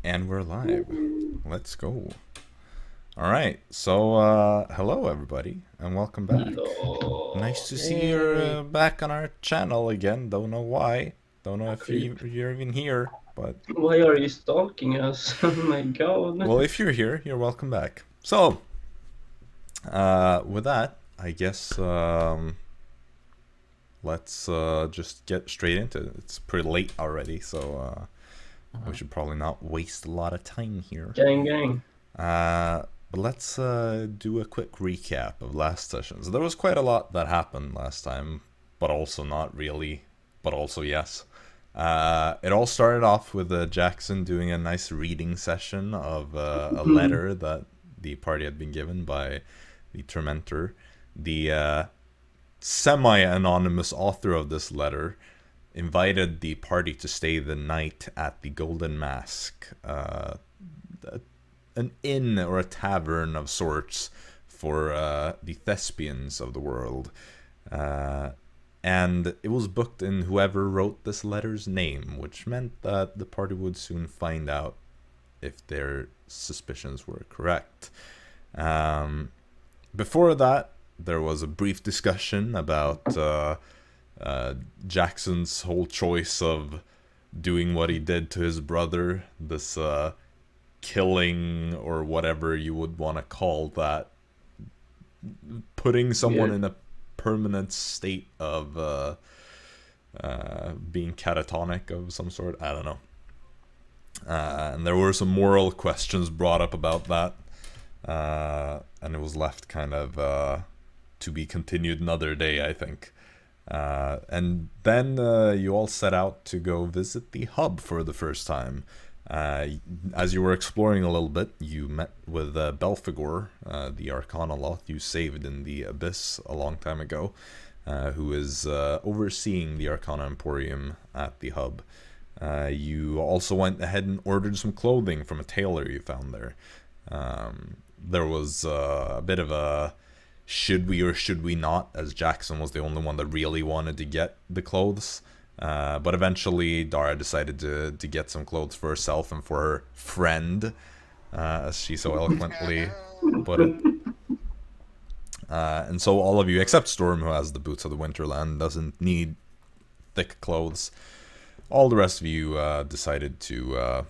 And we're live. Let's go. Alright, so hello everybody, and welcome back. Hello. Nice to see you're back on our channel again. Don't know why. Don't know if you're even here, but... Why are you stalking us? Oh my god. Well, if you're here, you're welcome back. So, with that, I guess let's just get straight into it. It's pretty late already, so we should probably not waste a lot of time here. Gang. But let's do a quick recap of last session. So there was quite a lot that happened last time, but also not really, but also yes. It all started off with Jaxson doing a nice reading session of a letter that the party had been given by the Tormentor. The semi-anonymous author of this letter invited the party to stay the night at the Golden Mask, an inn or a tavern of sorts for the thespians of the world. And it was booked in whoever wrote this letter's name, which meant that the party would soon find out if their suspicions were correct. Before that, there was a brief discussion about Jackson's whole choice of doing what he did to his brother, this killing, or whatever you would want to call that, putting someone in a permanent state of being catatonic of some sort. I don't know. And there were some moral questions brought up about that, and it was left kind of to be continued another day, I think. And then you all set out to go visit the hub for the first time. As you were exploring a little bit, you met with Belphegor, the Arcana Loth you saved in the Abyss a long time ago, who is overseeing the Arcana Emporium at the hub. You also went ahead and ordered some clothing from a tailor you found there. There was a bit of a should we or should we not, as Jaxson was the only one that really wanted to get the clothes. But eventually Dara decided to get some clothes for herself and for her friend, as she so eloquently put it. And so all of you, except Storm, who has the boots of the Winterland, doesn't need thick clothes. All the rest of you decided to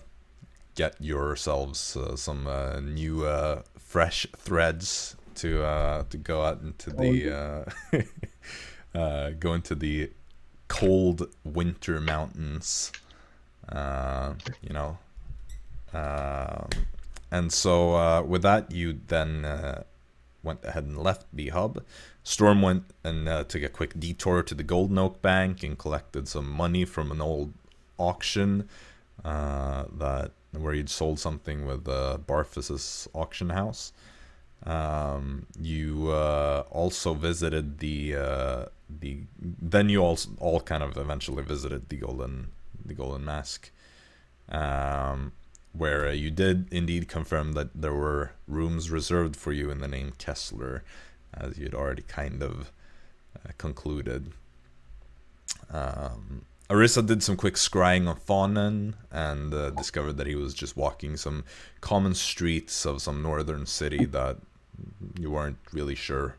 get yourselves some new fresh threads to go out into the go into the cold winter mountains, and so with that you then went ahead and left the hub. Storm went and took a quick detour to the Golden Oak Bank and collected some money from an old auction that where you'd sold something with Barfus's auction house. You also visited then you all kind of eventually visited the Golden Mask, where you did indeed confirm that there were rooms reserved for you in the name Kessler, as you'd already kind of concluded. Arisa did some quick scrying on Faunan and discovered that he was just walking some common streets of some northern city that you weren't really sure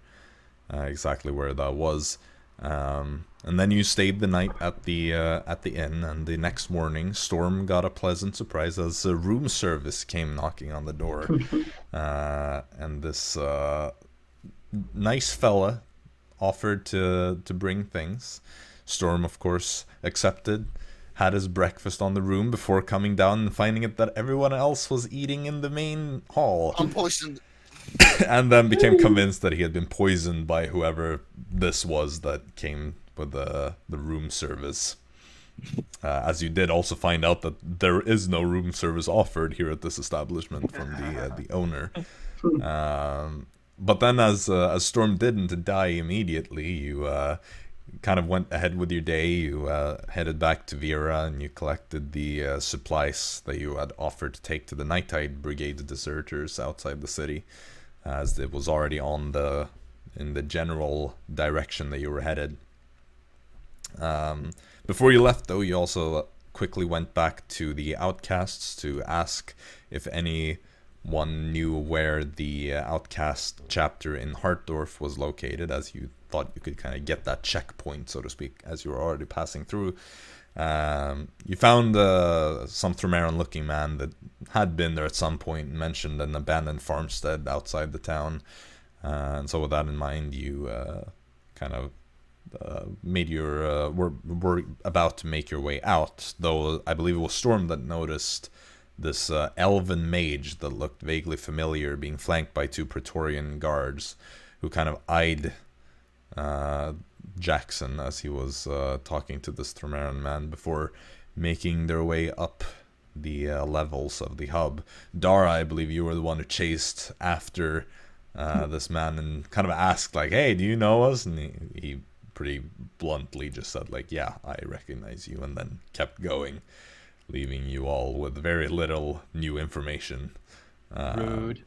exactly where that was. And then you stayed the night at the inn, and the next morning Storm got a pleasant surprise as a room service came knocking on the door. And this nice fella offered to bring things. Storm, of course, accepted, had his breakfast on the room before coming down and finding it that everyone else was eating in the main hall. I'm poisoned. And then became convinced that he had been poisoned by whoever this was that came with the room service. As you did also find out that there is no room service offered here at this establishment from the owner. But then as Storm didn't die immediately, you kind of went ahead with your day. You headed back to Vera and you collected the supplies that you had offered to take to the Nighttide Brigade deserters outside the city, as it was already in the general direction that you were headed. Before you left, though, you also quickly went back to the outcasts to ask if anyone knew where the outcast chapter in Hartdorf was located, as you thought you could kind of get that checkpoint, so to speak, as you were already passing through. You found some Thramaran-looking man that had been there at some point and mentioned an abandoned farmstead outside the town. And so with that in mind, you kind of were about to make your way out, though I believe it was Storm that noticed this elven mage that looked vaguely familiar being flanked by 2 Praetorian guards who kind of eyed Jaxson as he was talking to this Thramaran man before making their way up the levels of the hub. Dara, I believe you were the one who chased after this man and kind of asked, like, hey, do you know us? And he pretty bluntly just said, like, yeah, I recognize you, and then kept going, leaving you all with very little new information. Rude.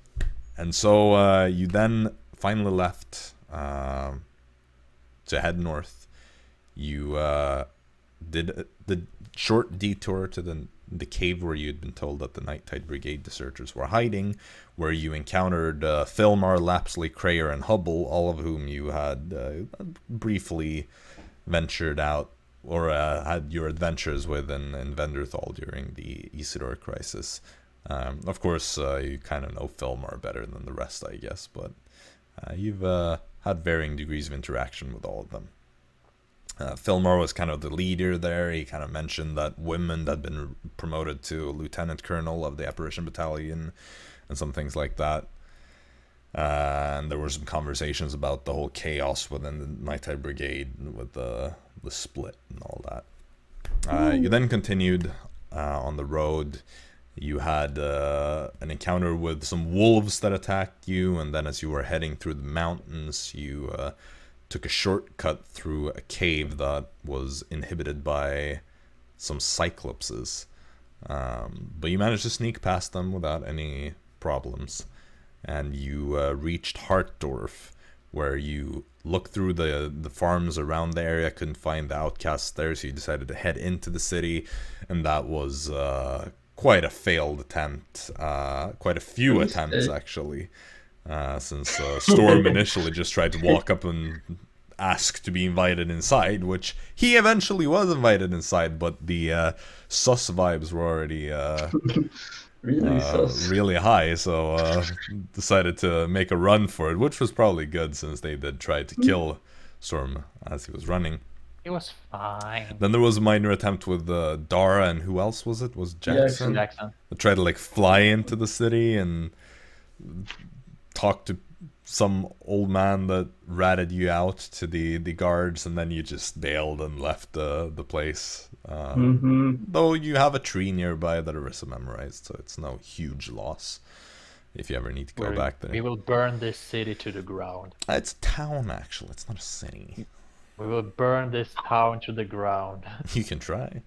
And so you then finally left to head north. You did the short detour to the cave where you'd been told that the Night Tide Brigade deserters were hiding, where you encountered Filmar, Lapsley, Crayer, and Hubble, all of whom you had briefly ventured out or had your adventures with in Venderthal during the Isidore crisis. Of course, you kind of know Filmar better than the rest, I guess, but you've had varying degrees of interaction with all of them. Filmar was kind of the leader there. He kind of mentioned that Women had been promoted to Lieutenant Colonel of the Apparition Battalion and some things like that. And there were some conversations about the whole chaos within the Night Tide Brigade with the split and all that. You then continued on the road. You had an encounter with some wolves that attacked you, and then as you were heading through the mountains, you took a shortcut through a cave that was inhibited by some cyclopses. But you managed to sneak past them without any problems, and you reached Hartdorf, where you looked through the farms around the area, couldn't find the outcasts there, so you decided to head into the city, and that was quite a failed attempt, quite a few attempts actually, since Storm initially just tried to walk up and ask to be invited inside, which he eventually was invited inside, but the sus vibes were already really high, so decided to make a run for it, which was probably good since they did try to kill Storm as he was running. It was fine. Then there was a minor attempt with Dara, and who else was it? Was Jaxson? Jaxson. They tried to like fly into the city and talk to some old man that ratted you out to the guards, and then you just bailed and left the place. Though you have a tree nearby that Arisa memorized, so it's no huge loss if you ever need to go back there. We will burn this city to the ground. It's a town, actually. It's not a city. We will burn this town to the ground. You can try.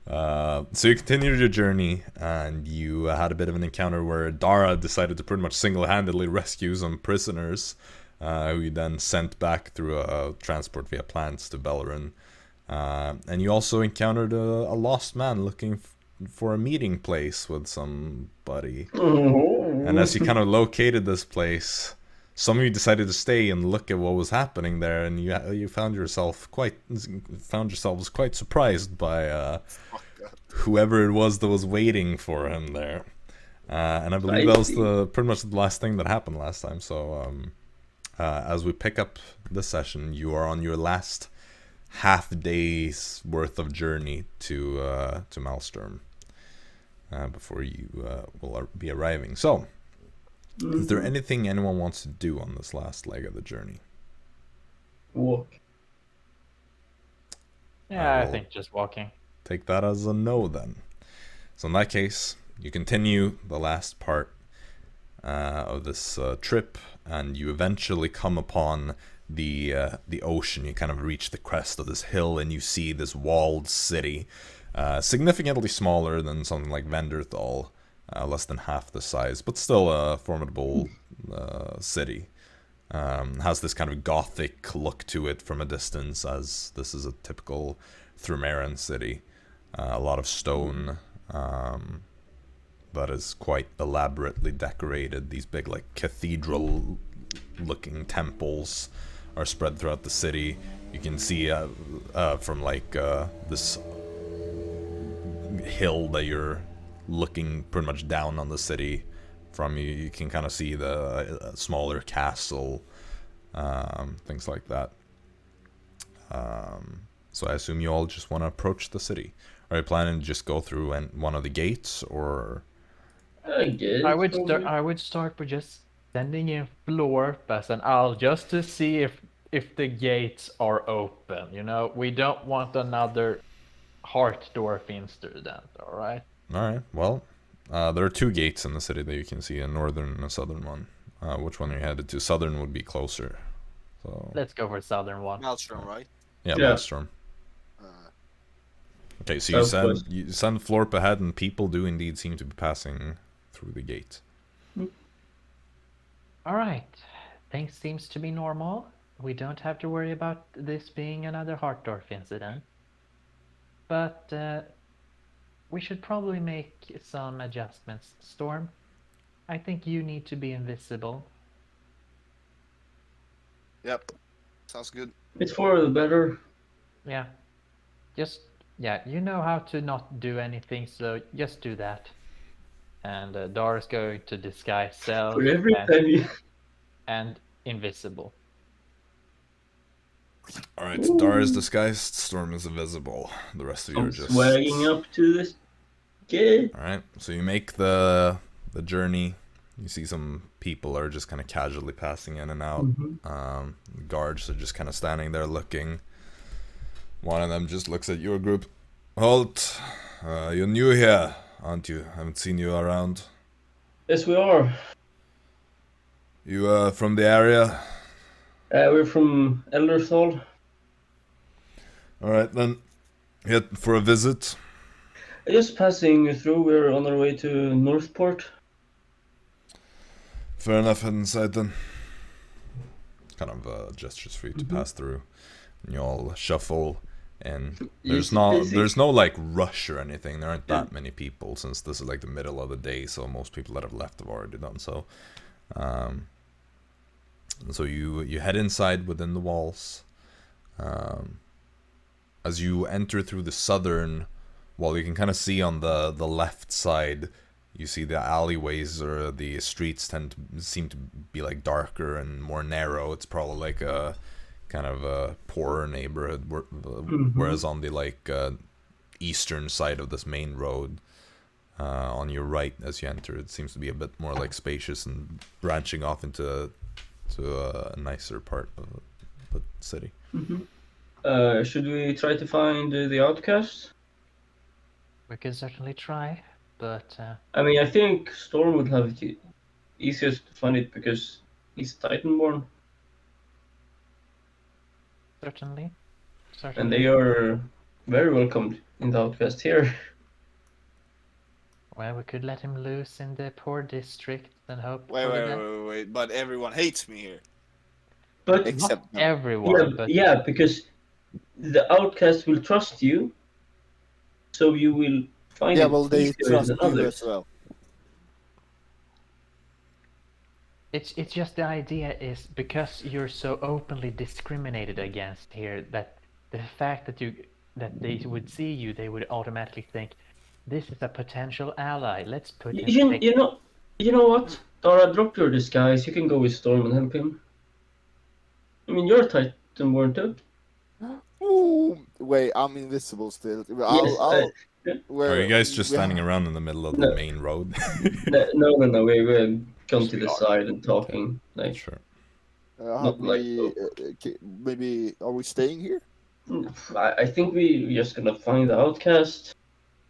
So you continued your journey, and you had a bit of an encounter where Dara decided to pretty much single-handedly rescue some prisoners, who you then sent back through a transport via plants to Bellerin. And you also encountered a lost man looking for a meeting place with somebody. And as you kind of located this place, some of you decided to stay and look at what was happening there, and you found yourselves quite surprised by whoever it was that was waiting for him there. And I believe that was pretty much the last thing that happened last time. So as we pick up this session, you are on your last half day's worth of journey to Malsturm before you will be arriving. So, is there anything anyone wants to do on this last leg of the journey? Walk. Yeah, I think just walking. Take that as a no then. So in that case, you continue the last part of this trip, and you eventually come upon the ocean. You kind of reach the crest of this hill, and you see this walled city, significantly smaller than something like Venderthal. Less than half the size, but still a formidable city. Has this kind of gothic look to it from a distance, as this is a typical Thrumaran city. A lot of stone, that is quite elaborately decorated. These big, like, cathedral-looking temples are spread throughout the city. You can see from, like, this hill that you're looking pretty much down on the city from. You can kind of see the smaller castle, things like that. So I assume you all just want to approach the city. Are you planning to just go through one of the gates, or? I guess. I would start with just sending in Florp as an owl just to see if the gates are open. You know, we don't want another heart dwarf incident. All right. All right. Well, there are 2 gates in the city that you can see, a northern and a southern one. Which one are you headed to? Southern would be closer. So. Let's go for southern one. Maelstrom, right? Yeah, Yeah. Maelstrom. Okay, so you send Florp ahead, and people do indeed seem to be passing through the gate. All right. Things seems to be normal. We don't have to worry about this being another Heartdorf incident. But we should probably make some adjustments. Storm, I think you need to be invisible. Yep. Sounds good. It's for the better. Yeah. You know how to not do anything, so just do that. And Dara's going to disguise self For every time you... and invisible. Alright, Dara is disguised, Storm is invisible. The rest of you are I'm just... swagging up to this gate. Alright, so you make the journey. You see some people are just kind of casually passing in and out. The guards are just kind of standing there looking. One of them just looks at your group. Halt! You're new here, aren't you? Haven't seen you around. Yes, we are. You from the area? We're from Elderthal. Alright then. Here for a visit? Just passing through. We're on our way to Northport. Fair enough, head inside then. Kind of gestures for you to pass through. And you all shuffle, and there's no like rush or anything. There aren't that many people, since this is like the middle of the day, so most people that have left have already done so. And so you head inside within the walls. As you enter through the southern wall, you can kind of see on the left side, you see the alleyways or the streets seem to be like darker and more narrow. It's probably like a kind of a poorer neighborhood, whereas on the like eastern side of this main road, on your right as you enter, it seems to be a bit more like spacious and branching off into a nicer part of the city. Should we try to find the outcast? We could certainly try, but I mean, I think Storm would have it easiest to find it because he's Titanborn. certainly. And they are very welcomed in the outcast here. Well, we could let him loose in the poor district and hope Wait, for the wait, best. wait, wait. But everyone hates me here. But Except no. Everyone, but yeah, because the outcast will trust you, so you will find Yeah, it well, they easier trust than you others. as well. it's just the idea is because you're so openly discriminated against here that the fact that they would see you, they would automatically think this is a potential ally. Let's put him. You know what? Dara, drop your disguise. You can go with Storm and help him. I mean, you're Titanborn too. Ooh, wait, I'm invisible still. Are you guys just standing around in the middle of the main road? No. We've gone to the side and talking. Like, Sure. Maybe are we staying here? I think we just gonna find the outcast,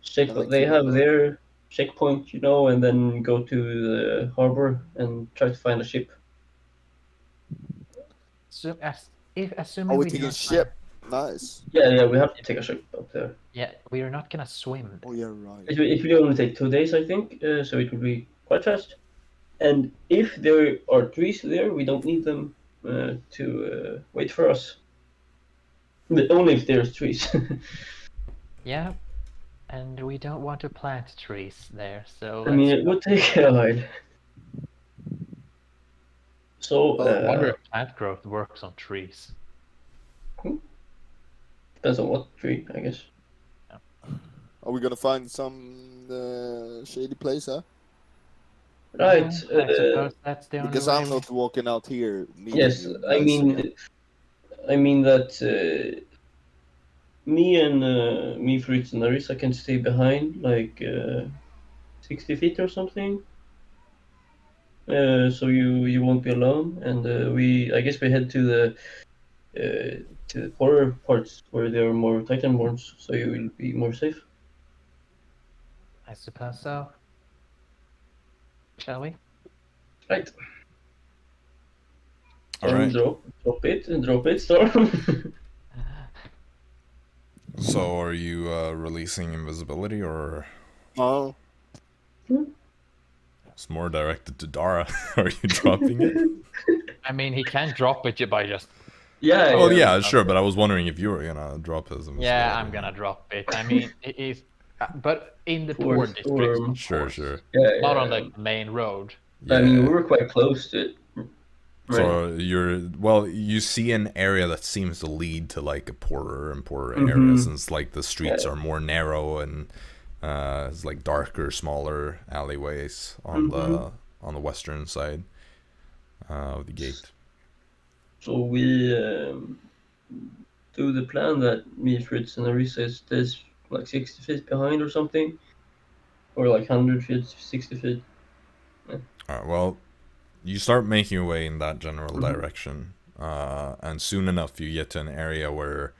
check what they have there, checkpoint, and then go to the harbor and try to find a ship. So Are assuming we we taking a don't ship? Nice. Yeah, we have to take a ship up there. Yeah, we are not gonna swim. Oh, yeah, right. It will only take 2 days, I think, so it will be quite fast. And if there are trees there, we don't need them to wait for us. Only if there's trees. Yeah, and we don't want to plant trees there, so I mean, let's it would take a while. So, I wonder if plant growth works on trees. depends on what tree, I guess. Are we gonna find some shady place, huh? Right. I suppose that's the only Because way I'm not walking out here. meeting Yes, you I guys mean, again. that me, Fritz, and Arisa can stay behind, like 60 feet or something. So you won't be alone, and I guess we head to the poorer parts where there are more Titanborns, so you will be more safe. I suppose so. Shall we? Right. All and right. drop it, Storm. So are you releasing invisibility, or Oh, it's more directed to Dara? Are you dropping it? I mean, he can drop it by just. Yeah. Oh yeah, sure. But I was wondering if you were gonna drop his invisibility. Yeah, I'm gonna drop it. I mean, it is, but in the poor Towards districts, Storm. of Sure, course. sure. Yeah, Not on yeah. the main road. Yeah. I mean, we were quite close to it. So you see an area that seems to lead to like a poorer and poorer area, Mhm. since like the streets are more narrow and it's like darker, smaller alleyways on the western side of the gate. So we do the plan that me, Fritz, and Arisa stays like 60 feet behind or something, or like 100 feet, 60 feet. Alright, well, you start making your way in that general direction, and soon enough you get to an area where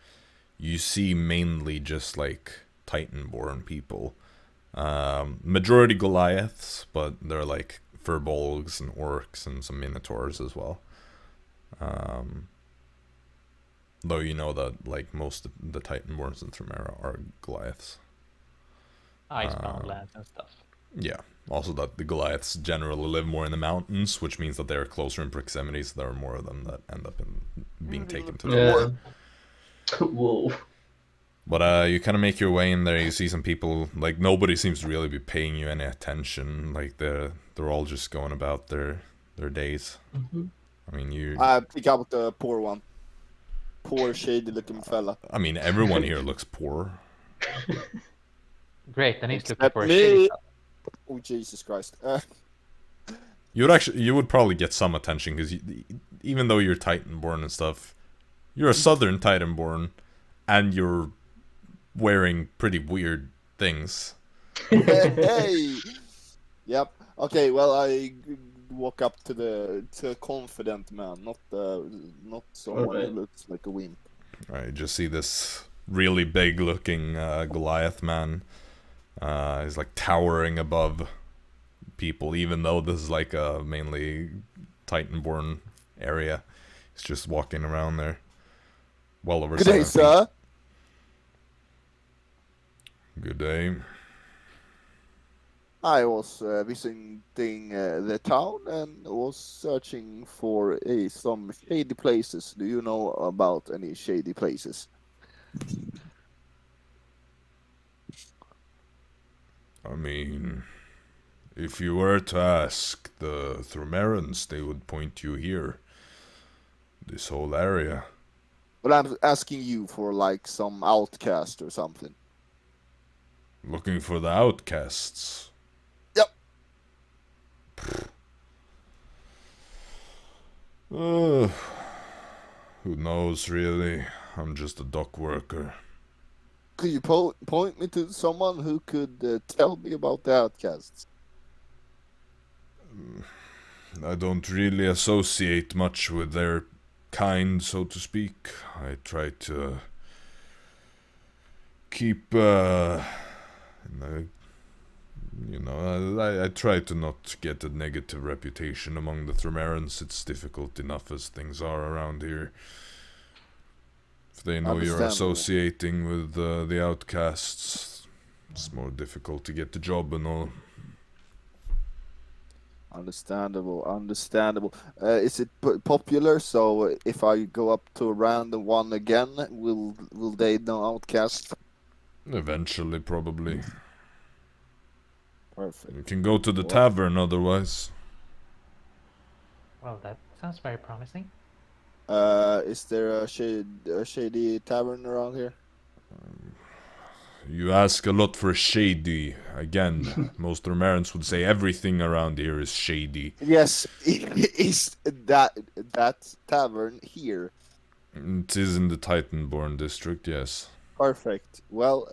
you see mainly just like Titanborn people. Majority Goliaths, but they're like furbolgs and orcs and some minotaurs as well. Though you know that like most of the Titanborns in Tremera are Goliaths. Icebound lands and stuff. Yeah. Also that the Goliaths generally live more in the mountains, which means that they're closer in proximity, so there are more of them that end up being taken to the war. Whoa. But you kind of make your way in there. You see some people, like nobody seems to really be paying you any attention. Like they're all just going about their days. I mean, you. I pick up the poor one. Poor shady-looking fella. I mean, everyone here looks poor. Great, then he's looking Except for a me. shitty. Oh Jesus Christ! You would probably get some attention because even though you're Titanborn and stuff, you're a Southern Titanborn, and you're wearing pretty weird things. Hey. Yep. Okay. Well, I walk up to a confident man, not someone who looks like a wimp. Right, you just see this really big looking Goliath man. He's like towering above people, even though this is like a mainly Titanborn area. He's just walking around there. Well over Good day, 7 feet. sir. Good day. I was visiting the town and was searching for some shady places. Do you know about any shady places? I mean, if you were to ask the Thromerans, they would point you here. This whole area. Well, I'm asking you for like some outcast or something. Looking for the outcasts. Yep. Who knows, really? I'm just a dock worker. Could you point me to someone who could tell me about the outcasts? I don't really associate much with their kind, so to speak. I try to keep, I try to not get a negative reputation among the Thromerans. It's difficult enough as things are around here. If they know you're associating with the outcasts, it's more difficult to get the job and all. Understandable. Is it popular? So if I go up to a random one again, will they know Outcast? Eventually, probably. Perfect. You can go to the tavern otherwise. Well, that sounds very promising. Is there a shady tavern around here? You ask a lot for shady. Again, most Romarans would say everything around here is shady. Yes, is that tavern here? It is in the Titanborn district, yes. Perfect. Well,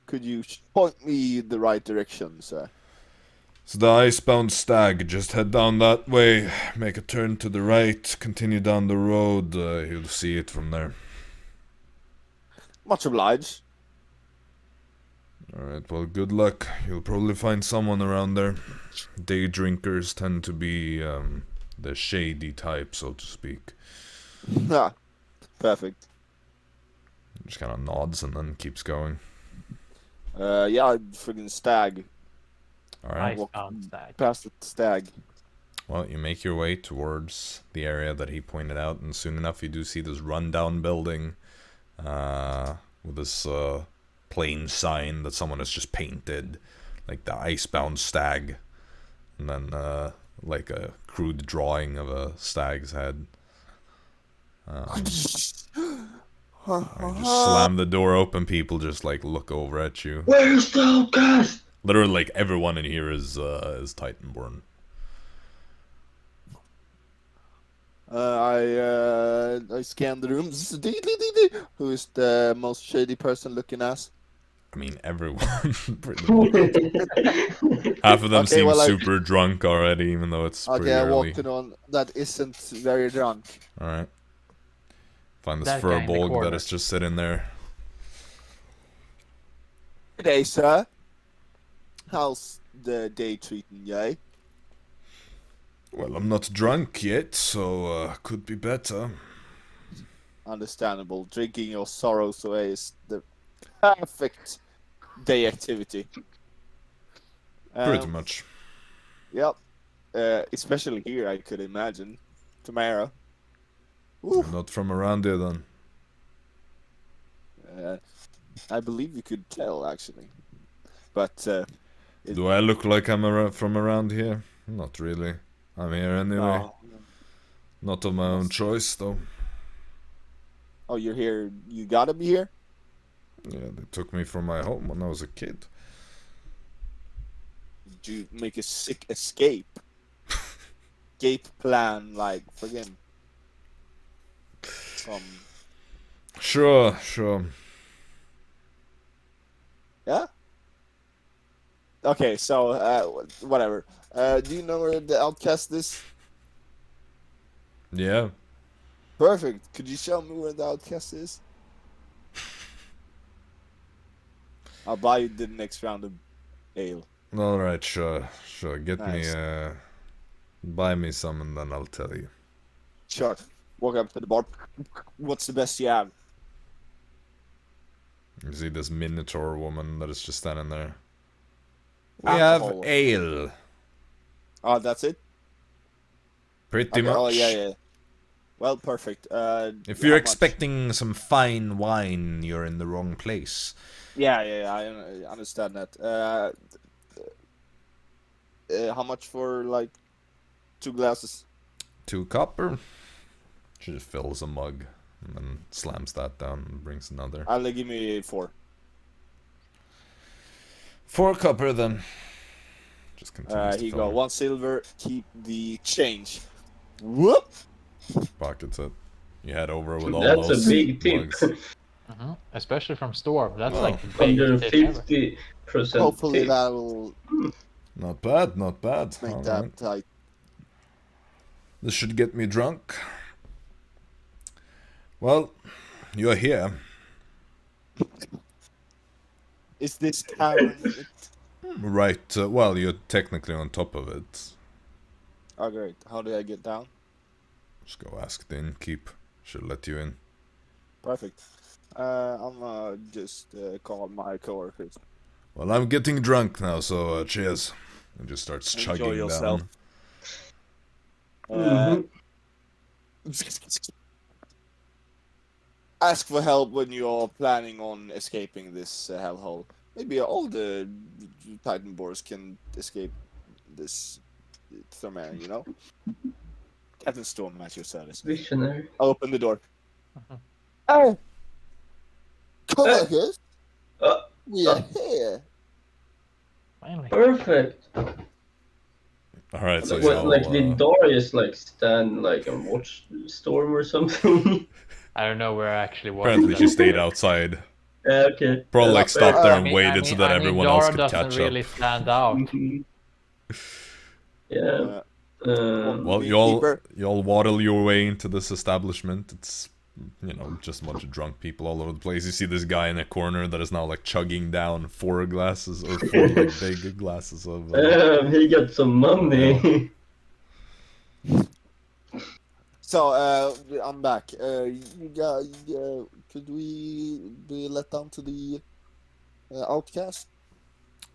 could you point me the right direction, sir? So the icebound stag, just head down that way, make a turn to the right, continue down the road, you'll see it from there. Much obliged. Alright, well, good luck. You'll probably find someone around there. Day drinkers tend to be the shady type, so to speak. Perfect. Just kind of nods and then keeps going. Yeah, friggin' stag. Alright. Icebound stag. Past the stag. Well, you make your way towards the area that he pointed out, and soon enough you do see this rundown building with this plain sign that someone has just painted, like the Icebound Stag, and then like a crude drawing of a stag's head. You just slam the door open, people just like look over at you. Where's the Outcast? Literally, like everyone in here is Titanborn. I scan the room. Who is the most shady person looking ass? I mean, everyone. Pretty much. Half of them seem super drunk already, even though it's pretty I early. walked in on that isn't very drunk. Alright. Find this That guy in the furbolg corner. that is just sitting there. Good day, sir. How's the day treating you? Well, I'm not drunk yet, so could be better. Understandable. Drinking your sorrows away is the perfect day activity. Pretty much. Yep. Especially here, I could imagine. Tomorrow. I'm not from around here then. I believe you could tell, actually. But, Do I look like I'm from around here? Not really. I'm here anyway. no. Not of my own choice, though. Oh, you're here. You gotta be here? Yeah, they took me from my home when I was a kid. Did you make a sick escape? Escape plan, like, friggin'. Sure. Yeah? Okay, so, whatever. Do you know where the Outcast is? Yeah. Perfect. Could you show me where the Outcast is? I'll buy you the next round of ale. Alright, sure. Get Nice. me, buy me some and then I'll tell you. Sure. Walk up to the bar. What's the best you have? You see this minotaur woman that is just standing there. We Alcohol. have ale. Oh, that's it? Pretty much. Oh, yeah. Well, perfect. If you're how much? expecting some fine wine, you're in the wrong place. Yeah, I understand that. How much for, like, 2 glasses? 2 copper. She just fills a mug and then slams that down and brings another. Give me 4. 4 copper then. Just continues to Here you fill go. her. 1 silver. Keep the change. Whoop! Pockets it. You head over with all That's those a big tip. mugs. Especially from Storm. That's Oh. like the biggest tip ever. 150% Hopefully tip. that will Not bad. make All that right. tight. This should get me drunk. Well, you're here. Is this tavern? Right, well, you're technically on top of it. Oh, great. How do I get down? Just go ask the innkeep. She'll let you in. Perfect. I'm just call my coworkers. Well, I'm getting drunk now, so cheers. And just starts Enjoy chugging yourself. down. Ask for help when you're planning on escaping this hellhole. Maybe all the Titanborns can escape this Therman, you know? Captain Storm at your service. Visionary. Open the door. Oh! Goliath! We are here! Finally. Perfect. Alright, so What, y'all, like, did Darius like stand like and watch the storm or something? I don't know where I actually was. apparently she stayed outside. Yeah, okay. Probably like stopped there I and mean- waited I so mean- that I mean, everyone Dara else could doesn't catch really up. stand out. Yeah. Well, Beekeeper. y'all waddle your way into this establishment. It's, you know, just a bunch of drunk people all over the place. You see this guy in a corner that is now like chugging down 4 glasses or 4 like big glasses of. He got some money. So, I'm back. Could we be let down to the outcast?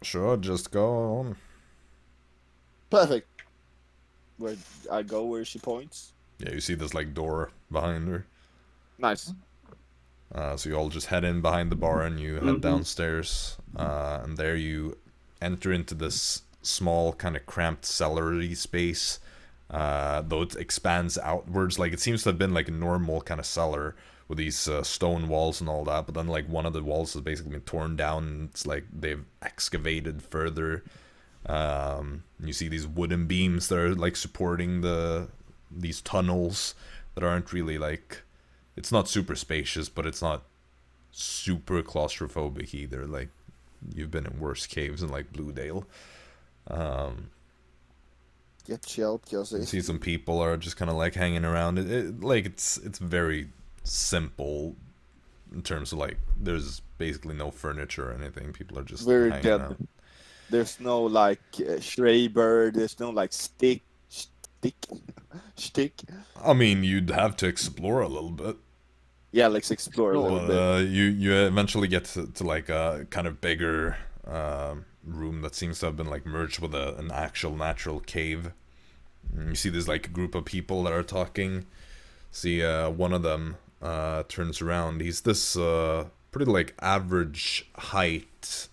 Sure, just go on. Perfect. Where I go, where she points. Yeah, you see this like door behind her. Nice. So you all just head in behind the bar and you head downstairs. And there you enter into this small kind of cramped cellary space. Though it expands outwards, like it seems to have been like a normal kind of cellar with these stone walls and all that, but then like one of the walls has basically been torn down and it's like they've excavated further. You see these wooden beams that are like supporting these tunnels that aren't really like, it's not super spacious, but it's not super claustrophobic either. Like you've been in worse caves in like Bluedale. Get chilled, You Josie. see some people are just kind of like hanging around. It's very simple in terms of like there's basically no furniture or anything. People are just Very hanging dead. out. There's no like Schreiber, there's no like stick. I mean, you'd have to explore a little bit, Yeah, let's explore a little but bit. you eventually get to like a kind of bigger room that seems to have been like merged with an actual natural cave. And you see this like group of people that are talking. See, one of them turns around. He's this pretty like average height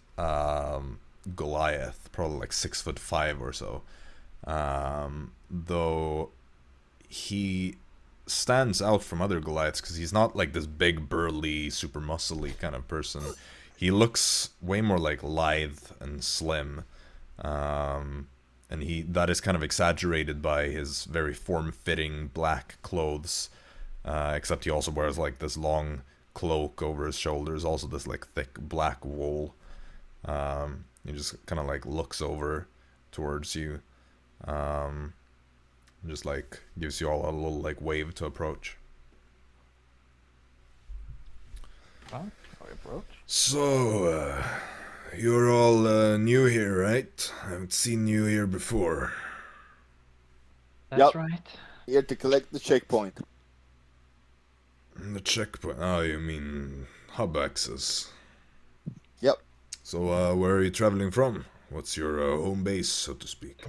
Goliath, probably like 6'5" or so. Though he stands out from other Goliaths because he's not like this big burly super muscly kind of person. He looks way more like lithe and slim, and that is kind of exaggerated by his very form-fitting black clothes, except he also wears like this long cloak over his shoulders, also this like thick black wool. He just kind of like looks over towards you, and just like gives you all a little like wave to approach. Well, our approach. So, you're all new here, right? I haven't seen you here before. That's Yup. right. Here to collect the checkpoint. The checkpoint. Oh, you mean hub access? Yep. So, where are you traveling from? What's your home base, so to speak?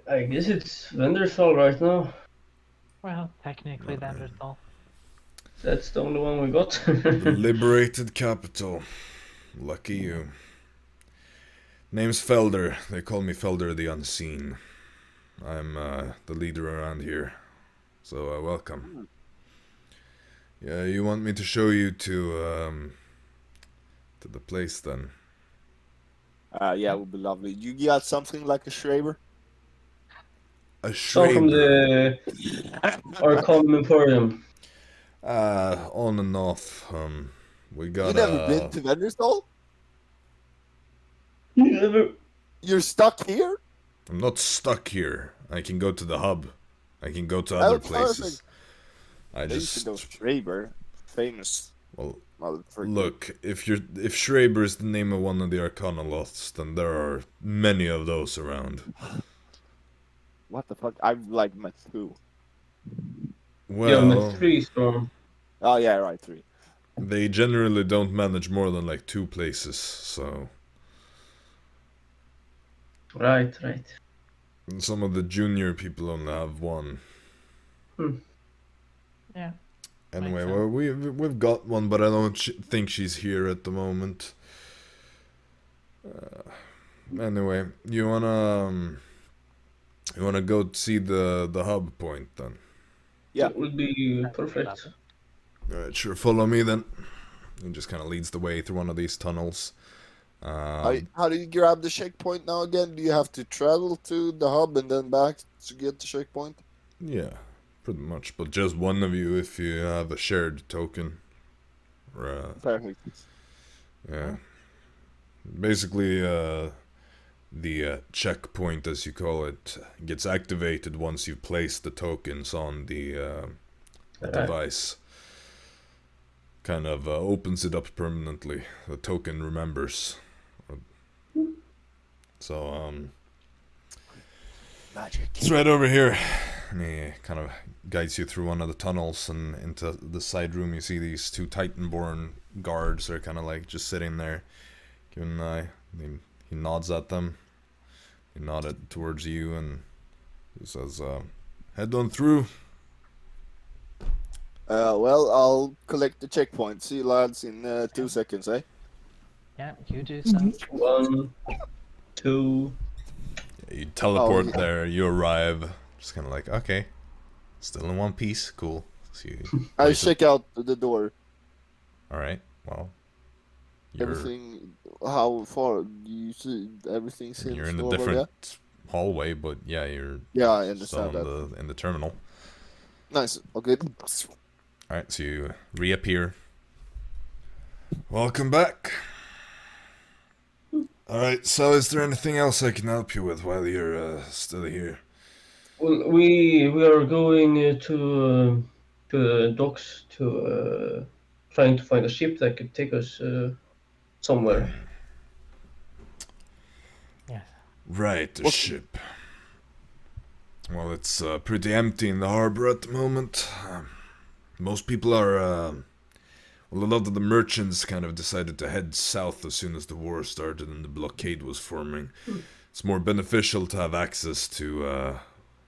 I guess it's Vendersfall right now. Well, technically, Vanderstal. That's the only one we got. The liberated capital. Lucky you. Name's Felder. They call me Felder the Unseen. I'm the leader around here. So, welcome. Yeah, you want me to show you to the place then? Yeah, it would be lovely. You got something like a Schreiber? A So from Schreiber. the Arcanum Emporium. On and off. We got You never been to Vendersdal? Never. You're stuck here? I'm not stuck here. I can go to the hub. I can go to other places. I They used to just know Schreiber. Famous well motherfucker. look, if Schreiber is the name of one of the Arcana loths, then there are many of those around. What the fuck? I've like met 2. Yeah, Well, met 3 storm. Oh yeah, right, 3. they generally don't manage more than like 2 places, so Right. And some of the junior people only have one. Yeah. Anyway, Makes well, we've got one, but I don't think she's here at the moment. Anyway, you wanna go see the hub point then? Yeah. It would be perfect. Alright, sure. Follow me then. And just kind of leads the way through one of these tunnels. How do you grab the checkpoint now again? Do you have to travel to the hub and then back to get the checkpoint? Yeah, pretty much. But just one of you if you have a shared token. Perfect. Yeah. Basically, the checkpoint, as you call it, gets activated once you've placed the tokens on the device. Kind of opens it up permanently. The token remembers. So, Magic. it's right over here. And he kind of guides you through one of the tunnels and into the side room. You see these two Titanborn guards are kind of like just sitting there. Giving an eye. He nods at them. He nodded towards you and he says, head on through. Well, I'll collect the checkpoint. See you lads in 2 seconds, eh? Yeah, you do so. 1, 2. You teleport Oh, yeah. there, you arrive. Just kind of like, okay. Still in one piece. Cool. So I check out the door. Alright, well. You're, Everything. How far? Do you see everything seems you're in a normal, different hallway, but yeah, you're Yeah, I still understand that. in the terminal. Nice. Okay. Alright, so you reappear. Welcome back. Alright, so is there anything else I can help you with while you're still here? Well, we are going to the docks to trying to find a ship that could take us somewhere. Yeah. Right, the ship. Well, it's pretty empty in the harbor at the moment. Most people are, well, a lot of the merchants kind of decided to head south as soon as the war started and the blockade was forming. It's more beneficial to have access to,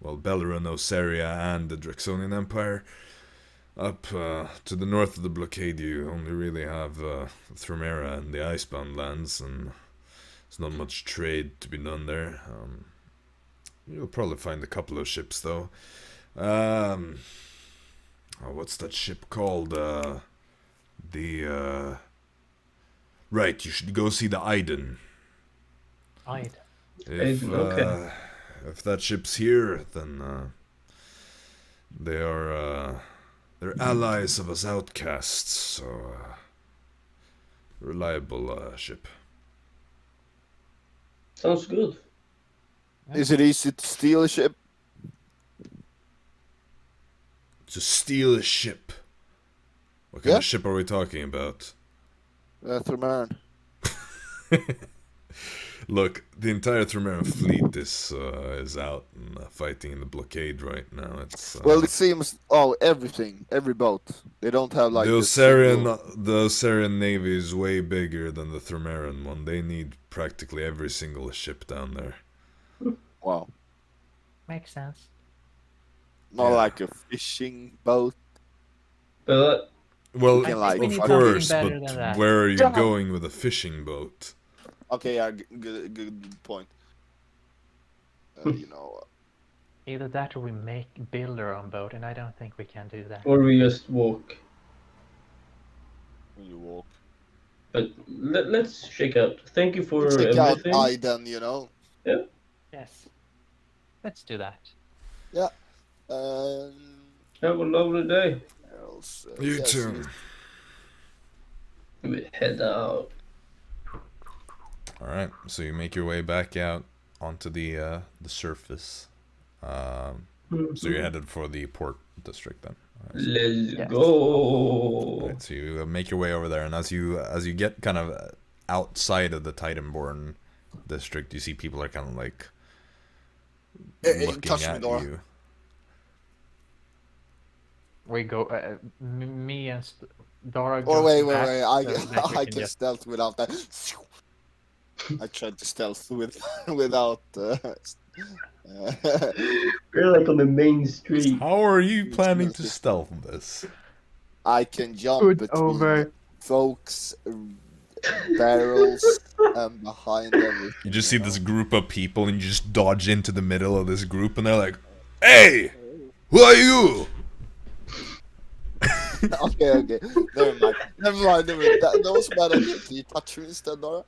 well, Beleren, Oseria, and the Draxonian Empire. Up to the north of the blockade, you only really have Thrumera and the Icebound lands, and there's not much trade to be done there. You'll probably find a couple of ships, though. Oh, what's that ship called? Right, you should go see the Aiden. Aiden. Okay. If that ship's here, then they're allies of us outcasts, so reliable ship. Sounds good. Is it easy to steal a ship? To steal a ship. What kind of ship are we talking about? Thrumern. Look, the entire Thrumerian fleet is out and fighting in the blockade right now. It's Well, it seems everything, every boat. They don't have like the a Osarian navy is way bigger than the Thrumerian one. They need practically every single ship down there. Wow. Makes sense. Not like a fishing boat. But Well, can, like, of we need course, something better but than that. where are you going with a fishing boat? Okay, yeah, good point. You know, Either that or we build our own boat, and I don't think we can do that. or we just walk. when you walk. But let's check out. Thank you for Check out everything. Aiden, you know. Yes. Let's do that. Yeah. Have a lovely day. Else, You yes, too. We head out. Alright, so you make your way back out onto the surface. So you're headed for the port district then. Let's Yes. go. Right, so you make your way over there, and as you get kind of outside of the Titanborn district, you see people are kind of like looking touch me, at Dara. you. We go, me and Dara Or goes wait, back I so that we I can can just- stealth without that. I tried to stealth without We're like on the main street. How are you planning to stealth this? I can jump Put between over. folks' barrels and behind everything. You just see this group of people and you just dodge into the middle of this group and they're like, "Hey! Who are you?" Okay. Never mind. That was bad idea. Can you touch me instead, Dara?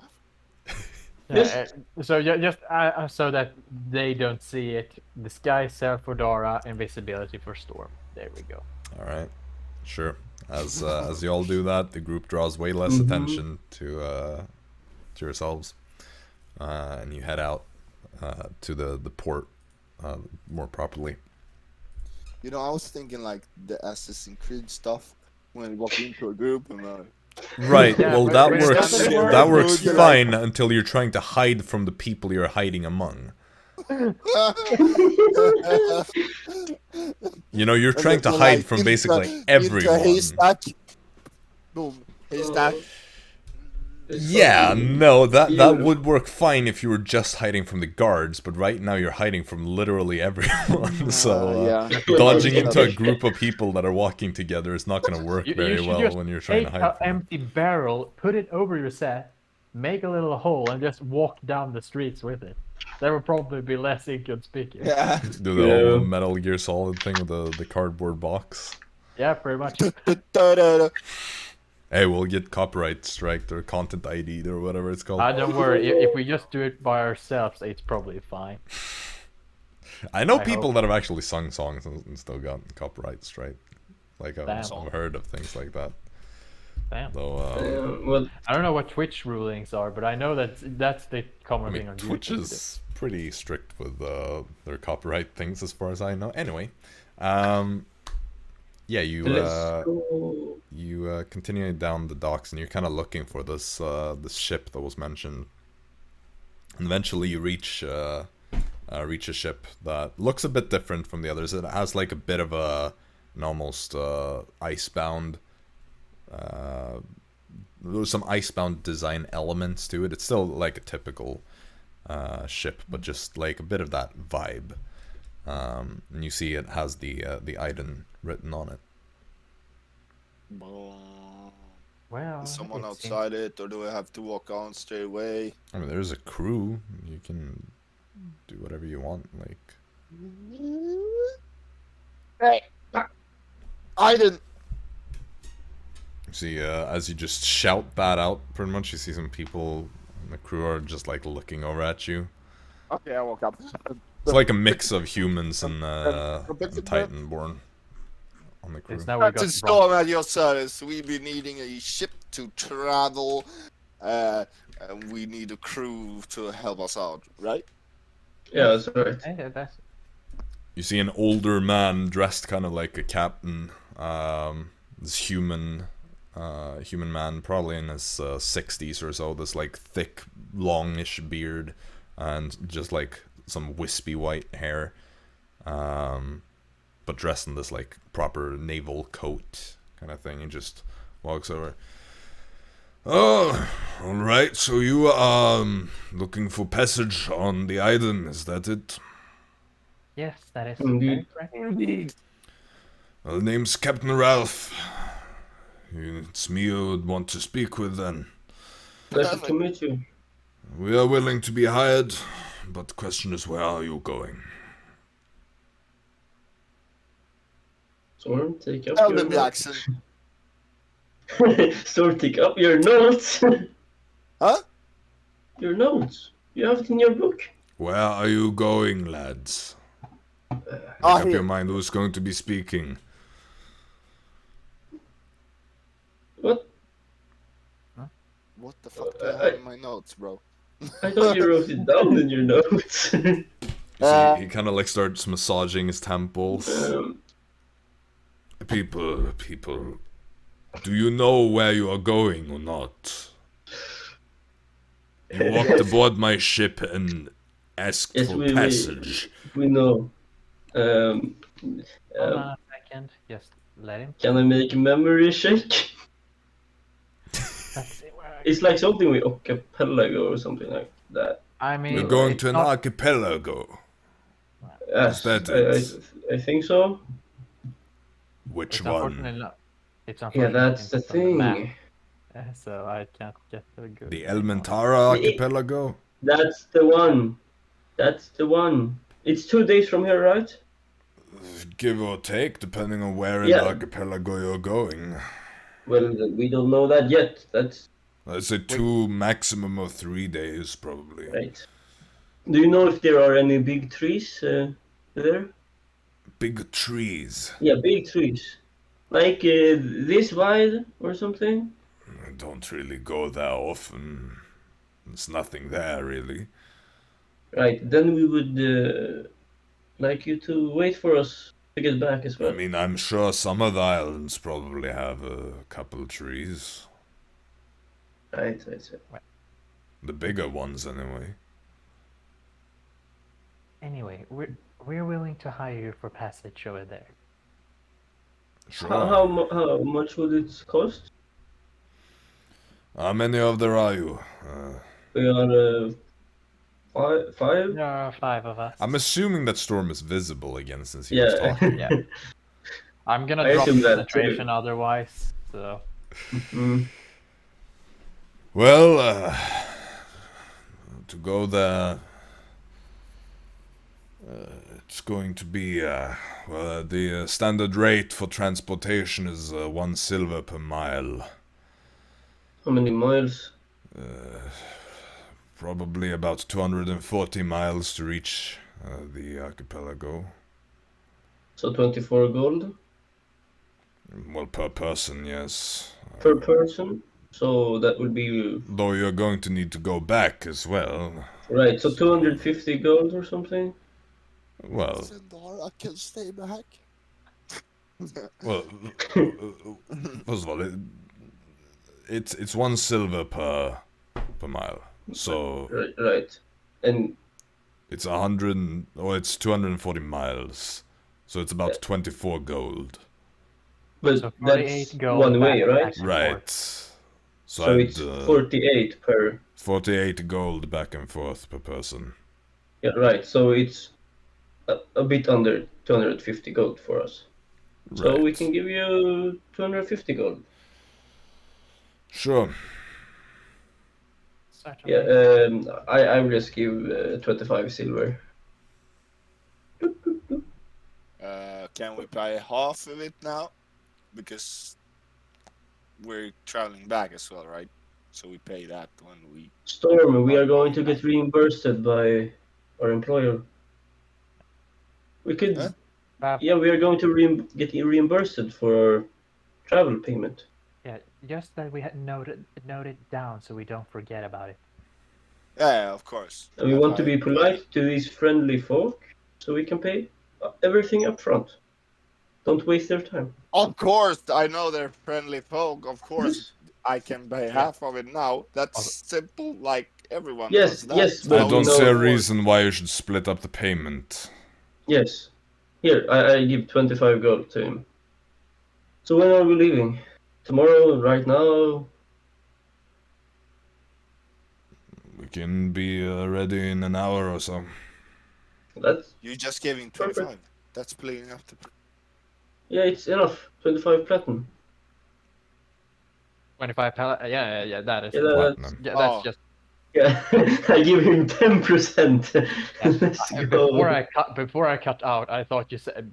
So just so that they don't see it, disguise self for Dara, invisibility for Storm. There we go. Alright, sure. As you all do that, the group draws way less attention to yourselves. And you head out to the port more properly. You know, I was thinking like the Assassin's Creed stuff when you walk into a group and Right, Yeah, well but that it works doesn't work. that works You're fine until you're trying to hide from the people you're hiding among. You know, you're trying to hide from basically everyone. Haystack. Boom. Haystack. Yeah, no, that would work fine if you were just hiding from the guards, but right now you're hiding from literally everyone. So dodging into a group of people that are walking together is not going to work very should well just when you're trying to take hide. an empty barrel, put it over your set, make a little hole, and just walk down the streets with it. That would probably be less inconspicuous. Yeah. Do the old Metal Gear Solid thing with the cardboard box. Yeah, pretty much. Hey, we'll get copyright striked or content ID'd or whatever it's called. Don't worry, if we just do it by ourselves, it's probably fine. I know I people hope. that have actually sung songs and still gotten copyright strike. Like I've Damn. heard of things like that. Damn. Though, Well, I don't know what Twitch rulings are, but I know that's the common I thing mean, on Twitch YouTube. is pretty strict with their copyright things as far as I know. Anyway, yeah, you continue down the docks and you're kind of looking for this this ship that was mentioned. And eventually you reach a ship that looks a bit different from the others. It has like a bit of an almost icebound. There's some icebound design elements to it. It's still like a typical ship, but just like a bit of that vibe. And you see it has the Iden written on it. Well, Is someone it seems- outside it, or do I have to walk on straight away? I mean, there's a crew. You can do whatever you want. Like, Hey, I didn't. you see, as you just shout that out, pretty much, you see some people in the crew are just like looking over at you. Okay, I woke up. It's like a mix of humans and Titanborn on the crew. It's now we got Captain Storm at your service. We'll be needing a ship to travel. And we need a crew to help us out, right? yeah, that's right. That's You see an older man dressed kind of like a captain. This human man, probably in his 60s or so. This like thick, longish beard, and just like some wispy white hair. But dressed in this like proper naval coat kind of thing. He just walks over. Oh, all right. So you are looking for passage on the Iden, is that it? yes, that is Indeed. correct. Well, the name's Captain Ralph. It's me you would want to speak with then. Pleasure to meet you. We are willing to be hired, but the question is, where are you going? Storm, take up Tell your them, Jaxson. Storm, take up your notes. Huh? Your notes. You have it in your book. Where are you going, lads? Make Ah, up here. your mind who's going to be speaking. What? What the fuck do I have in my notes, bro? I thought you wrote it down in your notes. You see, he kind of like starts massaging his temples. People, do you know where you are going or not? You walked aboard my ship and asked Yes, for we- passage. we know. Hold on a second. Just let him. Can I make a memory check? Let's see where It's like something with archipelago or something like that. I mean, You're going it's to an not- archipelago. Yes, that it? I think so. Which It's one? unfortunately not. It's Yeah, unfortunately that's the not on the map, thing. so I can't get a good. The name on it. Elmentara archipelago? That's the one. That's the one. It's 2 days from here, right? Give or take, depending on where in Yeah. the archipelago you're going. Well, we don't know that yet. That's I'd say 2, maximum of 3 days, probably. right. Do you know if there are any big trees there? Big trees. Yeah, big trees. Like this wide or something? I don't really go there often. There's nothing there, really. Right, then we would like you to wait for us to get back as well. I mean, I'm sure some of the islands probably have a couple trees. Right. The bigger ones, anyway. Anyway, we're willing to hire you for passage over there. Sure. How much would it cost? How many of there are you? We are five. There are 5 of us. I'm assuming that Storm is visible again since he was Yeah. talking. Yeah. I'm gonna I drop assume that concentration otherwise. So Mm. Well, to go there, it's going to be, the standard rate for transportation is 1 silver per mile. How many miles? Probably about 240 miles to reach the archipelago. So 24 gold Well, per person, yes. per person. So that would be Though you're going to need to go back as well. right. So 250 gold or something. Well, Dara can stay back. well, first of all, it's 1 silver per mile. So Right. And it's 240 miles. So it's about 24 gold. but So 48 that's gold one way, back right? and Right. forth. So I'd, it's 48 per. 48 gold back and forth per person. Yeah, right. So it's a bit under 250 gold for us. So we Right. can give you 250 gold. Sure. Certainly. Yeah. I will just give 25 silver. Can we pay half of it now? Because we're traveling back as well, right? So we pay that when we... Storm, we are going to get reimbursed by our employer. We could. Huh? Yeah, we are going to get reimbursed for our travel payment. Yeah, just that we had noted down so we don't forget about it. Yeah, of course. And we want to be polite to these friendly folk, so we can pay everything up front. Don't waste their time. Of course, I know they're friendly folk. Of course, I can pay half of it now. That's simple, like everyone Yes, does that. yes, I but don't no, see a of course. reason why you should split up the payment. Yes. Here, I give 25 gold to him. So when are we leaving? Tomorrow? Right now? We can be ready in an hour or so. That's You just gave him Perfect. 25. That's playing up to... yeah, it's enough. 25 platinum. 25 yeah, that is. Yeah, Platinum. Yeah, that's Oh. just. Yeah, I give him 10%. Let's go. Before I cut out, I thought you said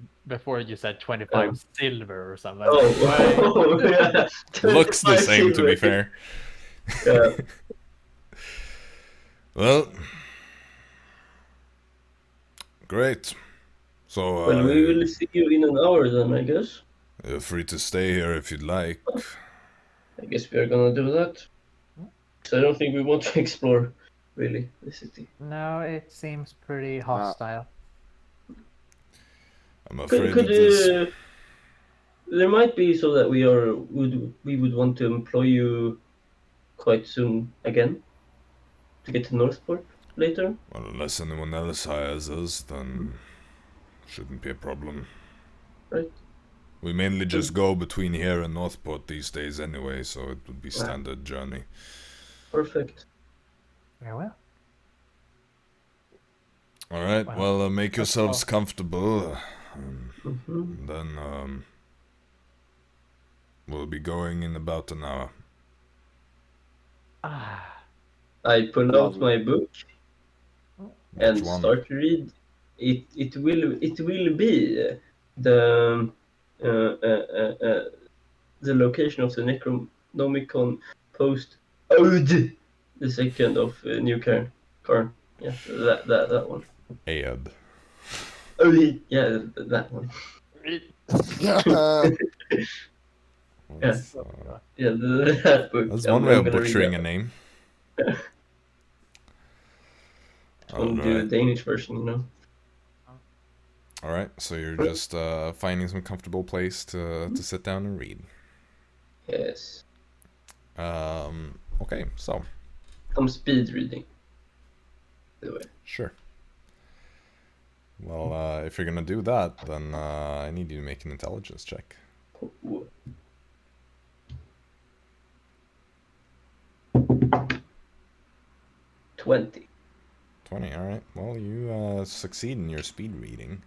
25 silver or something. Oh, yeah. Looks the 25 same, to be silver. fair. Yeah. Well, great. So, Well, we will see you in an hour then, I guess. you're free to stay here if you'd like. I guess we are gonna do that. So I don't think we want to explore, really, the city. No, it seems pretty hostile. I'm afraid Could it is. there might be so that we would want to employ you quite soon again to get to Northport later. Well, unless anyone else hires us, then shouldn't be a problem. Right. We mainly just go between here and Northport these days anyway, so it would be Yeah. standard journey. Perfect. Very well. All right. Well, make yourselves comfortable. Mhm. Then we'll be going in about an hour. Ah, I pull out Lovely. my book Which and one? start to read. It will be the uh, uh, uh, uh, the location of the Necronomicon post-ode, the second of New Cairn. Yeah, that one. Aed. Oh, yeah, that one. That's, Yeah, that book. that's one way I'm of gonna read butchering a that. name. I'm do the Alright. Danish version, you know. Alright, so you're just finding some comfortable place to sit down and read. Yes. Okay, so I'm speed reading. By the way. sure. Well, if you're gonna do that, then I need you to make an intelligence check. Cool. $20. 20, alright. Well, you succeed in your speed reading.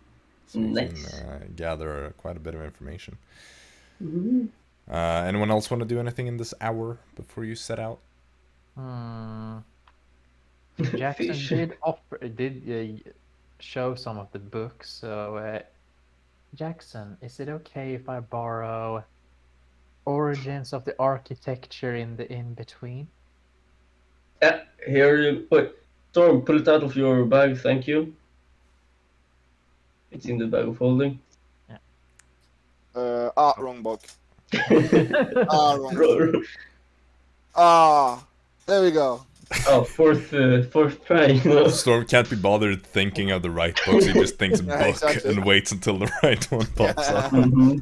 So you Nice. can gather quite a bit of information. Mhm. Anyone else want to do anything in this hour before you set out? Jaxson Fish. did show some of the books. So, Jaxson, is it okay if I borrow Origins of the Architecture in the in-between? Yeah, here you wait. Storm, pull it out of your bag, thank you. It's in the bag of holding. Wrong book. Wrong. There we go. Oh, fourth try. You know? Storm can't be bothered thinking of the right book, so he just thinks Yeah, book exactly. and waits until the right one pops up. Mhm.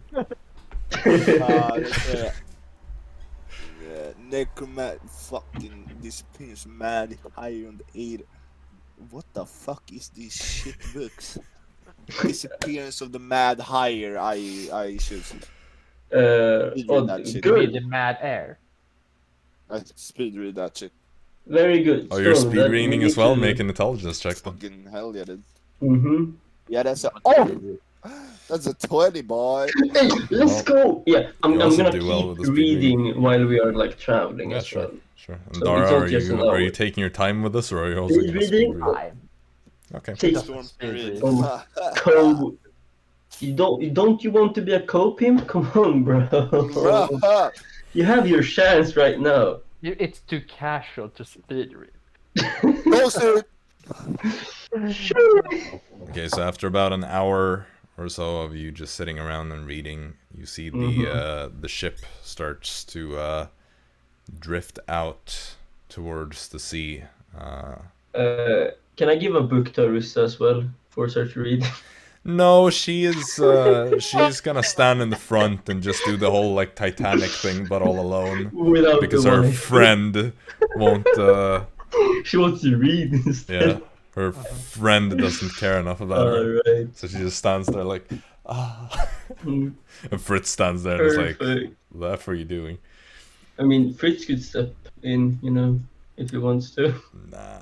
Necromat fucking disappears mad higher on the 8. What the fuck is these shit books? Disappearance of the mad higher, I should that shit. You mean Good. the Mad Air? I speed read that shit. Very good. Oh, you're Storm, speed that reading we as need well? to- Make an intelligence check then. Fucking hell yeah, dude. Mhm. Yeah, that's a that's a 20, boy. Hey, let's go. Yeah, I'm You also gonna do keep well with the speed reading while we are like traveling Yeah, as sure. well. Sure. And So Dara, it's not are just an you hour. taking your time with this, or are you also Speed going to speed reading? read? Okay. Take Storm Speed read. Oh, co. You don't you want to be a co-pimp? Come on, bro. You have your chance right now. It's too casual to speed read. Go, sir. Okay, so after about an hour or so of you just sitting around and reading, you see the ship starts to drift out towards the sea. Can I give a book to Arisa as well for Serge to read? No, she's gonna stand in the front and just do the whole like Titanic thing, but all alone, Without because the her wife. friend won't. She wants to read instead. Yeah, her friend doesn't care enough about her, Alright. so she just stands there like, ah. Mm, And Fritz stands there and is like, Perfect. "What the F are you doing?" I mean, Fritz could step in, you know, if he wants to. Nah.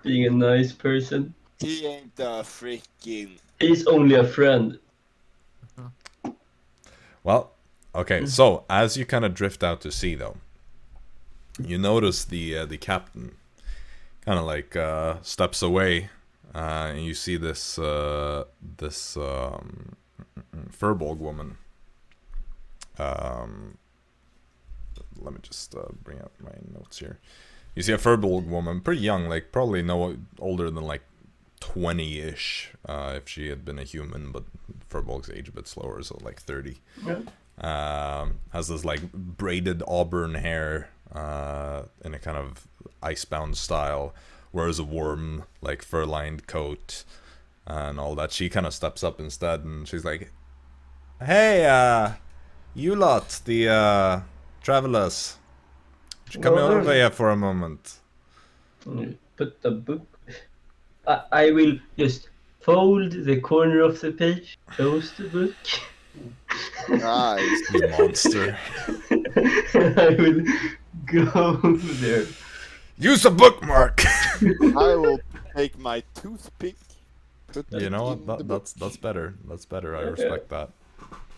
Being a nice person. He ain't a freaking. He's only a friend. Well, okay. So as you kind of drift out to sea, though, you notice the captain kind of like steps away, and you see this Furbolg woman. Let me just bring up my notes here. You see a Furbolg woman, pretty young, like probably no older than like 20-ish, if she had been a human, but Furbolg's age a bit slower, so like 30. Yeah. Has this like braided auburn hair in a kind of icebound style, wears a warm like fur-lined coat and all that. She kind of steps up instead, and she's like, "Hey, you lot, the travelers, would you come over here for a moment?" Put the book. I will just fold the corner of the page, close the book. Nice. You monster. I will go there. Use a bookmark. I will take my toothpick. Put You it know in what? the That's better. That's better. I respect that.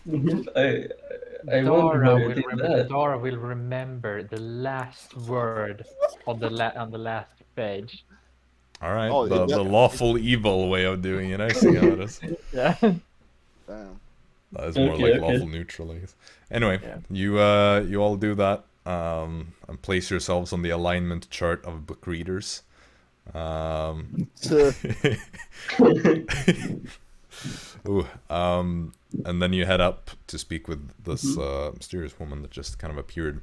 I wonder why I did that. Dara will remember the last word on the last page. All right, Oh, the lawful evil way of doing it. I see how it is. Yeah. Damn. That is more Okay, like okay. lawful neutral, I guess. Anyway, Yeah. you all do that, and place yourselves on the alignment chart of book readers. Ooh, and then you head up to speak with this mysterious woman that just kind of appeared.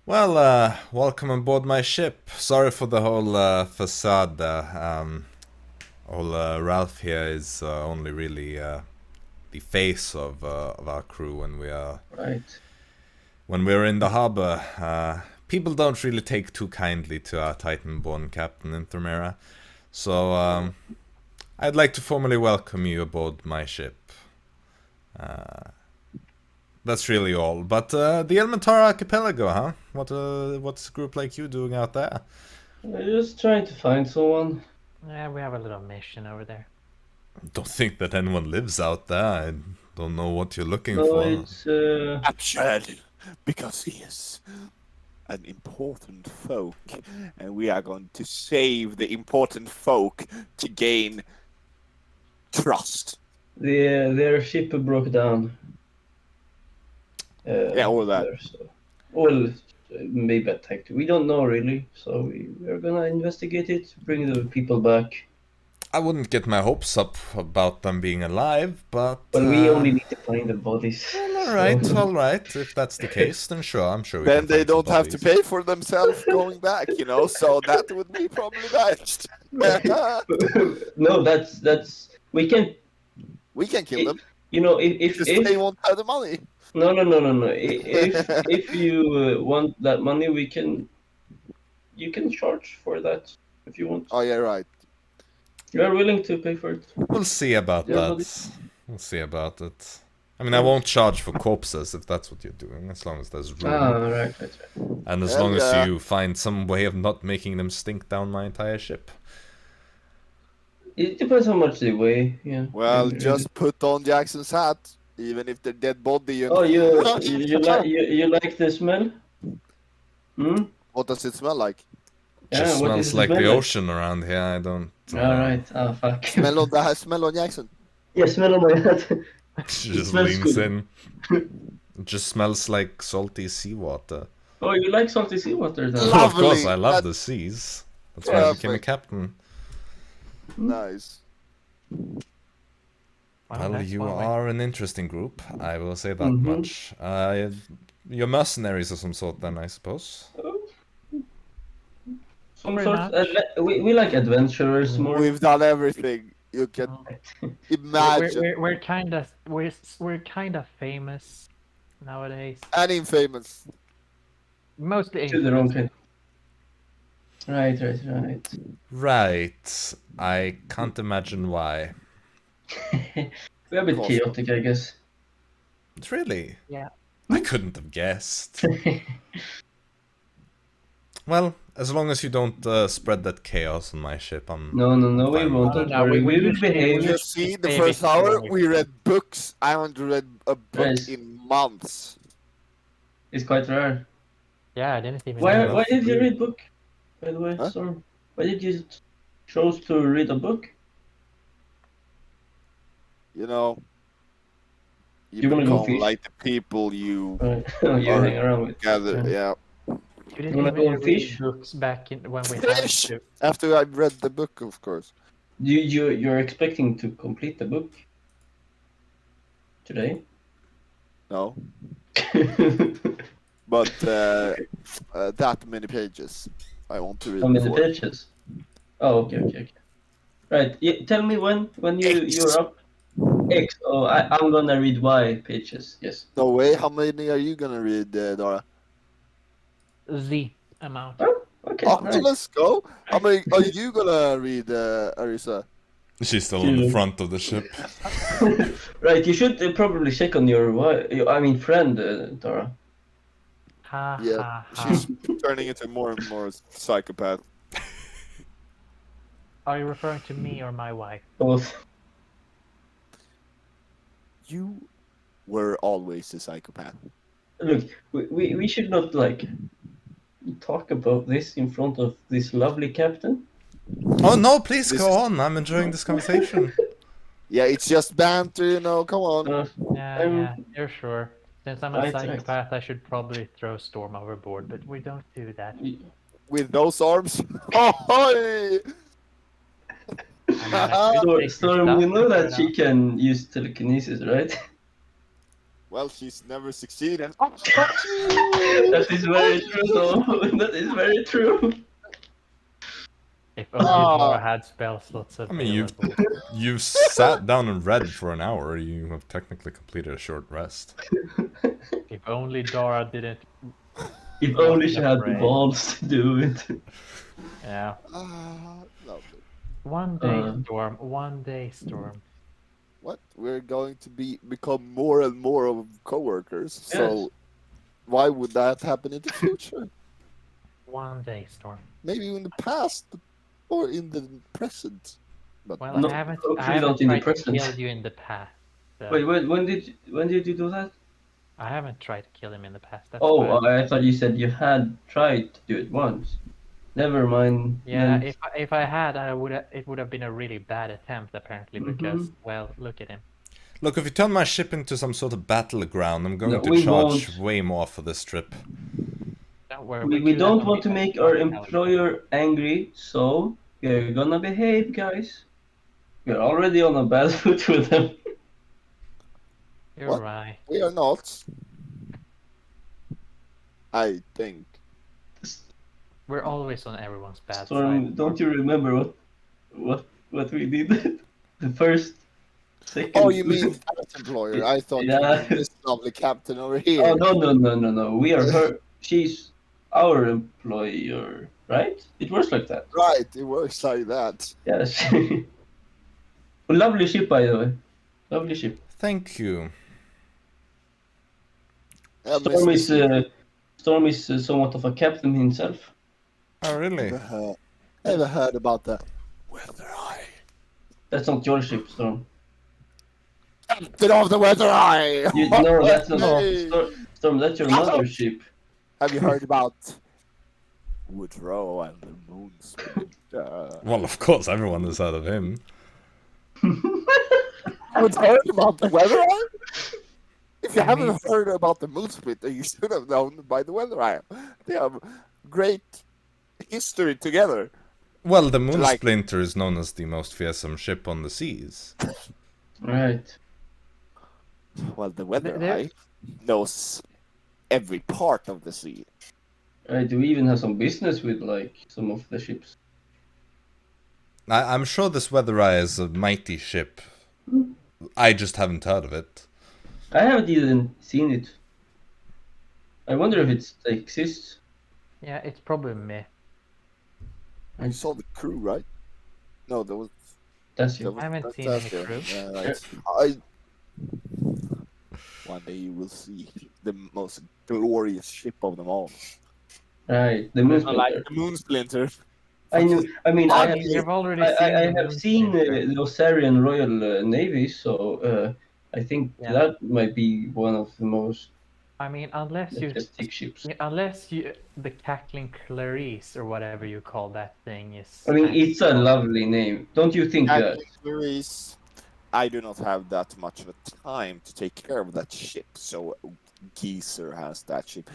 Well, welcome aboard my ship. Sorry for the whole facade. Ralph here is only really the face of our crew when we are Right. when we're in the harbor. People don't really take too kindly to our Titan-born captain in Thermera, so I'd like to formally welcome you aboard my ship. That's really all. But the Elementar Archipelago, huh? What's a group like you doing out there? I'm just trying to find someone. Yeah, we have a little mission over there. Don't think that anyone lives out there. I don't know what you're looking No, for. it's Captured because he is an important folk, and we are going to save the important folk to gain trust. their ship broke down. Yeah, all that. there, so- Well, maybe attacked. We don't know really, so we're gonna investigate it, bring the people back. I wouldn't get my hopes up about them being alive, but... But we only need to find the bodies. Well, all right. If that's the case, then sure, I'm sure we Then can they find some don't have to bodies. pay for themselves going back, you know, so that would be probably best. No, that's we can. We can kill them, You know, if because they won't have the money. no. If you want that money, you can charge for that if you want. Oh, yeah, right. You are willing to pay for it. We'll see about Yeah, that. but We'll see about it. I mean, I won't charge for corpses if that's what you're doing, as long as there's room. Right. And as Hell long as yeah. you find some way of not making them stink down my entire ship. It depends how much they weigh. Yeah. Well, Yeah, just put on Jackson's hat, even if they're dead body. You Oh, know. you like the smell? Hmm. What does it smell like? Yeah, Just what smells does it like smell the like? ocean around here. I don't. All right. Oh fuck. Smell on the smell on Jackson. Yeah, smell on my head. She just smells leans good. in. It just smells like salty seawater. Oh, you like salty seawater then? Of course, Lovely. I love That- the seas. That's why I became a Perfect. captain. Nice. Well, that's you one way. are an interesting group. I will say that Mhm. much. You're mercenaries of some sort, then, I suppose. Some Pretty sort. much. We like adventurers more. We've done everything you can imagine. We're kind of famous nowadays. And infamous. Mostly To their own infamous. kind. Right. Right. I can't imagine why. We're a bit chaotic, I guess. Really? Yeah. I couldn't have guessed. Well, as long as you don't spread that chaos on my ship, I'm... No, we Fine. won't. No, Don't no, worry. we We will usually- behave. we You see, the Maybe first hour when we read books. I haven't read a book Nice. in months. It's quite rare. Yeah, I didn't even Why know. why did you read book? By the way, Huh? Storm. Why did you chose to read a book? You know, You wanna go become fish? like the people you You Or hang around with. gather. Yeah. You didn't You wanna even go read fish? books back in when we had Fish! to. After I read the book, of course. You're expecting to complete the book today? No, but that many pages I want to read. How many before. pages? Oh, okay. Right. Tell me when you're up. X. Oh, I'm gonna read Y pages. Yes. No way. How many are you gonna read, Dara? The amount. Oh, okay. Oh, Right. let's go. How many are you gonna read, Arisa? She's still on the front of the ship. Right. You should probably check on your friend, Dara. Ha Yeah, ha ha. she's turning into more and more psychopath. Are you referring to me or my wife? Both. You were always a psychopath. Look, we should not like talk about this in front of this lovely captain. Oh no, please This go is- on. I'm enjoying this conversation. Yeah, it's just banter, you know. Come on. Yeah, you're sure. Since I'm a Right. psychopath, I should probably throw Storm overboard, but we don't do that. With those arms. Oh, I should take your Storm, stuff you know and that throw it she out. can use telekinesis, right? well, she's never succeeded. That is very true, Storm. That is very true. If only Ah. Dara had spell slots I mean, available. you've sat down and read for an hour. You have technically completed a short rest. If only Dara didn't. If only she had the Afraid. balls to do it. Yeah. Lovely. One day, Storm. One day, Storm. What? We're going to become more and more of coworkers. So why would that happen in the future? One day, Storm. Maybe in the past or in the present. But Well, No, I haven't hopefully not in the tried to present. kill you in the past. So Wait, when did you do that? I haven't tried to kill him in the past. That's Oh, why. I thought you said you had tried to do it once. Never mind. Yeah, then. if I had, it would have been a really bad attempt apparently because well, look at him. Look, if you turn my ship into some sort of battleground, I'm going No, to we charge won't. way more for this trip. Don't worry. We we'll do that don't when want to we make get our to California. employer angry, so we're gonna behave, guys. We're already on a bad foot with them. You're What? right. we are not. I think. We're always on everyone's bad Storm, side. don't you remember what we did? The first, second. Oh, you mean that employer? I thought you Yeah. meant this lovely captain over here. Oh no! We are her. She's our employer, right? It works like that. Right, it works like that. Yes. Lovely ship, by the way. Lovely ship. Thank you. Yeah, Storm is somewhat of a captain himself. Oh, really? Ever heard about the Weather Eye? That's not your ship, Storm. Captain of the Weather Eye! No, that's not. Hey! Storm, that's your mother's ship. Have you heard about Woodrow and the Moon's? Well, of course, everyone has heard of him. Haven't heard about the Weather Eye? If you haven't heard about the Moon Splitter, you should have known by the Weather Eye. They have great history together. Well, the Moon Like- Splinter is known as the most fearsome ship on the seas. Right. Well, the Weather There- Eye knows every part of the sea. Right. Do we even have some business with like some of the ships? I'm sure this Weather Eye is a mighty ship. I just haven't heard of it. I haven't even seen it. I wonder if it exists. Yeah, it's probably me. You saw the crew, right? No, that was. That's That you. was I haven't seen any fantastic. crew. Yeah, right. One day you will see the most glorious ship of them all. Right. The moon Like splinter. the Moon Splinter. I knew. I mean, I have. You've already I seen. have the seen Moonsplinter. the Osarian Royal Navy, so I think Yeah. that might be one of the most I mean, unless you, majestic ships. the cackling Clarice or whatever you call that thing is. I mean, it's a lovely name, don't you think? Captain Clarice, I do not have that much of a time to take care of that ship, so Geezer has that ship.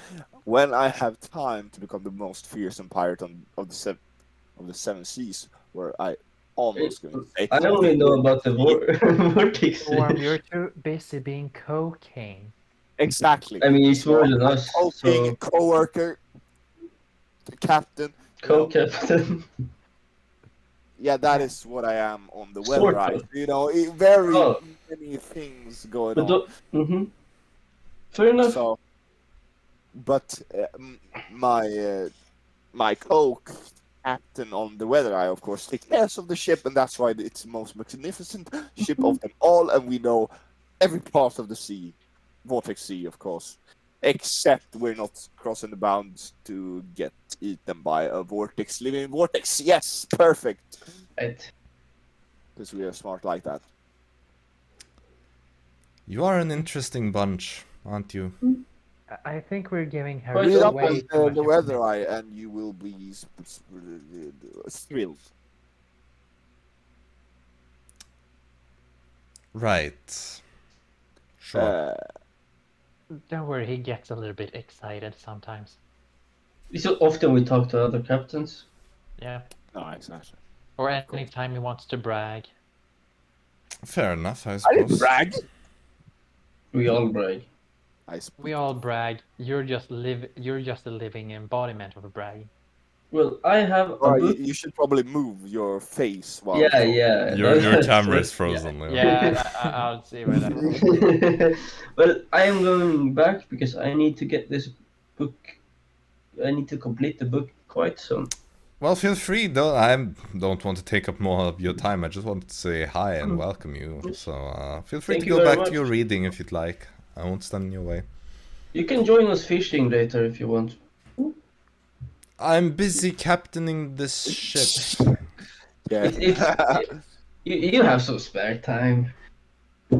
When I have time to become the most fearsome pirate of the seven seas, where I almost going to say, I only know about the vortex. Storm, you're too busy being cocaine. exactly. I mean, it's more than us. Being a So, co-worker, the captain. you know, co-captain. Yeah, that is what I am on the Sort weather eye. of. You know, very Oh. many things going But on. mm-hmm. Fair enough. So, but my co-captain on the weather eye, of course, takes care of the ship, and that's why it's the most magnificent ship of them all, and we know every part of the sea, Vortex Sea, of course, except we're not crossing the bounds to get eaten by a vortex, living vortex. Yes, perfect. Right. Because we are smart like that. You are an interesting bunch, aren't you? I think we're giving her Right, Read so up way on too the much weather information. eye, and you will be thrilled. Right. Sure. Don't worry, he gets a little bit excited sometimes. So often we talk to other captains. Yeah. No, exactly. Or anytime he wants to brag. Fair enough, I I suppose. didn't brag. We all brag. We all brag. You're just a living embodiment of a bragging. Well, I have a Or book. you should probably move your face while. Yeah. Your that's camera right. is frozen. Leo. Yeah, I'll see where that. Well, I am going back because I need to get this book. I need to complete the book quite soon. Well, feel free. I don't want to take up more of your time. I just wanted to say hi and welcome you. So feel free Thank to you go very back to much. your reading if you'd like. I won't stand in your way. You can join us fishing later if you want. I'm busy captaining this ship. Yeah. You have some spare time,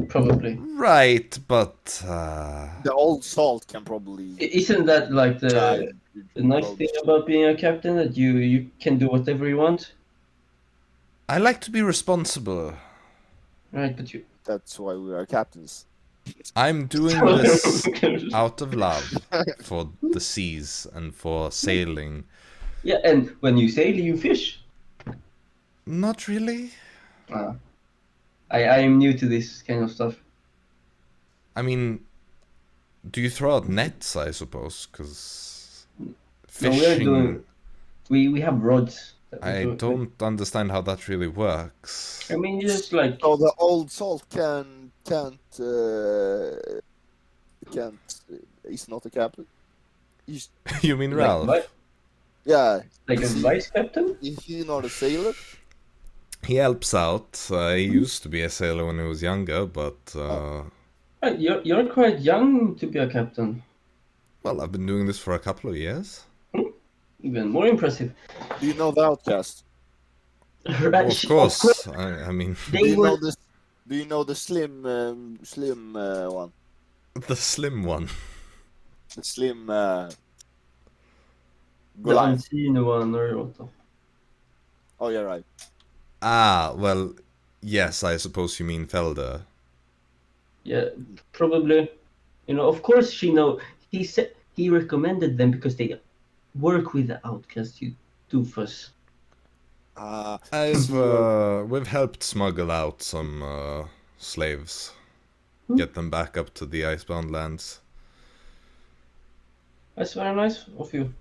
probably. Right, but The old salt can probably. Isn't that like the nice thing about being a captain, that you can do whatever you want? I like to be responsible. Right, but you. That's why we are captains. I'm doing this out of love for the seas and for sailing. Yeah, and when you sail, you fish. Not really. I am new to this kind of stuff. I mean, do you throw out nets, I suppose? Because fishing... We have rods. I don't understand how that really works. I mean, just like... So the old salt he's not a captain. He's You mean like, Ralph? what? yeah. Like a vice captain? Is he not a sailor? He helps out. He used to be a sailor when he was younger, but... Right, you're quite young to be a captain. Well, I've been doing this for a couple of years. Even more impressive. Do you know the Outcast? Right, Well, of course. I mean... Do you know the slim one? The slim one. The slim The Goliath. unseen one, or what the... Oh yeah, right. Ah, well, yes, I suppose you mean Felder. Yeah, probably. You know, of course she know. He said he recommended them because they work with the outcast, you doofus. We've helped smuggle out some slaves. Get them back up to the icebound lands. That's very nice of you.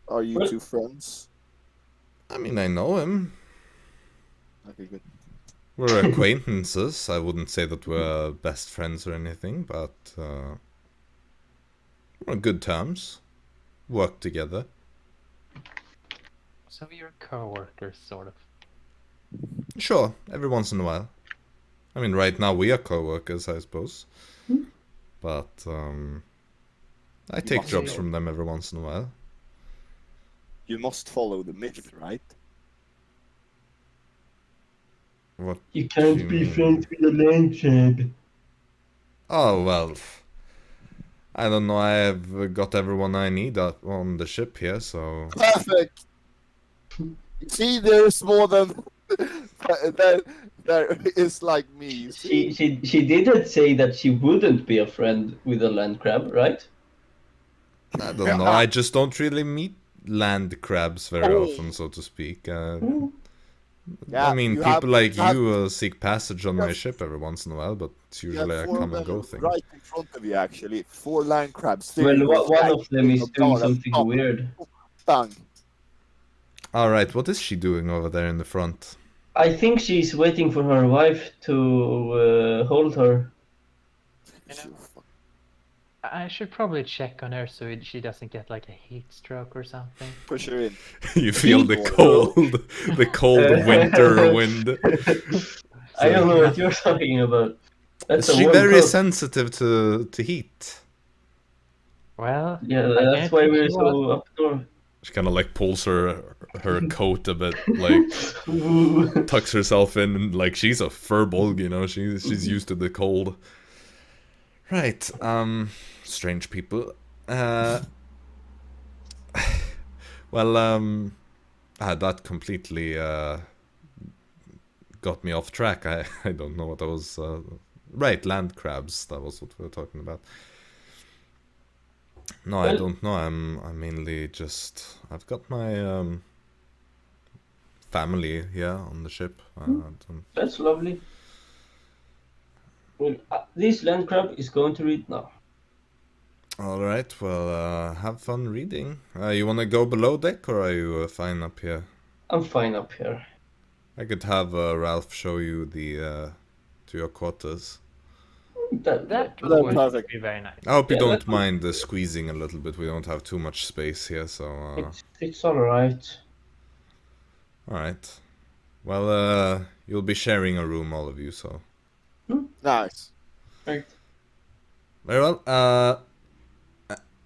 Are you Well- two friends? I mean, I know him. Okay, good. We're acquaintances. I wouldn't say that we're best friends or anything, but we're on good terms. Work together. So you're co-workers, sort of. Sure, every once in a while. I mean, right now we are co-workers, I suppose. But I take must jobs know. from them every once in a while. You must follow the myth, right? What? You can't do you be mean? friends with a land crab. Oh, well. I don't know, I've got everyone I need up on the ship here, so... Perfect. See, there's more than there is like me. She didn't say that she wouldn't be a friend with a land crab, right? I don't know, I just don't really meet land crabs very Oh. often, so to speak. Yeah, I mean, you people have- like you have- you seek passage on my Yes. ship every once in a while, but it's You usually have a four come of and them go thing. right in front of you, actually. 4 land crabs. Well, one of them is doing Dara something top weird. tongue. Alright, what is she doing over there in the front? I think she's waiting for her wife to hold her. You know, I should probably check on her so she doesn't get like a heat stroke or something. Push her in. You feel the Heat cold winter wind. I don't know what you're talking about. That's Is a she warm very coat. sensitive to heat? Well, Yeah, I that's guess why she we're was. so up north. She kind of like pulls her her coat a bit, like tucks herself in, and, like she's a furball, you know. She's used to the cold. Right. Strange people. Well, that completely got me off track. I don't know what I was. Right, land crabs. That was what we were talking about. No, I don't know. I'm mainly just. I've got my family here on the ship. That's lovely. Well, this land crab is going to read now. All right. Well, have fun reading. You want to go below deck, or are you fine up here? I'm fine up here. I could have Ralph show you the to your quarters. That would perfect. be very nice. I hope you Yeah, don't mind squeezing a little bit. We don't have too much space here, so. It's all right. All right. Well, you'll be sharing a room, all of you. So. Nice. Right. Very well.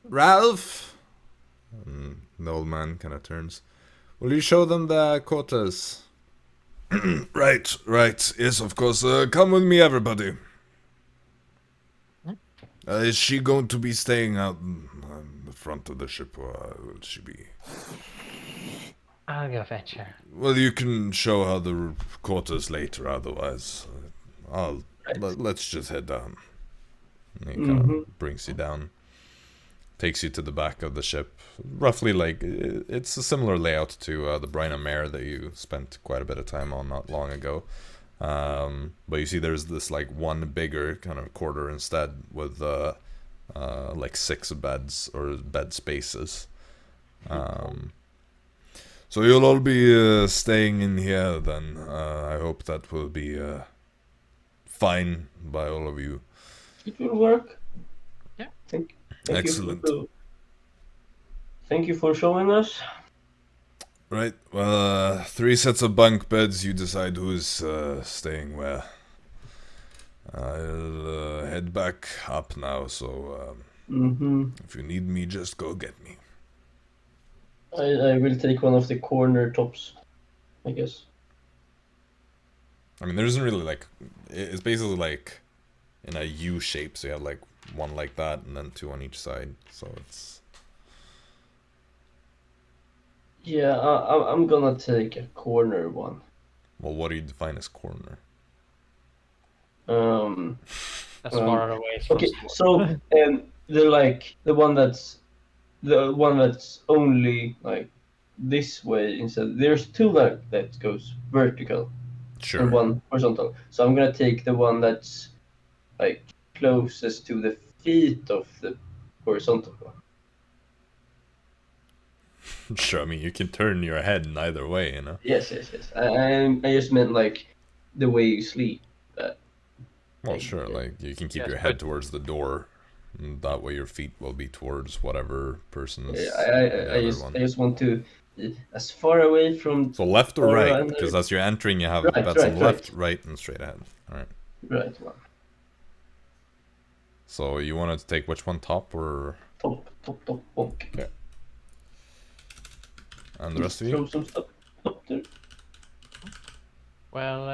Ralph. The old man kind of turns. Will you show them the quarters? Right. Yes, of course. Come with me, everybody. Is she going to be staying out on the front of the ship, or will she be? I'll go fetch her. Well, you can show her the quarters later. Otherwise, let's just head down. And he kind of brings you down, takes you to the back of the ship. Roughly, like it's a similar layout to the Brian and Mare that you spent quite a bit of time on not long ago. But you see there's this like one bigger kind of quarter instead with like 6 beds or bed spaces. So you'll all be staying in here then. I hope that will be fine by all of you. It will work. Yeah. Thank Excellent. Thank you for showing us. Right, well, 3 sets of bunk beds, you decide who's staying where. I'll head back up now, so if you need me, just go get me. I will take one of the corner tops, I guess. I mean, there isn't really like, it's basically like in a U shape, so you have like one like that and then 2 on each side, so it's... Yeah, I'm gonna take a corner one. Well, what do you define as corner? As far away from Okay, so the one that's only like this way instead. There's 2 that goes vertical Sure. and 1 horizontal. So I'm gonna take the one that's like closest to the feet of the horizontal one. Sure, I mean, you can turn your head in either way, you know? Yes. I just meant like the way you sleep. Well, sure, like, you can keep your head towards the door, and that way your feet will be towards whatever person's I just want to as far away from. So left or Dara right? Because as you're entering, you have Right, bets on right, left, right, and straight ahead. Alright. Right one. So you wanted to take which one, top or... Top, bonk. Okay. And the rest of you? Throw some stuff up there. Well,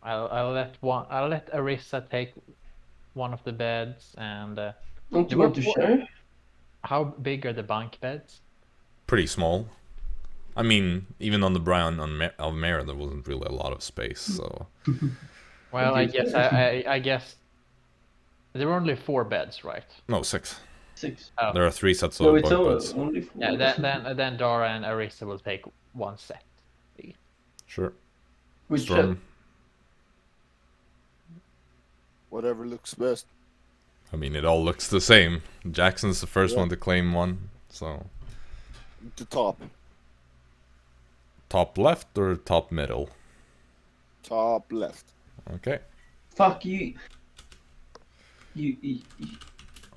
I'll let Arisa take one of the beds, and Don't you want to share? how big are the bunk beds? Pretty small. I mean, even on the Brian of Mare, there wasn't really a lot of space, so... Well, I guess I guess there were only 4 beds, right? No, 6. 6. Oh. There are 3 sets of No, it's bunk beds. only 4. Yeah, then Dara and Arisa will take 1 set. Sure. Which Storm. Whatever looks best. I mean, it all looks the same. Jackson's the first one to claim one, so... The top. Top left or top middle? Top left. Okay. Fuck you. You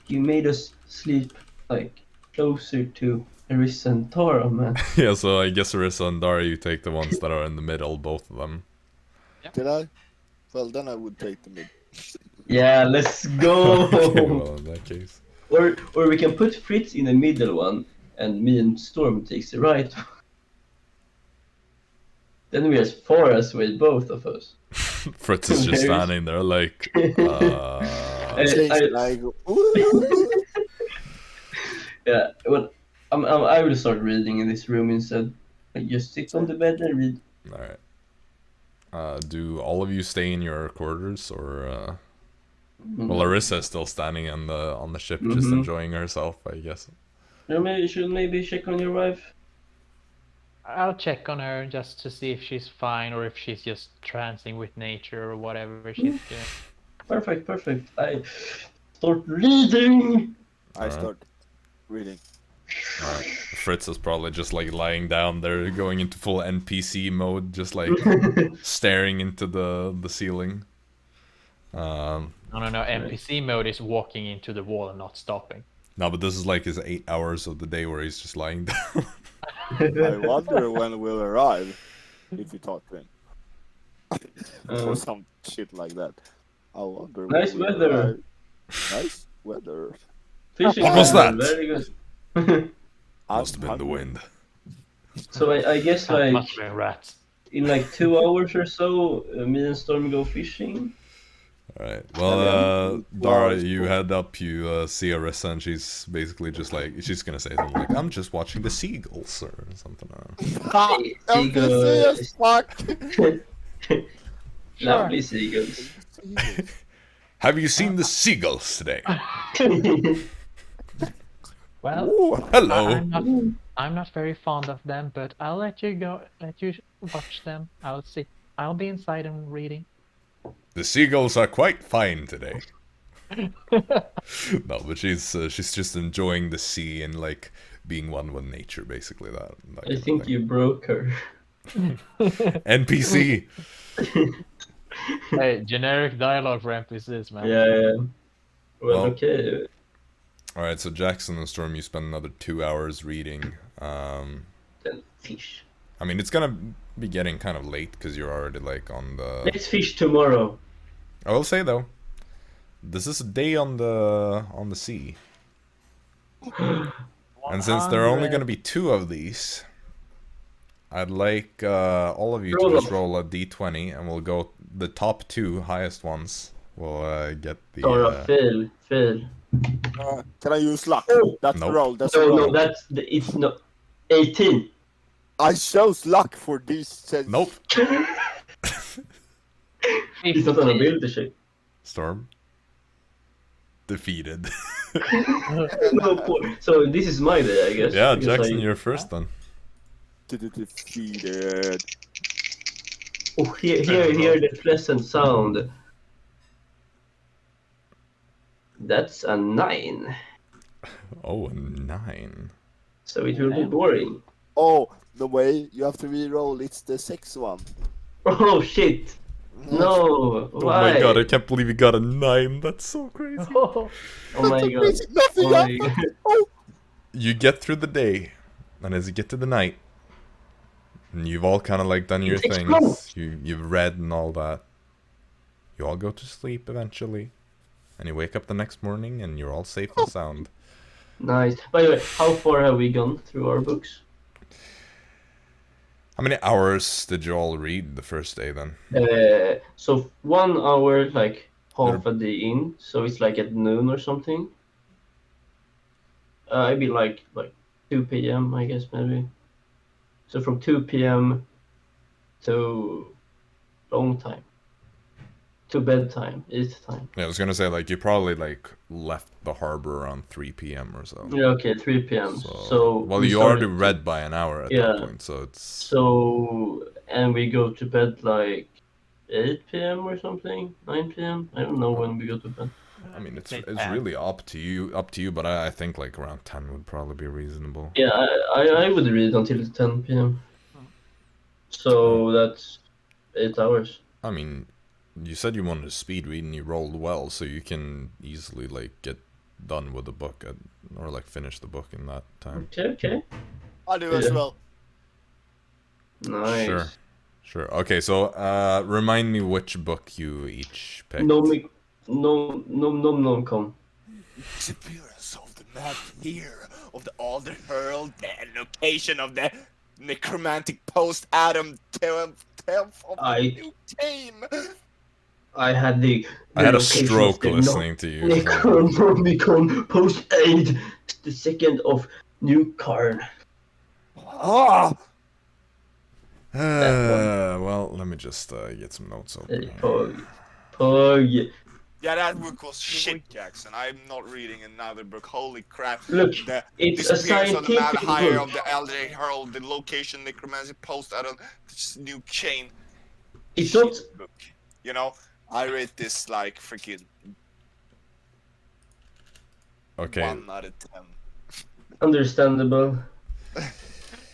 made us sleep like closer to Arisa and Dara, man. Yeah, so I guess Arisa and Dara, you take the ones that are in the middle, both of them. Did I? Well, then I would take the mid. Yeah, let's go. Okay, well, in that case. Or we can put Fritz in the middle one, and me and Storm takes the right one. Then we're as far away, both of us. Fritz is just standing there like, Like, ooh. Yeah, well, I will start reading in this room instead. I just sit on the bed and read. Alright. Do all of you stay in your quarters, or well, Arisa is still standing on the ship, just enjoying herself, I guess. You should maybe check on your wife. I'll check on her just to see if she's fine or if she's just trancing with nature or whatever she's doing. Perfect. I start reading. I start reading. Alright. Fritz is probably just like lying down there, going into full NPC mode, just like staring into the ceiling. No. NPC mode is walking into the wall and not stopping. No, but this is like his 8 hours of the day where he's just lying down. I wonder when we'll arrive, if you talk to him. Or some shit like that. I wonder. Nice weather. Arrive. Nice weather. Fishing. What was that? Very good. Must have been the wind. So I guess Must like have been rats. in like 2 hours or so, me and Storm go fishing. Alright, well, Dara, you head up, you see Arisa, and she's basically just like, she's gonna say something like, I'm just watching the seagulls, or something. Seagulls. Fuck. Lovely seagulls. Have you seen the seagulls today? Well, Ooh, hello. I'm not very fond of them, but I'll let you watch them. I'll be inside and reading. The seagulls are quite fine today. No, but she's just enjoying the sea and like being one with nature, basically. That I think you broke her. NPC. Hey, generic dialogue for NPCs, man. Yeah. Well, Well, okay. Alright, so Jaxson and Storm, you spend another 2 hours reading. Then fish. I mean, it's gonna be getting kind of late because you're already like on the. Let's fish tomorrow. I will say though, this is a day on the sea, and since there are only gonna be 2 of these, I'd like all of you to just roll a d20, and we'll go the top 2 highest ones. Will get the. Dara, fail. Can I use luck? Oh. That's Nope. the roll. That's the roll. It's not 18. I chose luck for this. Nope. It's not an ability check. Storm. Defeated. So this is my day, I guess. Yeah, because Jaxson, you're first then. Defeated. Oh, hear the pleasant sound. That's a 9. Oh, a 9. So it will be boring. Oh, the way you have to re-roll. It's the 6th one. Oh shit! No, Oh why? my god, I can't believe you got a 9. That's so crazy. Oh my god! Nothing Oh my happened. god. Oh. You get through the day, and as you get to the night, and you've all kind of like done your It's things, close. you've read and all that, you all go to sleep eventually, and you wake up the next morning and you're all safe and sound. Nice. By the way, how far have we gone through our books? How many hours did you all read the first day then? So 1 hour, like half a day in, so it's like at noon or something. It'd be like 2 p.m. I guess maybe. So from 2 p.m. to long time. To bedtime, 8 time. Yeah, I was gonna say like you probably like left the harbor around 3 p.m. or so. Yeah, okay, 3 p.m. So well, we you already started- read by an hour at Yeah. that point, so it's. So, and we go to bed like 8 p.m. or something, 9 p.m. I don't know when we go to bed. I mean, it's Say it's 10. really up to you, but I think like around 10 would probably be reasonable. Yeah, I would read until 10 p.m. So that's 8 hours. I mean, you said you wanted to speed read and you rolled well, so you can easily like get done with the book or like finish the book in that time. Okay. I do as Yeah. well. Nice. Sure. Okay, so remind me which book you each picked. Nom. Disappearance of the map here of the Alder Hurl, the location of the necromantic post-Adam 10th of the new game. I had the I had a location of stroke the listening to you. so- Necronomicon post-aid the 2nd of New Karn. Ah! Well, let me just get some notes open. Pug. Yeah, that book was shit, Jaxson. I'm not reading another book. Holy crap. Look, The it's a disappearance of the Mad scientific Hire book. of the Elder Herald, the location necromancy post-Adam, this new chain. It's Shit not. book. You know, I rate this like freaking Okay. 1 out of 10. Understandable.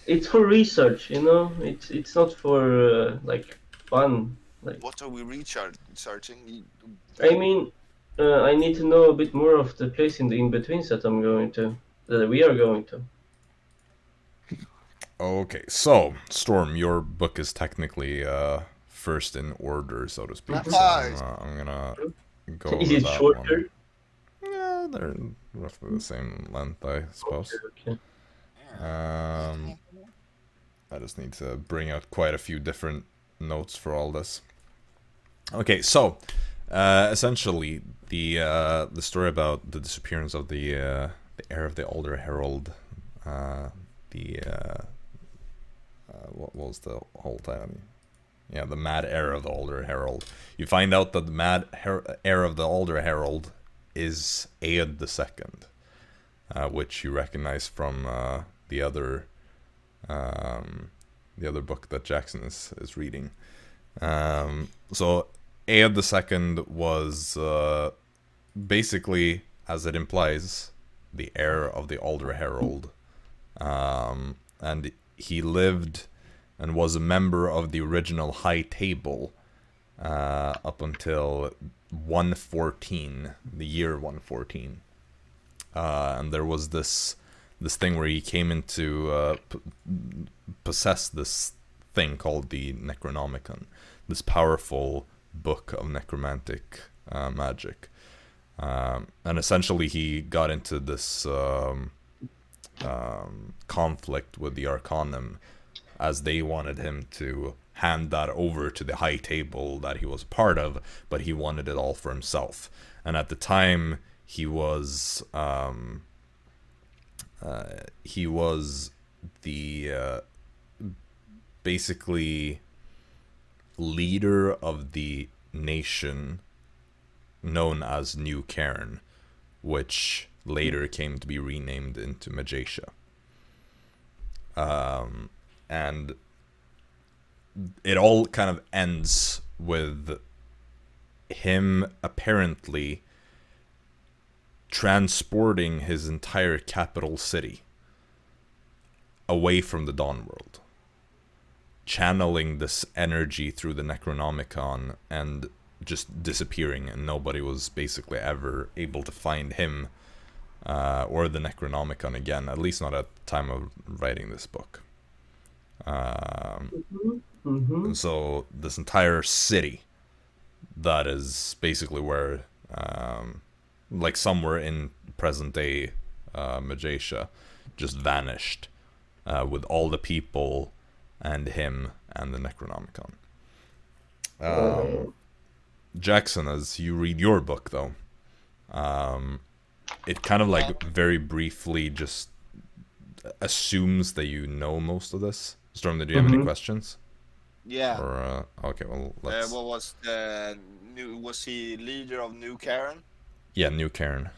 It's for research, you know. It's not for like fun. Like What are we researching? I mean, I need to know a bit more of the place in the in-betweens that we are going to. Okay, so Storm, your book is technically first in order, so to speak. So Nice. I'm gonna go Is over it that shorter? one. Yeah, they're roughly the same length, I suppose. Okay. I just need to bring out quite a few different notes for all this. Okay, so essentially the story about the disappearance of the heir of the Elder Herald, what was the whole time? Yeah, the mad heir of the Elder Herald. You find out that the mad heir of the Elder Herald is Aed the Second, which you recognize from the other book that Jaxson is reading. So Aed the Second was basically, as it implies, the heir of the Elder Herald, and he lived and was a member of the original High Table up until 114, the year 114. And there was this thing where he came into possess this thing called the Necronomicon, this powerful book of necromantic magic. And essentially he got into this conflict with the Arcanum, as they wanted him to hand that over to the High Table that he was part of, but he wanted it all for himself. And at the time, he was the basically leader of the nation known as New Cairn, which later came to be renamed into Mageia. And it all kind of ends with him apparently transporting his entire capital city away from the Dawn World, channeling this energy through the Necronomicon and just disappearing, and nobody was basically ever able to find him or the Necronomicon again, at least not at the time of writing this book. And so this entire city that is basically where like somewhere in present day Mageia just vanished with all the people and him and the Necronomicon. Jaxson, as you read your book though, it kind of like very briefly just assumes that you know most of this. Storm, did you have any questions? Yeah. Or okay, well, let's... what was the new? Was he leader of New Cairn? Yeah, New Cairn.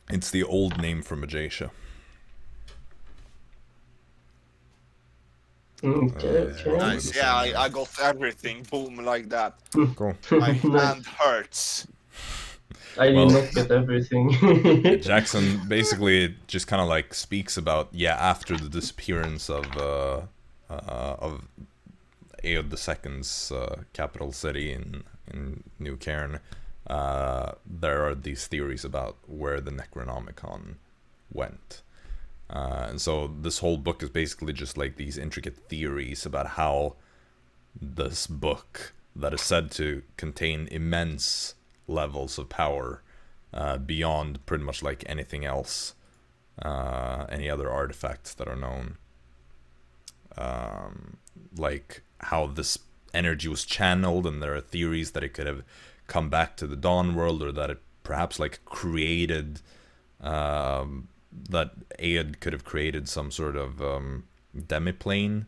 It's the old name for Mageia. Okay. Nice. Yeah, I got everything. Boom, like that. Cool. My hand hurts. I did not get everything. Jaxson basically just kind of like speaks about after the disappearance of Aed II's capital city in New Cairn, there are these theories about where the Necronomicon went. And so this whole book is basically just like these intricate theories about how this book that is said to contain immense levels of power beyond pretty much like anything else any other artifacts that are known. Like how this energy was channeled, and there are theories that it could have come back to the Dawn world, or that it perhaps like created, that Aed could have created some sort of demiplane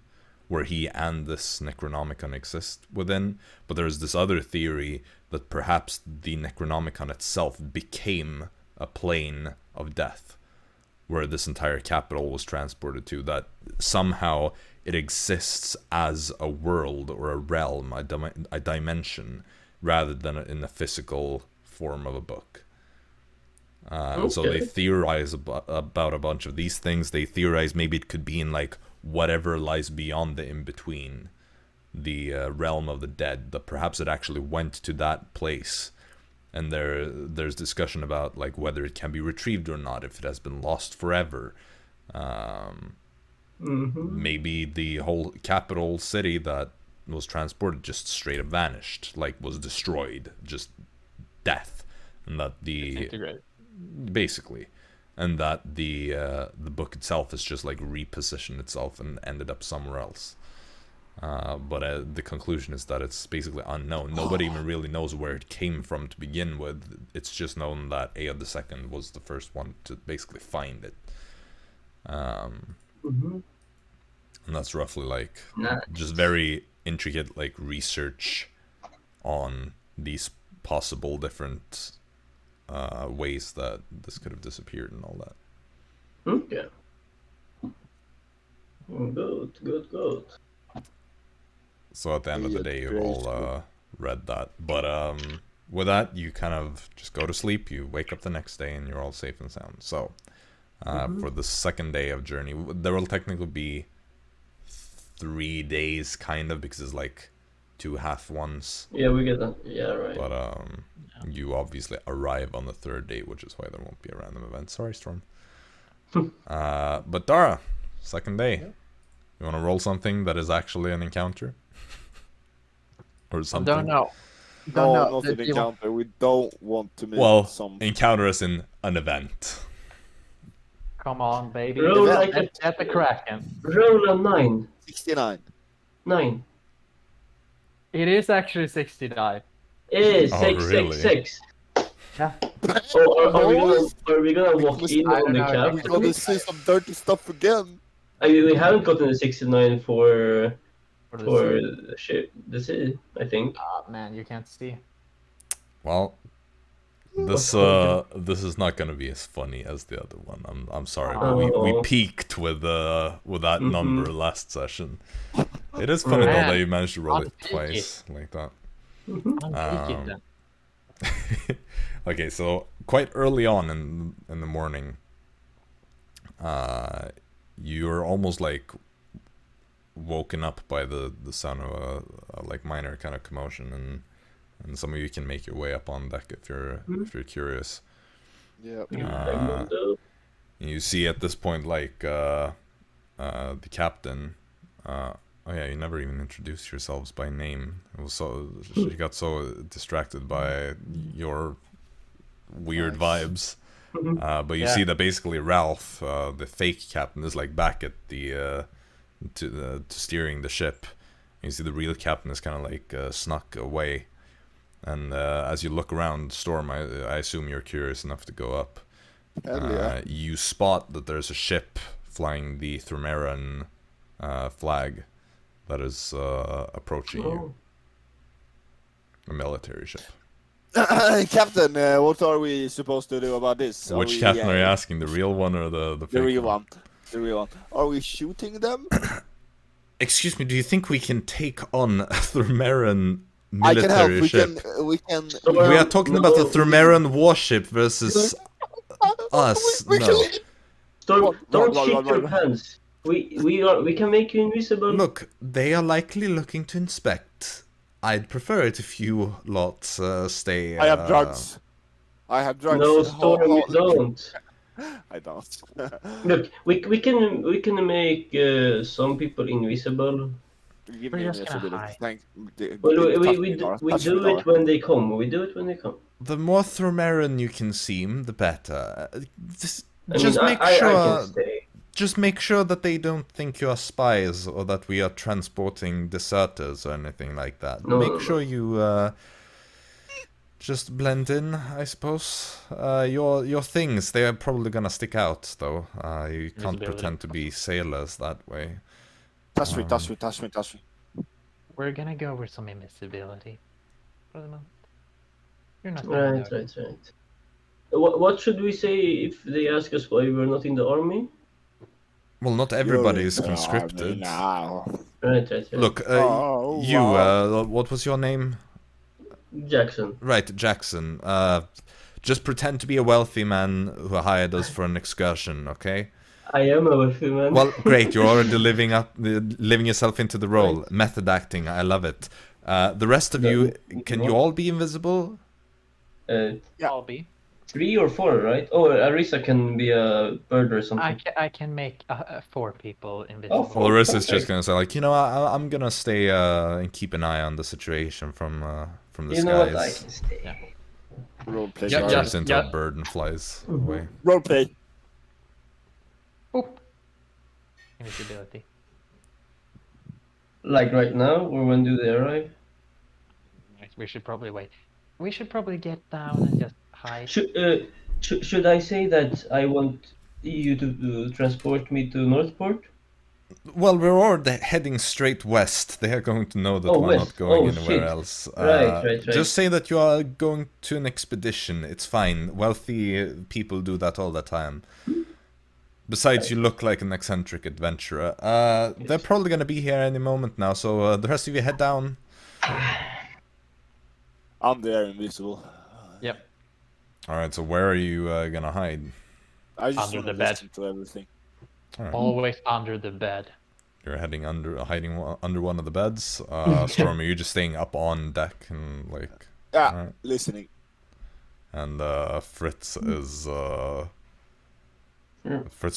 where he and this Necronomicon exist within. But there's this other theory that perhaps the Necronomicon itself became a plane of death, where this entire capital was transported to, that somehow it exists as a world or a realm, a dimension, rather than in the physical form of a book. So they theorize about a bunch of these things. They theorize maybe it could be in like whatever lies beyond the in-between, the realm of the dead, that perhaps it actually went to that place. And there's discussion about like whether it can be retrieved or not, if it has been lost forever. Maybe the whole capital city that was transported just straight up vanished, like was destroyed, just death, and that basically, and that the book itself has just like repositioned itself and ended up somewhere else. But the conclusion is that it's basically unknown. Nobody even really knows where it came from to begin with. It's just known that Aed II was the first one to basically find it. And that's roughly like just very intricate like research on these possible different ways that this could have disappeared and all that. Okay. Good. So at the end of the day, you've all read that. But with that, you kind of just go to sleep. You wake up the next day, and you're all safe and sound. So for the second day of journey, there will technically be 3 days, kind of, because it's like 2 half ones. Yeah, we get that. Yeah, right. But you obviously arrive on the 3rd day, which is why there won't be a random event. Sorry, Storm. But Dara, second day. Yeah. You want to roll something that is actually an encounter? Or something? Don't know. Not an encounter. We don't want to meet some... encounter as in an event. Come on, baby. Roll like at the Kraken. Roll a 9. 69. 9. It is actually 69. It is 6. Yeah. Are we gonna walk in on the cap? We're gonna see some dirty stuff again. I mean, we haven't gotten the 69 for the sea, I think. Ah, man, you can't see. Well, this is not gonna be as funny as the other one. I'm sorry, but we peaked with that number last session. It is funny though that you managed to roll it twice like that. Okay, so quite early on in the morning, you're almost like woken up by the sound of a like minor kind of commotion, and some of you can make your way up on deck if you're curious. Yeah. You see at this point like the captain. Oh yeah, you never even introduced yourselves by name. It was she got so distracted by your weird vibes. But you see that basically Ralph, the fake captain, is like back at the to steering the ship. And you see the real captain is kind of like snuck away. And as you look around, Storm, I assume you're curious enough to go up. You spot that there's a ship flying the Thermeran flag that is approaching you. A military ship. Captain, what are we supposed to do about this? Which captain are you asking? The real one or the fake real one? The real one. Are we shooting them? Excuse me, do you think we can take on a Thermeran military ship? We can. We are talking about the Thermeran warship versus us. No. Don't shake your pants. We can make you invisible. Look, they are likely looking to inspect. I'd prefer it if you lot stay. I have drugs. No, Storm, you don't. I don't. Look, we can make some people invisible. Give me invisibility. We do it when they come. We do it when they come. The more Thermeran you can seem, the better. Just make I sure. can stay. Just make sure that they don't think you are spies or that we are transporting deserters or anything like that. No, Make no, sure you just blend in, I suppose. Your things, they are probably gonna stick out, though. You can't Visibility. pretend to be sailors that way. Touch me. We're gonna go with some invisibility for the moment. You're not Right, gonna know. right. What should we say if they ask us why we're not in the army? Well, not everybody You're is in the conscripted. army now. Right. Look, Oh, you, wow. what was your name? Jaxson. Right, Jaxson. Just pretend to be a wealthy man who hired us for an excursion, okay? I am a wealthy man. Well, great. You're already living yourself into the role. Right. Method acting. I love it. The rest of you, can you all be invisible? Yeah. I'll be. 3 or 4, right? Oh, Arisa can be a bird or something. I can make 4 people invisible. Oh, Well, Arisa's just gonna say like, I'm gonna stay and keep an eye on the situation from the you know skies. what? I can stay. Yeah. Roleplay. Yeah, Turns into yeah. a bird and flies away. Roleplay. Oop. Invisibility. Like right now, or when do they arrive? We should probably wait. We should probably get down and just hide. Should I say that I want you to transport me to Northport? Well, we're already heading straight west. They are going to know that Oh, we're west. not going Oh, anywhere shit. else. Right. Just say that you are going to an expedition. It's fine. Wealthy people do that all the time. Besides, you look like an eccentric adventurer. They're probably going to be here any moment now, so the rest of you head down. I'm there, invisible. Yep. Alright, so where are you going to hide? I just Under wanna the bed. listen to everything. All right. Always under the bed. You're hiding under one of the beds. Storm, are you just staying up on deck and like? Yeah, Alright. listening. And Fritz is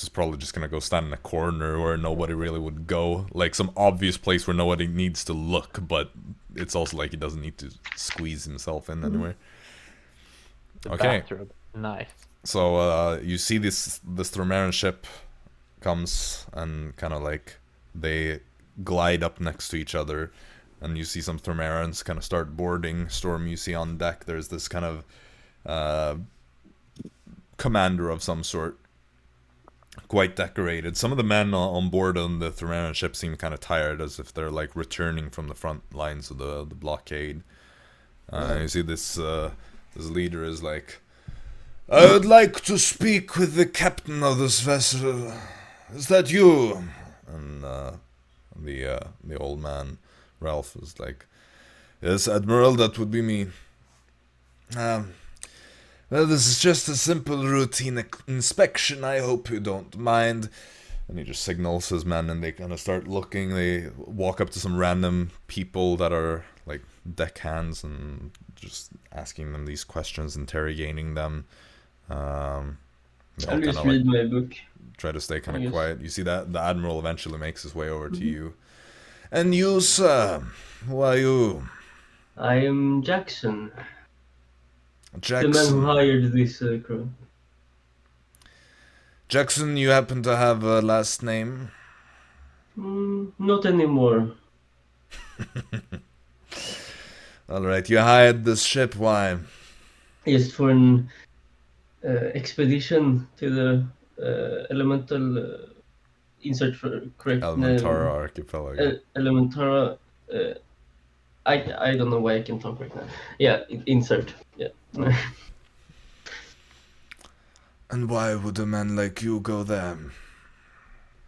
probably just gonna go stand in a corner where nobody really would go, like some obvious place where nobody needs to look, but it's also like he doesn't need to squeeze himself in anywhere. The Okay. bathrobe. Nice. So you see this Thromarian ship comes and kind of like they glide up next to each other, and you see some Thromarians kind of start boarding. Storm, you see on deck there's this kind of commander of some sort, quite decorated. Some of the men on board on the Thromarian ship seem kind of tired, as if they're like returning from the front lines of the blockade. You see this leader is like, I would like to speak with the captain of this vessel. Is that you? And the old man, Ralph, is like, yes, Admiral, that would be me. Well, this is just a simple routine inspection. I hope you don't mind. And he just signals his men, and they kind of start looking. They walk up to some random people that are like deckhands and just asking them these questions, interrogating them. I'll just read my book. Try to stay kind of quiet. You see that the Admiral eventually makes his way over to you. And you, sir, who are you? I am Jaxson. Jaxson. The man who hired this crew. Jaxson, you happen to have a last name? Not anymore. Alright, you hired this ship, why? Just for an expedition to the elemental insert for correct Elementara Archipelago. Elementara. I don't know why I can talk right now. Yeah, insert. Yeah. And why would a man like you go there?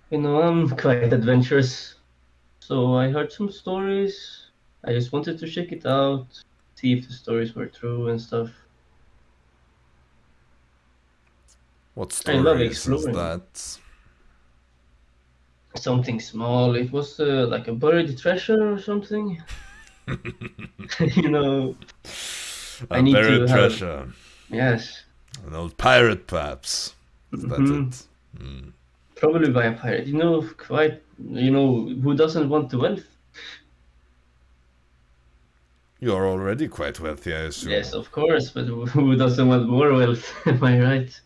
You know, I'm quite adventurous. So I heard some stories. I just wanted to check it out, see if the stories were true and stuff. What I love stories is exploring. that? Something small. It was like a buried treasure or something. You know. A buried treasure. Yes. An old pirate, perhaps. Is that it? Probably by a pirate. You know, who doesn't want the wealth? You're already quite wealthy, I assume. Yes, of course, but who doesn't want more wealth? Am I right?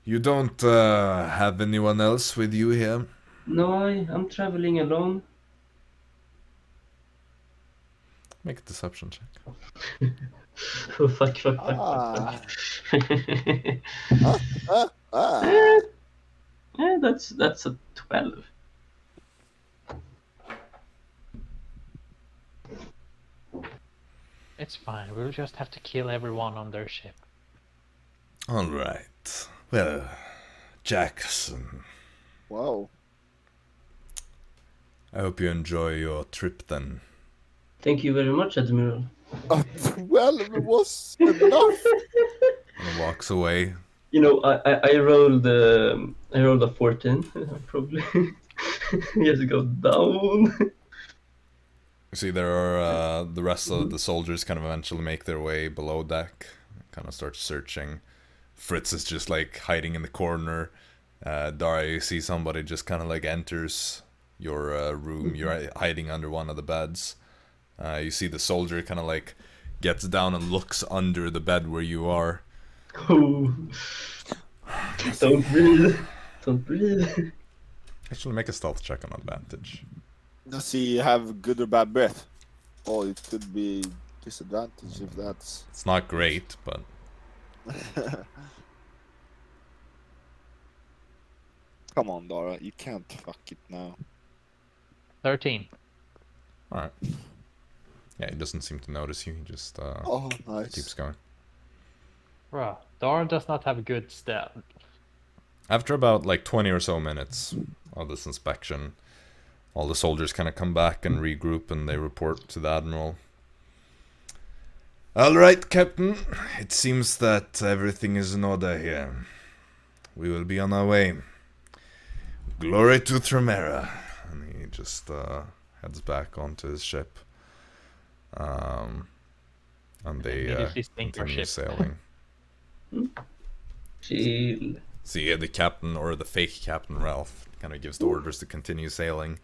You don't have anyone else with you here? No, I'm traveling alone. Make a deception check. Oh, fuck. Ah. Yeah, that's a 12. It's fine. We'll just have to kill everyone on their ship. All right. Well, Jaxson, Wow. I hope you enjoy your trip then. Thank you very much, Admiral. Well, it was enough. And he walks away. You know, I rolled a 14. Probably. He has to go down. You see, there are the rest of the soldiers kind of eventually make their way below deck, kind of start searching. Fritz is just like hiding in the corner. Dara, you see somebody just kind of like enters your room. You're hiding under one of the beds. You see the soldier kind of like gets down and looks under the bed where you are. Oh. Don't breathe. Don't breathe. Actually, make a stealth check on advantage. Does he have good or bad breath? Oh, it could be disadvantage if that's... It's not great, but Come on, Dara, you can't fuck it now. 13. alright. Yeah, he doesn't seem to notice you. He just Oh, nice. keeps going. Bruh, Dara does not have a good stat. After about like 20 or so minutes of this inspection, all the soldiers kind of come back and regroup, and they report to the Admiral. Alright, Captain. It seems that everything is in order here. We will be on our way. Glory to Tremera. And he just heads back onto his ship. And they Immediately sink our continue ship. sailing. Chill. See, the captain, or the fake Captain Ralph, kind of gives the orders to continue sailing.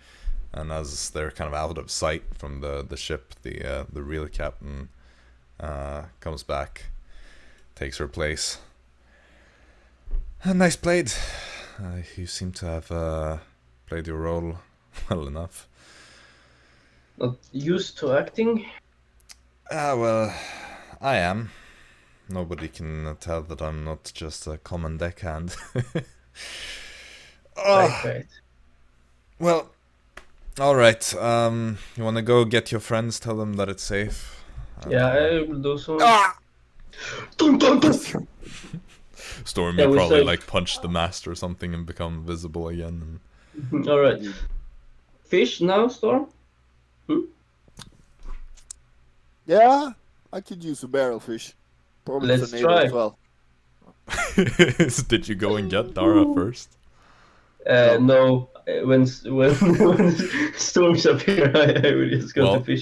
And as they're kind of out of sight from the ship, the real captain comes back, takes her place. Nice played. You seem to have played your role well enough. Not used to acting. Well, I am. Nobody can tell that I'm not just a common deckhand. Right. Well, alright. You wanna go get your friends, tell them that it's safe? Yeah, I will do so. Ah! Dun, dun, dun. Stormy Yeah, we probably said- like punch the mast or something and become visible again. Alright. Fish now, Storm? Yeah, I could use a barrel fish. Probably Let's tornado try. as well. Did you go and get Dara first? No. When Storm's up here, I will just go Well, to fish.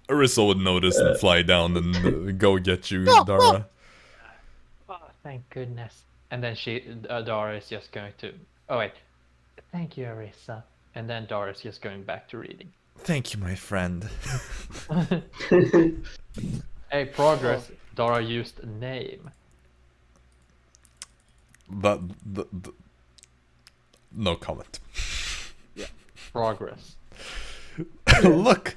Arisa would notice and fly down and go get you, Dara. Oh, thank goodness. And then Dara is just going to... Oh, wait. Thank you, Arisa. And then Dara is just going back to reading. Thank you, my friend. Hey, progress. Dara used name. But no comment. Progress. Look,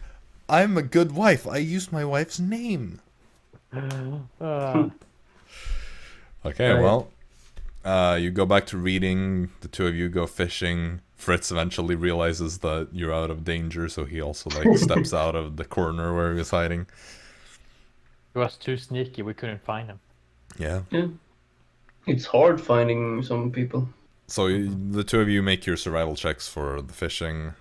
I'm a good wife. I used my wife's name. Uh, Okay, Right. well, you go back to reading. The two of you go fishing. Fritz eventually realizes that you're out of danger, so he also like steps out of the corner where he was hiding. he was too sneaky. We couldn't find him. Yeah. Yeah. It's hard finding some people. So the two of you make your survival checks for the fishing.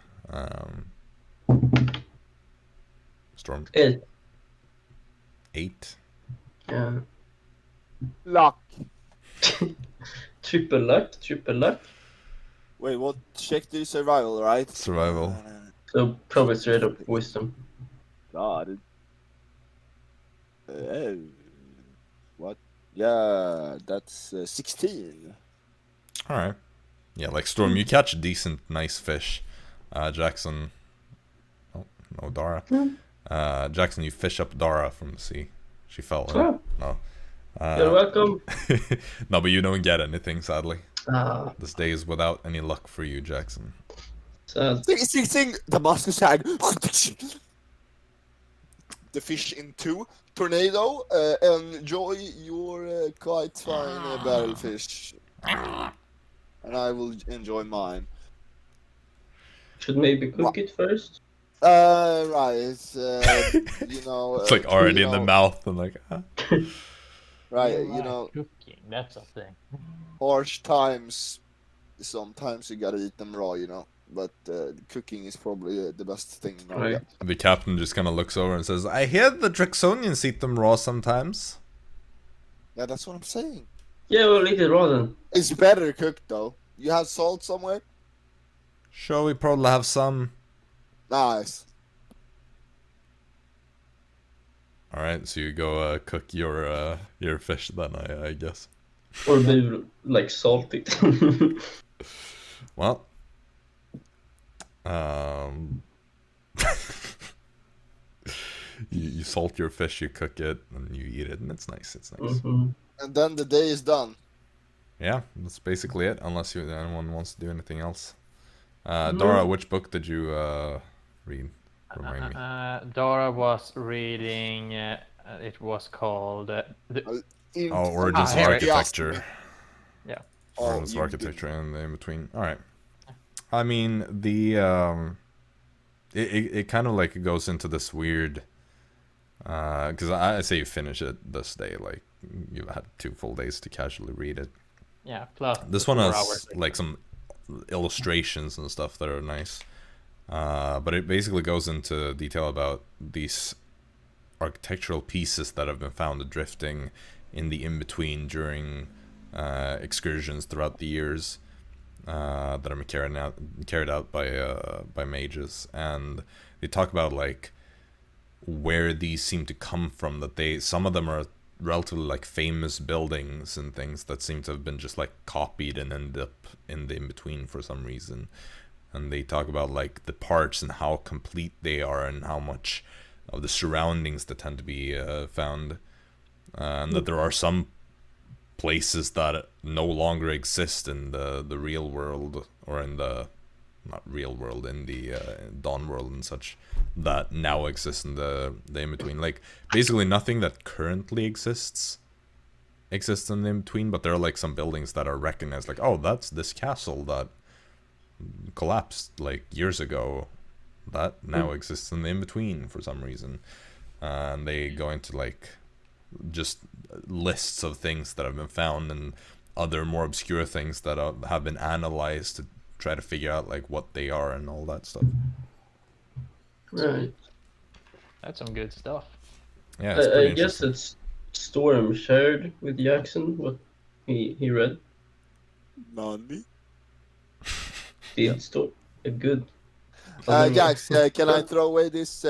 Storm 8. Yeah. Luck. Triple luck. Wait, what? Check the survival, right? Survival. So probably straight up wisdom. God. What? Yeah, that's 16. All right. Yeah, like Storm, you catch a decent, nice fish. Jaxson. Oh no, Dara. Jaxson, you fish up Dara from the sea. She fell in. Oh. No. You're welcome. No, but you don't get anything, sadly. Ah, This day is without any luck for you, Jaxson. sad. Sing the master tag. The fish in 2 tornado. Enjoy your quite fine barrelfish, and I will enjoy mine. Should maybe cook it first. Right. It's you know. It's like already in the mouth and like. Right. You You like know, cooking. That's a thing. harsh times. Sometimes you gotta eat them raw. You know. But cooking is probably the best thing now. Right. Yeah. The captain just kind of looks over and says, "I hear the Jacksonians eat them raw sometimes." Yeah, that's what I'm saying. Yeah, we'll eat it raw then. It's better cooked though. You have salt somewhere? Sure, we probably have some. Nice. All right, so you go cook your fish then, I guess. Or maybe like salt it. Well, you salt your fish, you cook it, and you eat it, and it's nice. It's nice. Mhm. And then the day is done. Yeah, that's basically it. Unless anyone wants to do anything else. Dara, which book did you read? Remind me. Dara was reading. It was called Origins of here it- Architecture. Yeah. Origins of you Architecture and the in between. All right. I mean, the it kind of like goes into this weird. Because I say you finish it this day, like you've had 2 full days to casually read it. Yeah. Plus This the one 4 has hours. like some illustrations and stuff that are nice. But it basically goes into detail about these architectural pieces that have been found drifting in the in-between during excursions throughout the years that are carried out by mages, and they talk about like where these seem to come from. That some of them are relatively like famous buildings and things that seem to have been just like copied and end up in the in-between for some reason. And they talk about like the parts and how complete they are and how much of the surroundings that tend to be found, and that there are some places that no longer exist in the real world, or in the not real world, in the Dawn world and such, that now exist in the in-between. Like basically nothing that currently exists in the in-between, but there are like some buildings that are recognized, like, oh, that's this castle that collapsed like years ago that now exists in the in-between for some reason. And they go into like just lists of things that have been found and other more obscure things that have been analyzed to try to figure out like what they are and all that stuff. Right. That's some good stuff. Yeah, it's pretty I guess interesting. it's Storm shared with Jaxson what he read. Nani? Did Storm a good? Jax, can I throw away this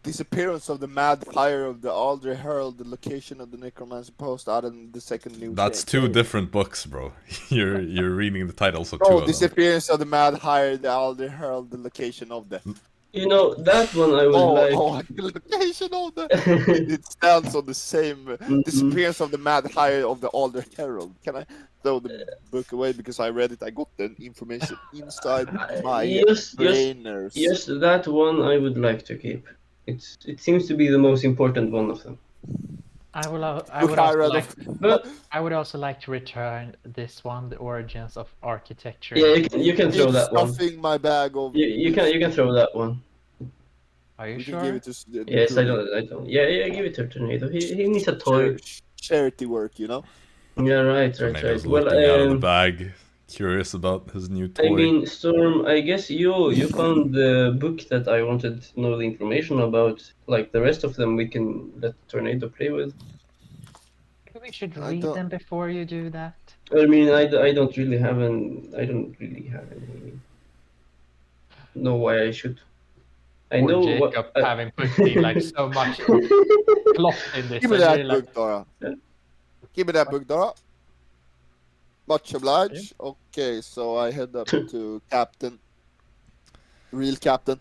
disappearance of the Mad Fire of the Alder Herald, the location of the Necromancer Post, out in the second new That's game? 2 different books, bro. You're reading the titles of 2 of them. Disappearance of the Mad Fire, the Alder Herald, the location of the. You know, that one I would the location of the. It stands on the same. Disappearance of the Mad Fire of the Alder Herald. Can I throw the book away because I read it? I got the information inside my brainers. Yes, that one I would like to keep. It seems to be the most important one of them. I would also like to return this one, the Origins of Architecture. Yeah, you can throw It's that one. stuffing my bag of. You can throw that one. Are you We can sure? give it to. Yes, I don't. Yeah, give it to Tornado. He needs a toy. Charity work, you know. Yeah, right. Tornado's Well, looking out of the bag, curious about his new toy. I mean, Storm, I guess you found the book that I wanted to know the information about. Like the rest of them, we can let Tornado play with. Maybe we should read them before you do that. I mean, I don't really have any. Know why I should. I Poor know Jacob what. having put in like so much plot in this. Give me I that really book, like- Dara. Give me that book, Dara. Much obliged. Okay, so I head up to Captain. Real Captain.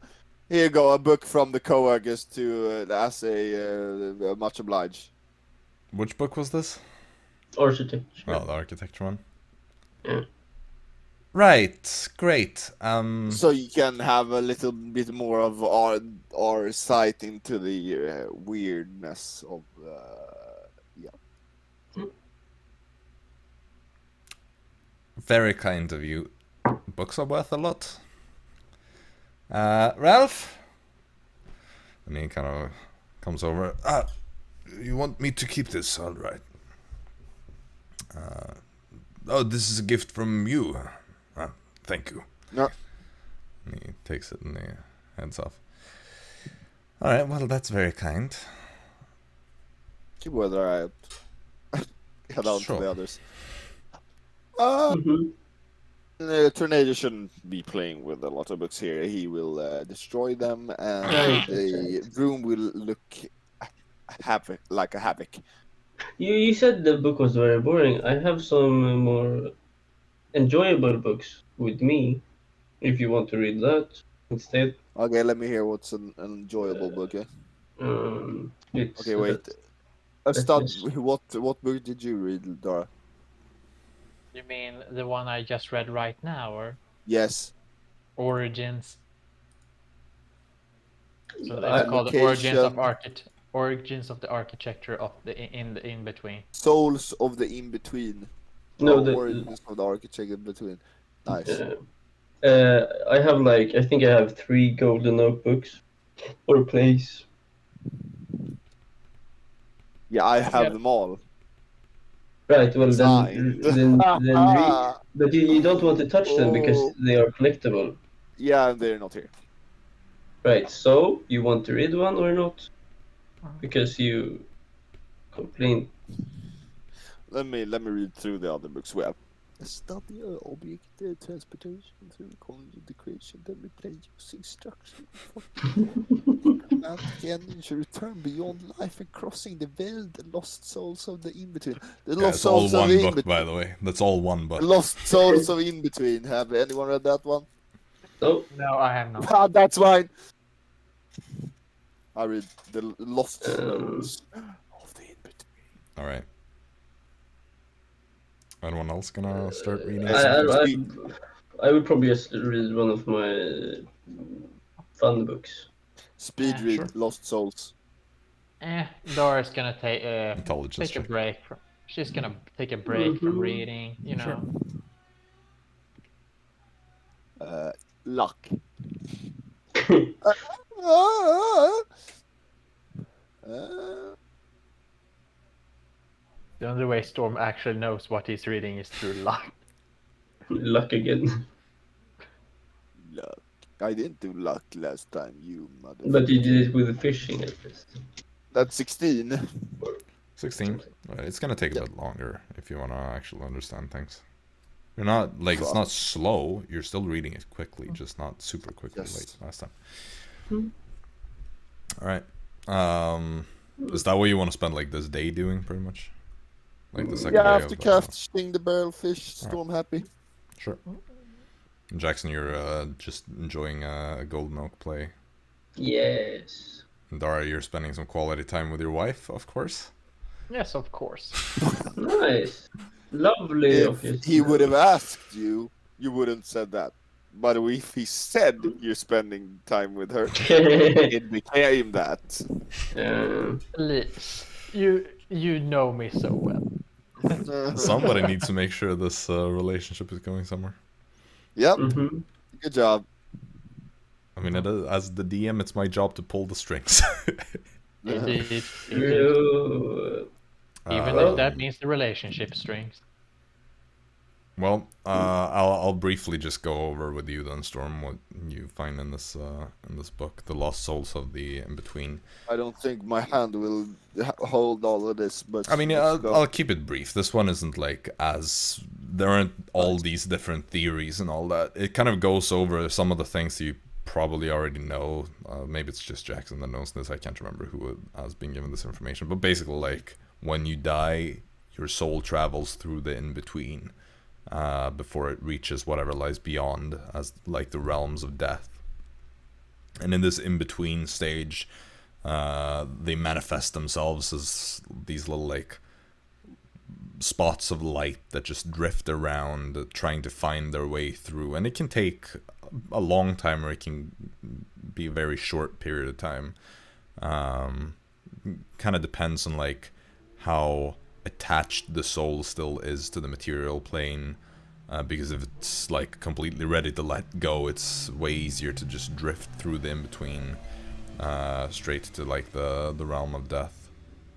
Here you go, a book from the co-workers to as a much obliged. Which book was this? Architecture. Oh, the architecture one. Yeah. Right, great. So you can have a little bit more of our sight into the weirdness of Very kind of you. Books are worth a lot. Ralph? And he kind of comes over. You want me to keep this? All right. Oh, this is a gift from you. Thank you. No. And he takes it and he heads off. Alright, well, that's very kind. Keep weather eye out. Head on Sure. to the others. Mhm. Tornado shouldn't be playing with a lot of books here. He will destroy them, and Right. the room will look like a havoc. You said the book was very boring. I have some more enjoyable books with me. If you want to read that instead. Okay, let me hear what's an enjoyable book. Yeah? It's Okay, wait. What book did you read, Dara? You mean the one I just read right now, or Yes. Origins? So I- it's called Location. Origins of the Architecture of the in between. Souls of the In-Between. No, Origins of the Architecture in between. Nice. I have I think I have 3 golden notebooks or plays. Yeah, I have Yeah. them all. Right. Well, Signed. then read. But you don't want to touch them because Oh. they are collectible. Yeah, they're not here. Right. So you want to read one or not? Because you complain. Let me read through the other books we have. Study object transportation through the college of the creation, then we play using structure. Command again should return beyond life and crossing the veil, the lost souls of the in-between. The Yeah, lost it's all souls of one the book, in-between. by the way. That's all one book. The lost souls of in-between. Have anyone read that one? No. No, I have not. Ah, that's mine. I read the lost souls of the in-between. Alright. Anyone else gonna start reading? I would probably just read one of my fun books. Speed Yeah, read sure. Lost Souls. Dora's gonna take Intelligence take a check. break. She's gonna take a break from reading. You know. Luck. The only way Storm actually knows what he's reading is through luck. Luck again. Luck. I didn't do luck last time, you mother. But you did it with the fishing at least. That's 16. 16. It's gonna take a bit longer if you wanna actually understand things. You're not, it's not slow, you're still reading it quickly, just not super quickly like last time. Alright. Is that what you want to spend this day doing, pretty much? Like the second day after of... casting the barrelfish, Storm happy. Sure. And Jaxson, you're just enjoying a Golden Oak play. Yes. And Dara, you're spending some quality time with your wife, of course. Yes, of course. Nice. Lovely of you. If he would have asked you, you wouldn't said that. But if he said you're spending time with her, it became that. Liz, you know me so well. Somebody needs to make sure this relationship is going somewhere. Yep. Mm-hmm. Good job. I mean, as the DM, it's my job to pull the strings. Indeed. Even Well- if that means the relationship strings. Well, I'll briefly just go over with you then, Storm, what you find in this book, The Lost Souls of the In-Between. I don't think my hand will hold all of this, but I mean, let's go. I'll keep it brief. This one isn't there aren't all these different theories and all that. It kind of goes over some of the things you probably already know. Maybe it's just Jaxson that knows this. I can't remember who has been given this information. But basically, when you die, your soul travels through the In-Between before it reaches whatever lies beyond as the realms of death. And in this In-Between stage, they manifest themselves as these little spots of light that just drift around, trying to find their way through. And it can take a long time, or it can be a very short period of time. Kind of depends on like how attached the soul still is to the material plane. Because if it's like completely ready to let go, it's way easier to just drift through the in-between straight to like the realm of death.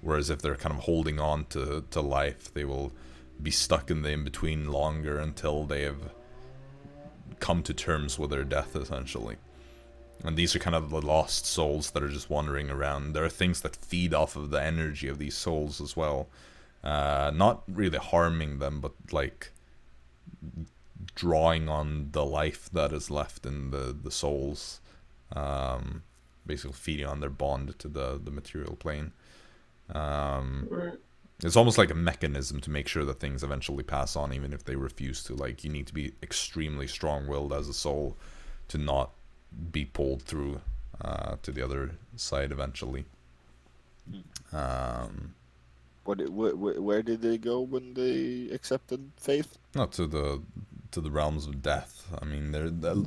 Whereas if they're kind of holding on to life, they will be stuck in the in-between longer until they have come to terms with their death, essentially. And these are kind of the lost souls that are just wandering around. There are things that feed off of the energy of these souls as well. Not really harming them, but like drawing on the life that is left in the souls. Basically feeding on their bond to the material plane. It's almost like a mechanism to make sure that things eventually pass on, even if they refuse to. Like, you need to be extremely strong-willed as a soul to not be pulled through to the other side eventually. Where did they go when they accepted faith? Not to the realms of death. I mean,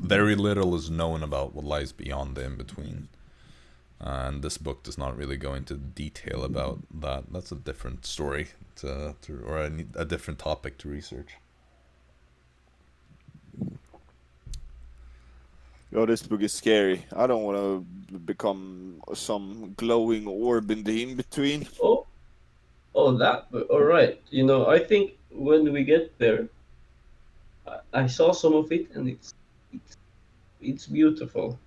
very little is known about what lies beyond the in-between. And this book does not really go into detail about that. That's a different story or a different topic to research. Oh, this book is scary. I don't want to become some glowing orb in the in-between. Oh, that. All right. You know, I think when we get there, I saw some of it, and it's beautiful.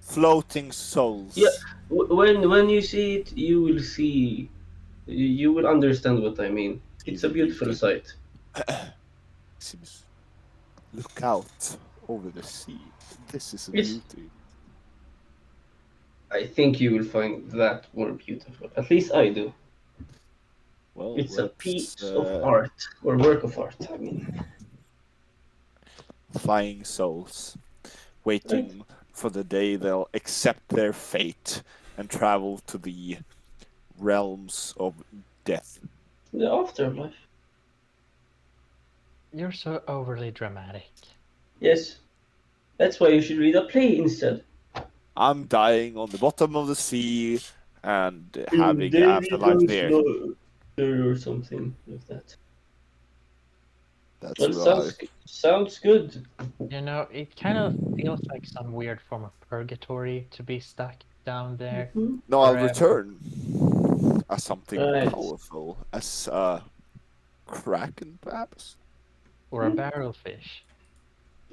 Floating souls. Yeah. When you see it, you will see. You will understand what I mean. It's a beautiful sight. Seems. Look out over the sea. This is a Yes. beauty. I think you will find that more beautiful. At least I do. Well, It's a let's, piece of art, or work of art, I mean. Flying souls, waiting for the day they'll accept their fate and travel to the realms of death. The afterlife. You're so overly dramatic. Yes. That's why you should read a play instead. I'm dying on the bottom of the sea and having afterlife there. Or something like that. That's Well, right. sounds good. You know, it kind of feels like some weird form of purgatory to be stuck down there. Mhm. No, I'll forever. return as something Right. powerful, as a kraken, perhaps. Or a barrelfish.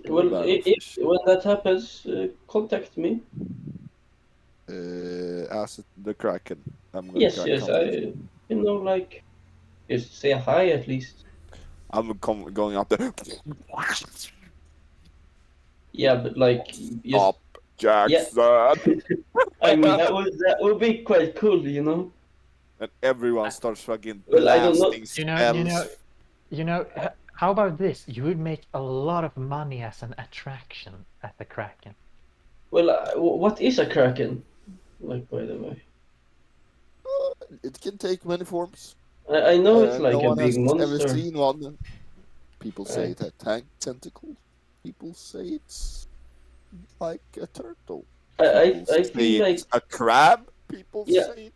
Well, if when that happens, contact me. As the kraken, I'm gonna Yes, contact you. like, just say hi at least. I'm going out there. Yeah, but like, just, Up, Jaxson! I mean, that would be quite cool, you know. And everyone starts fucking Well, I don't know. blasting You know, how about this? You would make a lot of money as an attraction at the Kraken. Well, what is a kraken? Like, by the way, It can take many forms. I know it's like no a one big has monster. ever seen one. People say Right. it had tentacles. People say it's like a turtle. I People say feel like it's a crab. People Yeah. say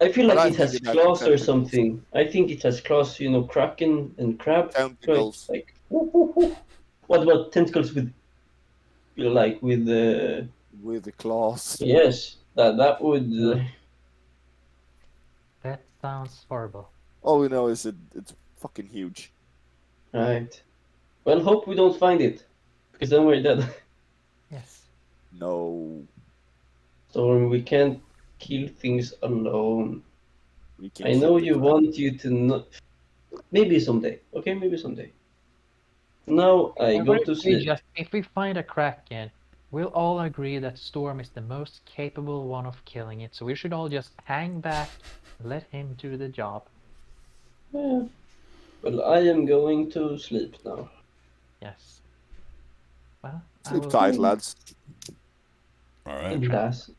I feel But like I it think has it has claws or tentacles. something. I think it has claws, you know, kraken and crab. Tentacles. Like, whoop, whoop, whoop. What about tentacles with the? With the claws. Yes, that would. That sounds horrible. All we know is it's fucking huge. Right. Well, hope we don't find it, because then we're dead. Yes. No, Storm, we can't kill things alone. we can. I know kill the you crab. want you to not. Maybe someday. Okay, maybe someday. Now I go to sleep. If we find a Kraken, we'll all agree that Storm is the most capable one of killing it. So we should all just hang back, let him do the job. Yeah. Well, I am going to sleep now. Yes. Well, I Sleep will- tight, lads. All right. Blast.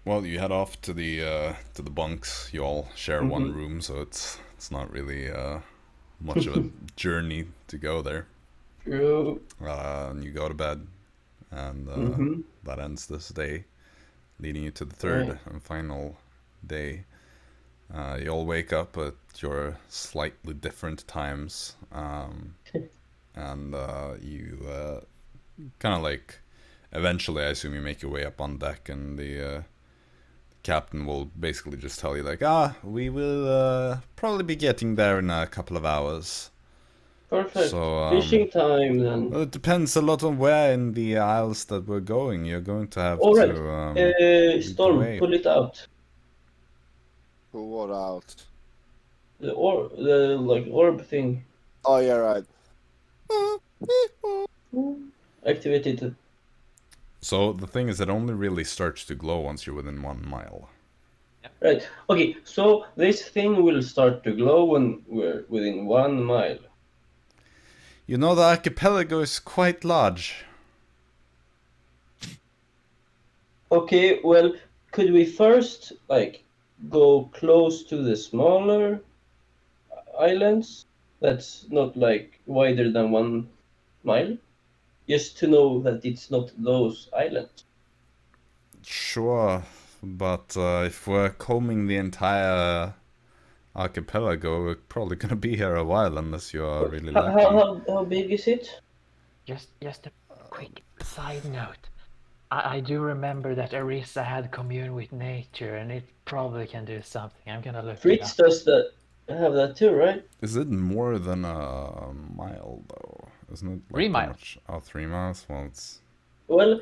Well, you head off to the bunks. You all share one room, so it's not really much of a journey to go there. True. And you go to bed, and that ends this day, leading you to the third and final day. You all wake up at your slightly different times, and you kind of like eventually, I assume, you make your way up on deck, and the captain will basically just tell you like, we will probably be getting there in a couple of hours. Perfect. So, Fishing time then. Well, it depends a lot on where in the isles that we're going. You're going to have All right. to Storm, away. pull it out. Pull what out? The orb thing. Oh yeah, right. Activated. So the thing is, it only really starts to glow once you're within 1 mile. Right. Okay. So this thing will start to glow when we're within 1 mile. You know, the archipelago is quite large. Okay. Well, could we first go close to the smaller islands? That's not wider than 1 mile. Just to know that it's not those islands. Sure, but if we're combing the entire archipelago, we're probably gonna be here a while unless you are really lucky. How big is it? Just a quick side note. I do remember that Arisa had commune with nature, and it probably can do something. I'm gonna look Fritz it up. does have that too, right? Is it more than a mile though? Isn't it 3 miles. 3 miles? Well, it's... Well,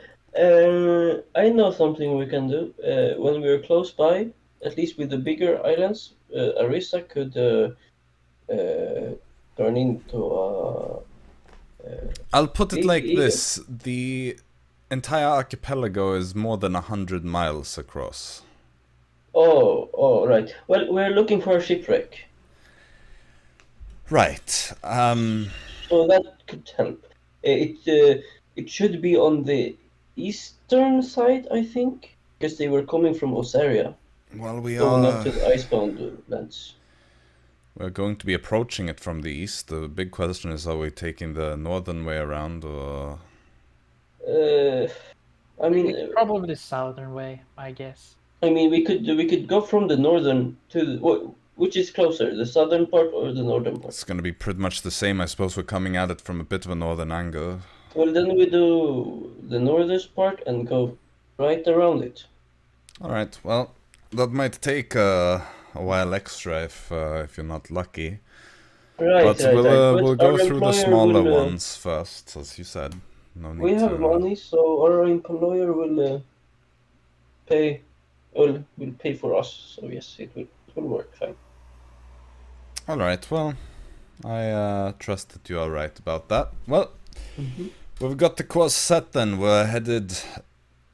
I know something we can do. When we're close by, at least with the bigger islands, Arisa could turn into a... I'll put it like eagle. this. The entire archipelago is more than 100 miles across. Oh, right. Well, we're looking for a shipwreck. Right. So that could help. It should be on the eastern side, I think, because they were coming from Osaria, Well, we going up are... to the icebound lands. We're going to be approaching it from the east. The big question is, are we taking the northern way around, or... I mean, Probably the southern way, I guess. we could go from the northern to which is closer, the southern part or the northern part? It's going to be pretty much the same. I suppose we're coming at it from a bit of a northern angle. Well, then we do the northern part and go right around it. Alright, well, that might take a while extra if you're not lucky. Right, But right, we'll But go our through the employer smaller will, ones first, as you said. No need We have to... money, so our employer will pay for us. So yes, it will work fine. Alright, well, I trust that you are right about that. Well, we've got the course set then. We're headed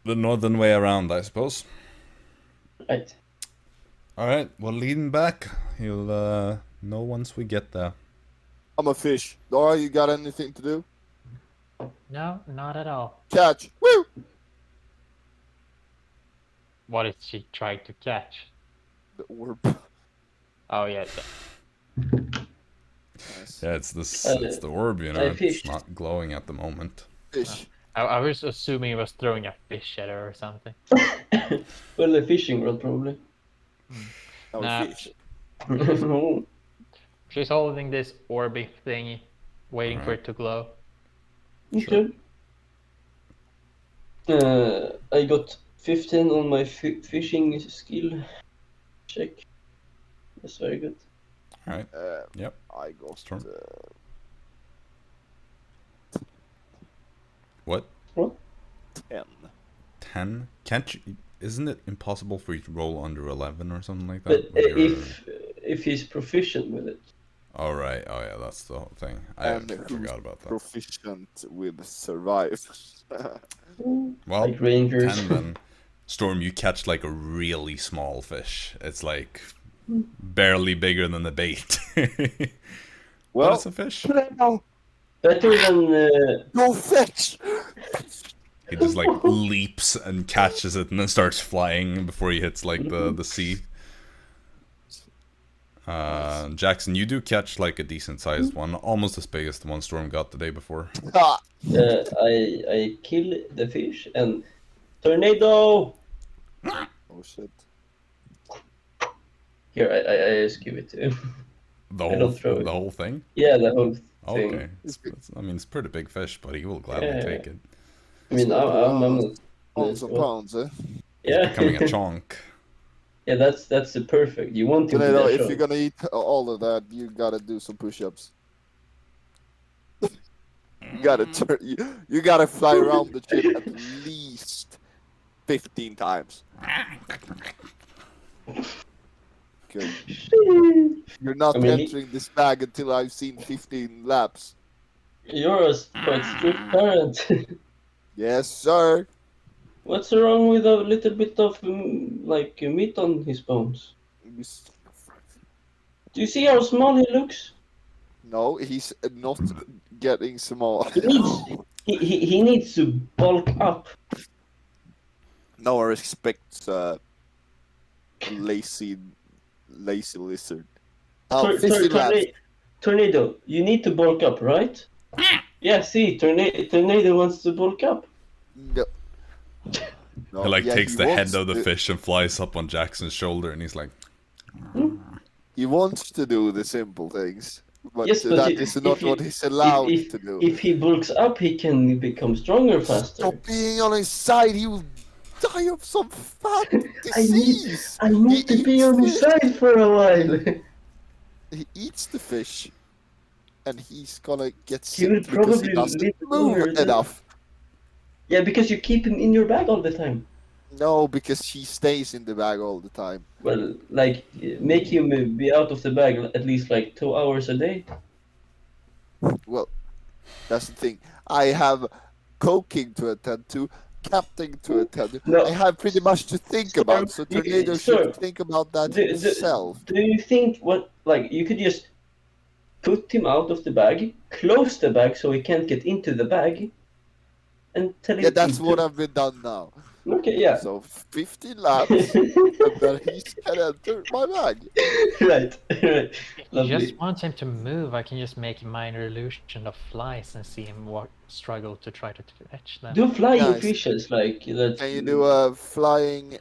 the northern way around, I suppose. Right. Alright, well, leading back, you'll know once we get there. I'm a fish. Dara, you got anything to do? No, not at all. Catch. Woo! What is she trying to catch? The orb. Oh yeah. Nice. Yeah, it's the orb, you know, I it's fished. not glowing at the moment. Fish. I was assuming it was throwing a fish at her or something. Well, the fishing rod probably. I'm Nah. a fish. No. She's holding this orby thingy, waiting for it to glow. Okay. I got 15 on my fishing skill check. That's very good. Alright, yep. I got Storm. What? 10. 10? Can't you... Isn't it impossible for you to roll under 11 or something like that? But if he's proficient with it. Oh, right. Oh, yeah, that's the whole thing. I And forgot about that. Proficient with survive. Well, Like rangers. 10 then. Storm, you catch like a really small fish. It's like barely bigger than the bait. Well, What is a fish? Better than go fetch! He just like leaps and catches it and then starts flying before he hits like the sea. Jaxson, you do catch like a decent sized one, almost as big as the one Storm got the day before. I kill the fish and tornado. Oh shit. Here, I just give it to him. I don't throw it. The whole thing? Yeah, the whole thing. Okay. I mean, it's a pretty big fish, but he will gladly take it. I mean, I'm not... Pounds and pounds, eh? Yeah. It's becoming a chunk. Yeah, that's the perfect. You want to do that If show. you're gonna eat all of that, you gotta do some push-ups. You gotta you gotta fly around the ship at least 15 times. Good. You're not entering this bag until I've seen 15 laps. You're a quite strict parent. Yes, sir. What's wrong with a little bit of meat on his bones? Do you see how small he looks? No, he's not getting small. He needs to bulk up. No one respects lazy lizard. Oh, 50 laps. Tornado, you need to bulk up, right? Yeah, see, Tornado wants to bulk up. No. He like takes the head of the fish and flies up on Jackson's shoulder, and he's like... He wants to do the simple things, but yes, that is not what he's allowed to do. If he bulks up, he can become stronger faster. Stop being on his side, he will die of some fat disease. I need to be on his side for a while. He eats the fish, and he's gonna get He will sick because probably he doesn't live move longer than- enough. Yeah, because you keep him in your bag all the time. No, because he stays in the bag all the time. Well, like, make him be out of the bag at least like 2 hours a day. Well, that's the thing. I have cooking to attend to, captain to attend to. No. I have pretty much to think about, so Tornado should think about that himself. Do you think you could just put him out of the bag, close the bag so he can't get into the bag, and tell him... Yeah, that's what I've been done now. Okay, yeah. So 15 laps, and then he can enter my bag. Right. If you Lovely. just want him to move, I can just make a minor illusion of flies and see him struggle to try to fetch them. Do flying Nice. fishes like that. Can you do a flying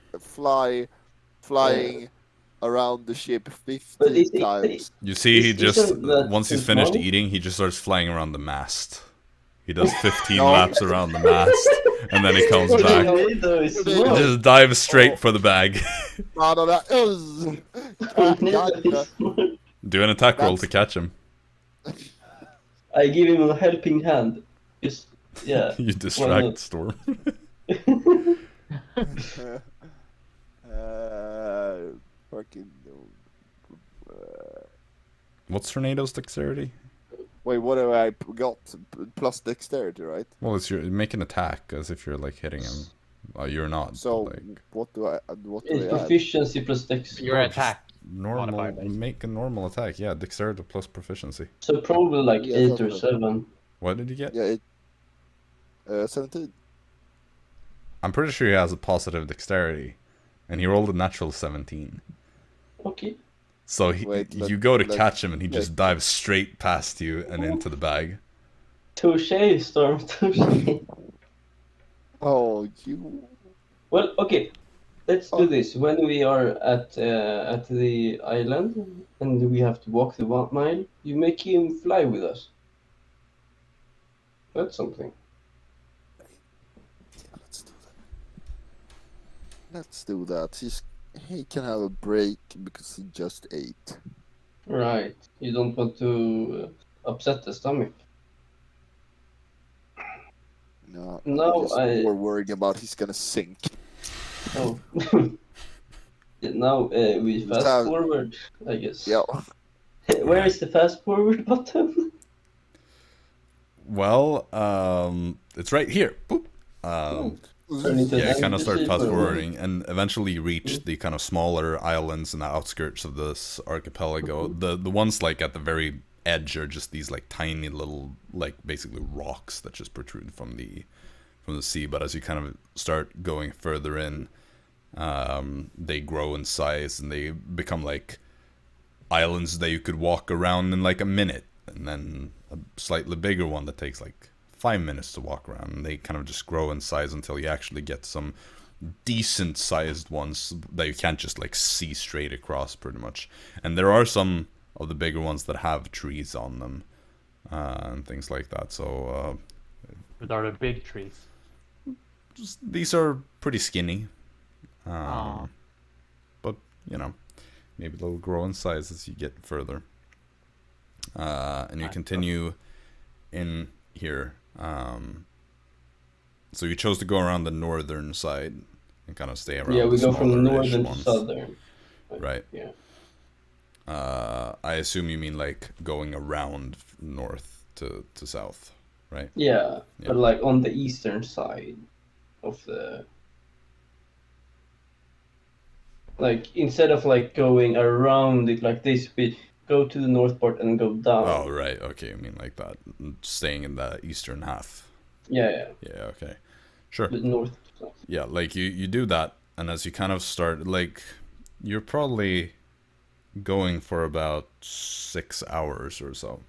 around the ship 15 times? You see, he just... Isn't that Once he's too finished small? eating, he just starts flying around the mast. He does 15 laps around the mast, and then he comes back. Tornado is He small. just dives straight for the bag. Tornado is small. Do an attack roll to catch him. I give him a helping hand. Just, yeah. You Why distract not? Storm. Fucking. What's Tornado's dexterity? Wait, what have I got? Plus dexterity, right? Well, it's make an attack as if you're like hitting him. You're not. So but, like, what do I It's add? proficiency plus dex. Your attack. normal. modifier based. Make a normal attack. Yeah, dexterity plus proficiency. So probably like Yeah, 8 or that's 7. What did you get? Yeah, 17. I'm pretty sure he has a positive dexterity, and he rolled a natural 17. Okay. So you go to let's- catch him, and he just dives straight past you and into the bag. Touché, Storm. Touché. Oh, you. Well, okay. Let's do this. When we are at the island and we have to walk the 1 mile, you make him fly with us. That's something. Yeah, let's do that. He can have a break because he just ate. Right. You don't want to upset the stomach. No, No, I'm more worried about he's gonna sink. Oh. Now we fast Sound- forward, I guess. Yeah. Where is the fast forward button? Well, it's right here. Boop. Turn into Yeah, an kind of start NPC fast for a forwarding, and eventually you reach the kind of smaller islands in the outskirts of this archipelago. The ones like at the very edge are just these like tiny little like basically rocks that just protrude from the from the sea, but as you kind of start going further in, they grow in size and they become like islands that you could walk around in like a minute, and then a slightly bigger one that takes like 5 minutes to walk around, and they kind of just grow in size until you actually get some decent sized ones that you can't just like see straight across pretty much. And there are some of the bigger ones that have trees on them and things like that, so What are the big trees? these are pretty skinny, Aw. but you know, maybe they'll grow in size as you get further, and you continue in here. So you chose to go around the northern side and kind of stay around. Yeah, we the go from smaller-ish northern to ones. southern. Right. Yeah. I assume you mean like going around north to south, right? Yeah, Yeah. but like on the eastern side of the. Like instead of like going around it like this, we go to the north part and go down. Oh, right. Okay, you mean like that, staying in the eastern half. Yeah, Yeah. Okay. Sure. the north. Yeah, like you do that, and as you kind of start, like, you're probably going for about 6 hours or so.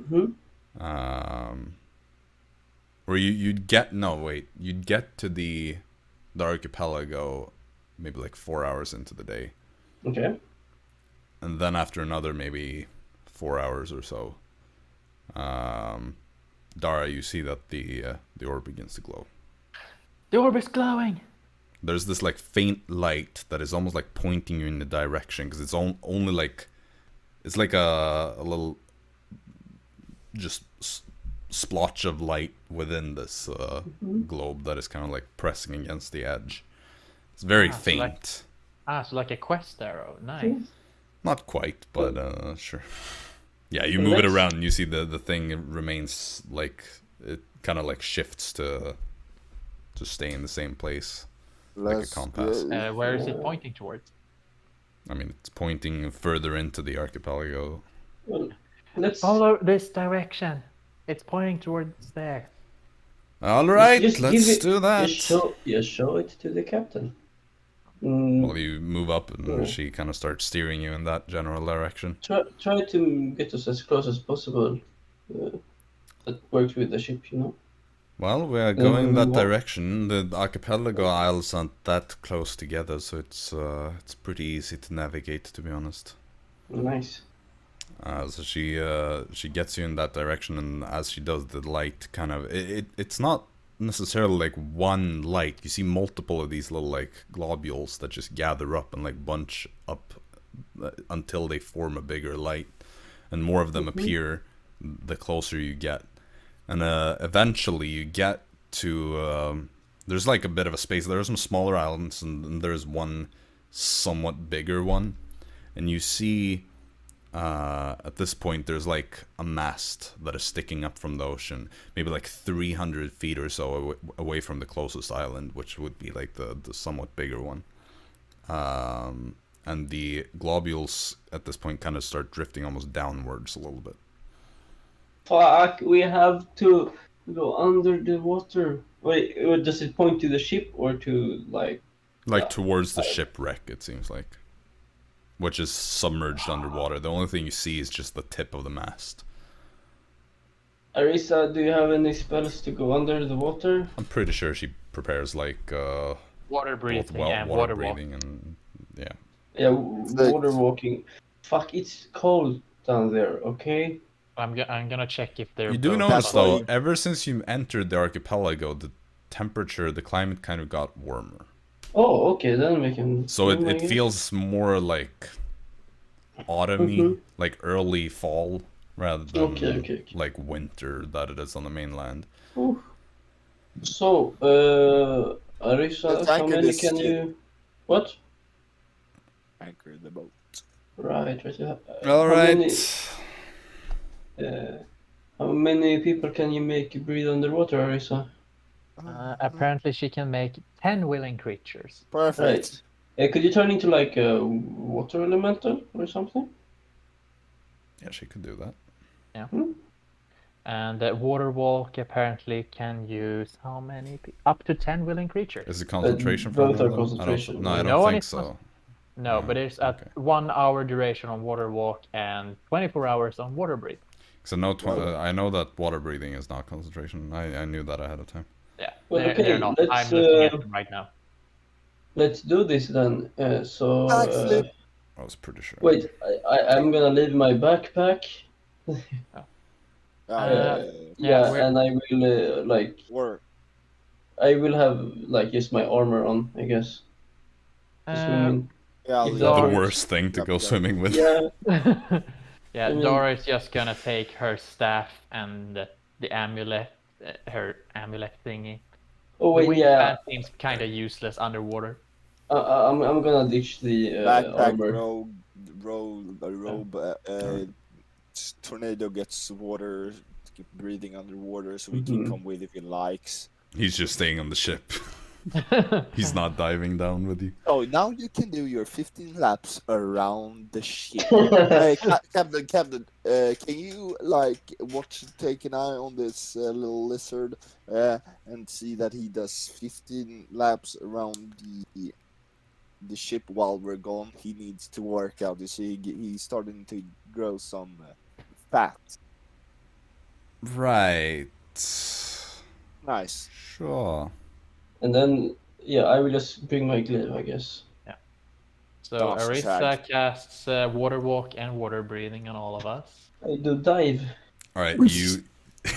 Mm-hmm. Or you'd get to the archipelago maybe like 4 hours into the day, Okay. and then after another maybe 4 hours or so, Dara, you see that the orb begins to glow. The orb is glowing! There's this like faint light that is almost like pointing you in the direction, because it's only like, it's like a little just splotch of light within this globe that is kind of like pressing against the edge. It's very So faint. So like a quest arrow. Nice. Not quite, but sure. Yeah, you move it around and you see the thing remains like, it kind of like shifts to stay in the same place. Like a compass. Where is it pointing towards? I mean, it's pointing further into the archipelago. Well, let's Follow this direction. It's pointing towards there. All right, just let's give it- do that. Just show it to the captain. Well, you move up and she kind of starts steering you in that general direction. Try to get us as close as possible. That works with the ship, you know. Well, we are going in that What? direction. The archipelago isles aren't that close together, so it's pretty easy to navigate, to be honest. Nice. So she gets you in that direction, and as she does, the light kind of it's not necessarily like one light. You see multiple of these little like globules that just gather up and like bunch up until they form a bigger light, and more of them appear the closer you get. And eventually you get to there's like a bit of a space. There are some smaller islands, and there's one somewhat bigger one, and you see at this point there's like a mast that is sticking up from the ocean, maybe like 300 feet or so away from the closest island, which would be like the somewhat bigger one. And the globules at this point kind of start drifting almost downwards a little bit. Fuck, we have to go under the water. Wait, does it point to the ship or to like? Like towards the shipwreck, it seems like, which is submerged underwater. The only thing you see is just the tip of the mast. Arisa, do you have any spells to go under the water? I'm pretty sure she prepares like Water both breathing and water water breathing and yeah. Yeah, water walking. Fuck, it's cold down there. Okay. I'm gonna check if they're. You do both notice on- though, ever since you entered the archipelago, the temperature, the climate kind of got warmer. Oh, okay, then we can. So swim, I it guess. feels more like autumny, like early fall, rather than Okay. like winter that it is on the mainland. Ooh. So, Arisa, Let's how anchor many this can ship. you? What? Anchor the boat. Right. All how right. How many people can you make breathe underwater, Arisa? Apparently, she can make 10 willing creatures. Perfect. Could you turn into like a water elemental or something? Yeah, she could do that. And Water Walk apparently can use how many? Up to 10 willing creatures. Is it concentration for both any are of them? concentration. No, I No don't one think is so. No, No, but it's okay. at 1 hour duration on Water Walk and 24 hours on Water Breathe. So no, I know that water breathing is not concentration. I knew that ahead of time. Yeah, Well, they're, okay, they're not. let's, I'm looking at them right now. Let's do this then. Backflip. I was pretty sure. Wait, I'm gonna leave my backpack. Yeah, And I will Or I will have just my armor on, I guess. Swimming. yeah, If The Dara- worst thing to go swimming with. Yeah. Yeah, I mean- Dara is just gonna take her staff and the amulet, her amulet thingy. Oh wait, The yeah. wingspan seems kind of useless underwater. I'm gonna ditch the backpack, armor. robe. Tornado gets water, keep breathing underwater, so he can come with if he likes. He's just staying on the ship. He's not diving down with you. Oh, now you can do your 15 laps around the ship. Captain, can you take an eye on this little lizard and see that he does 15 laps around the ship while we're gone? He needs to work out. You see, he's starting to grow some fat. Right. Nice. Sure. And then I will just bring my glaive, I guess. So Awesome, Arisa Serge. casts Water Walk and Water Breathing on all of us. I do dive. All right, you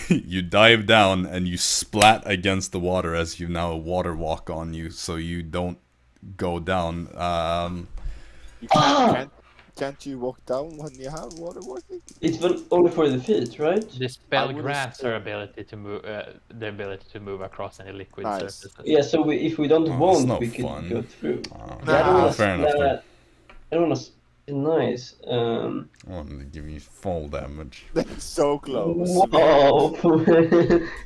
you dive down and you splat against the water as you now water walk on you, so you don't go down. You can't you walk down when you have water walking? It's only for the feet, right? The spell would've grants said- her ability to move, the ability to move across any liquid Nice. surfaces. Yeah, so if we don't Oh, want, that's no we can fun. go through. Oh, Yeah, I don't wanna fair enough. Then. I don't want to. Nice. I wanted to give you full damage. That's so close. Wow,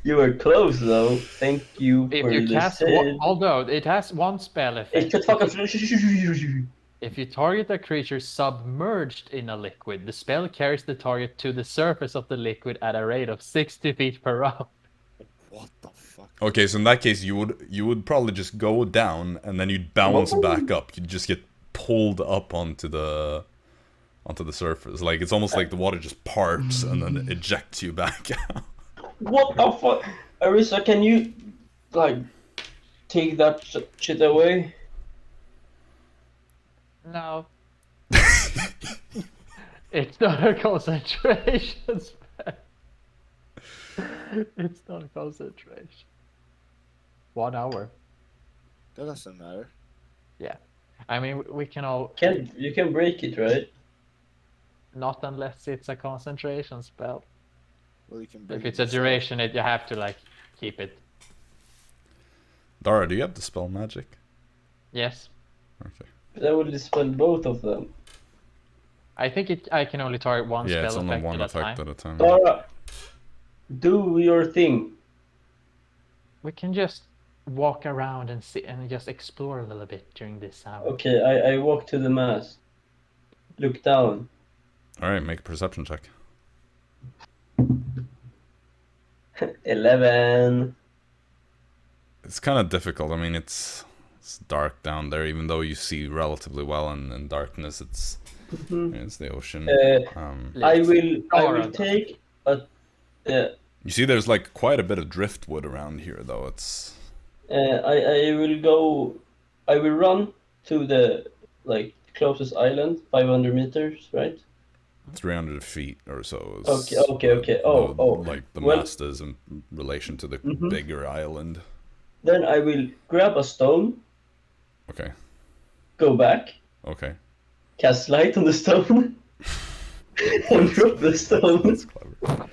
you were close though. Thank you If for you the cast, save. although it has one spell effect. If you target a creature submerged in a liquid, the spell carries the target to the surface of the liquid at a rate of 60 feet per round. What the fuck? Okay, so in that case, you would probably just go down and then you'd bounce back up. You'd just get pulled up onto the surface. Like it's almost like the water just parts and then ejects you back out. What the fuck? Arisa, can you take that shit away? No. It's not a concentration spell. It's not a concentration. 1 hour. That doesn't matter. Yeah. I mean, we can all... You can break it, right? Not unless it's a concentration spell. Well, you can bring If it's it a yourself. duration, you have to, keep it. Dara, do you have the spell magic? Yes. Okay. That will dispel both of them. I think I can only target one Yeah, spell it's only effect one at a effect time. at a time. Dara, do your thing. We can just walk around and see and just explore a little bit during this hour. Okay, I walk to the mast. Look down. All right, make a perception check. 11. It's kind of difficult. I mean, it's dark down there, even though you see relatively well in darkness. It's the ocean. I will Dara. take a. You see, there's quite a bit of driftwood around here, though. It's I will go. I will run to the closest island, 500 meters, right? 300 feet or so. Okay. Oh. The Well- mast is in relation to the bigger island. Then I will grab a stone, Okay. go back, Okay. cast light on the stone, and drop the stone. That's clever.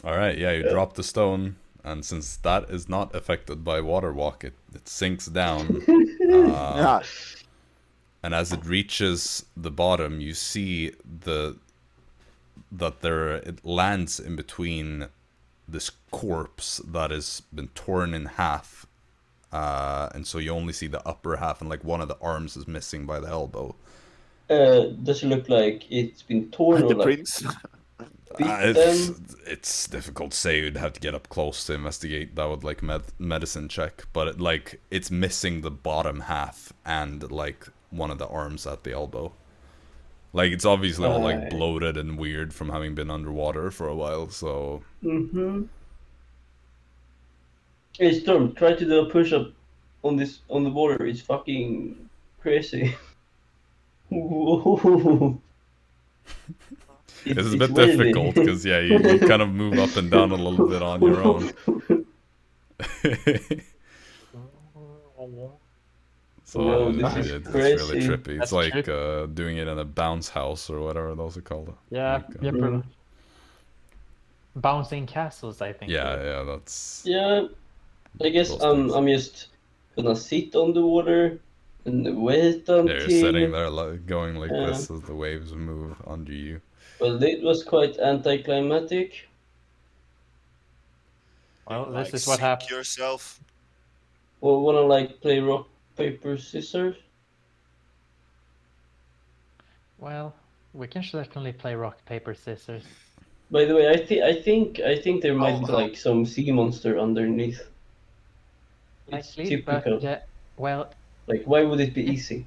All right. Yeah, you drop the stone, and since that is not affected by water walk, it sinks down. Yeah. And as it reaches the bottom, you see it lands in between this corpse that has been torn in half, and so you only see the upper half, and one of the arms is missing by the elbow. Does it look like it's been torn or The prince. bitten? It's difficult to say. You'd have to get up close to investigate. That would like medicine check, but it's missing the bottom half and like one of the arms at the elbow. Like it's obviously all like bloated and weird from having been underwater for a while. So. Hey Storm, try to do a push-up on the border. It's fucking crazy. Whoa. It's a bit difficult because you kind of move up and down a little bit on your own. So Whoa, it's crazy. really trippy. It's That's like doing it in a bounce house or whatever those are called. Yeah, Like, bouncing castles, I think. yeah, that's. Yeah, I guess Those things. I'm just gonna sit on the water and wait until. Yeah, you're sitting there going like this as the waves move under you. Well, it was quite anticlimactic. Well, this Like, is what sink happened. yourself. Well, wanna like play rock, paper, scissors? Well, we can certainly play rock, paper, scissors. By the way, I think there might be Oh. like some sea monster underneath. It's Likely, typical. but well, Like, why would it be easy?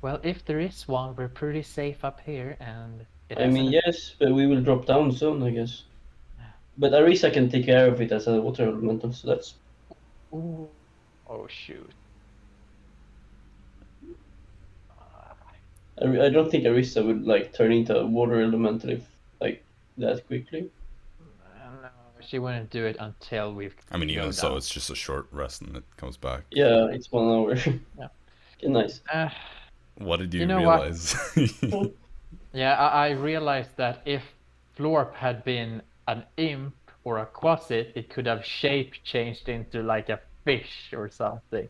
well, if there is one, we're pretty safe up here, and I mean, yes, but we will drop down soon, I guess. But Arisa can take care of it as a water elemental, so that's. Ooh. Oh shoot! I don't think Arisa would like turn into a water elemental if like that quickly. No, she wouldn't do it until we've. I mean, even gone so, down. it's just a short rest and it comes back. Yeah, it's 1 hour. Yeah. Okay, nice. What did you, You know what? realize? Yeah, I realized that if Florp had been an imp or a quasit, it could have shape changed into like a fish or something.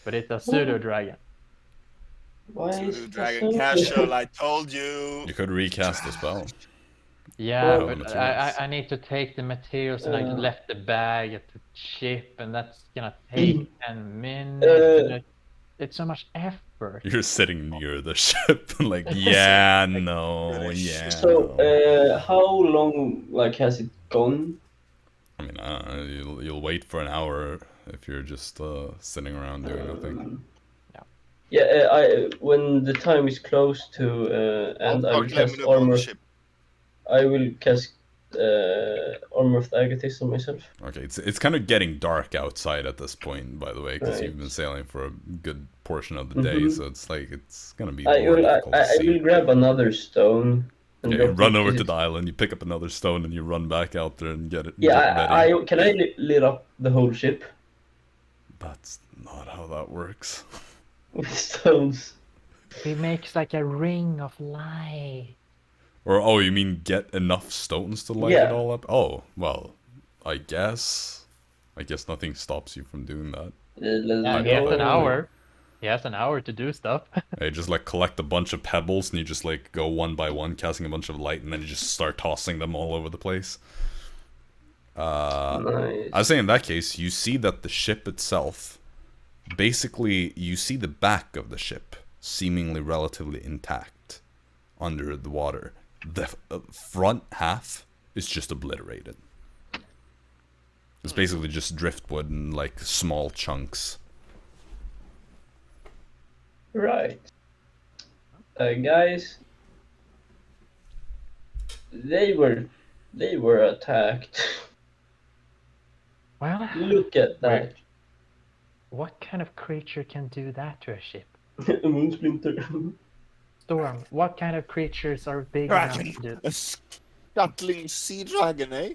But it's a pseudo dragon. Why is To it Dragon so- Casual, I told you. You could recast the spell. Yeah, Well, the but materials. I need to take the materials and I left the bag at the ship, and that's gonna take 10 minutes. It's so much effort. You're sitting near the ship, like, yeah, no, yeah. So, no. how long like has it gone? I mean, you'll wait for an hour if you're just sitting around doing nothing. Yeah, I when the time is close to and I will let me cast look on the armor. ship. I will cast armor of Agathis on myself. Okay, it's kind of getting dark outside at this point, by the way, because Right. you've been sailing for a good portion of the day, Mhm. so it's like it's gonna be I more will. difficult to I see. will grab another stone. And Okay, you drop run it. over Is to it- the island, you pick up another stone, and you run back out there and get it. Yeah, get ready. I can I lit up the whole ship That's not how that works. with stones. He makes like a ring of light. Or oh, you mean get enough stones to light Yeah. it all up? Oh, well, I guess nothing stops you from doing that. Yeah, he has an hour. He has an hour to do stuff. You just like collect a bunch of pebbles and you just like go one by one, casting a bunch of light, and then you just start tossing them all over the place. Nice. I say in that case, you see that the ship itself, basically, you see the back of the ship seemingly relatively intact under the water. The front half is just obliterated. It's basically just driftwood and like small chunks. Right. Guys, they were attacked. Well, Look at that. what kind of creature can do that to a ship? A moon splinter. Storm, what kind of creatures are big enough to do? A scuttling sea dragon, eh?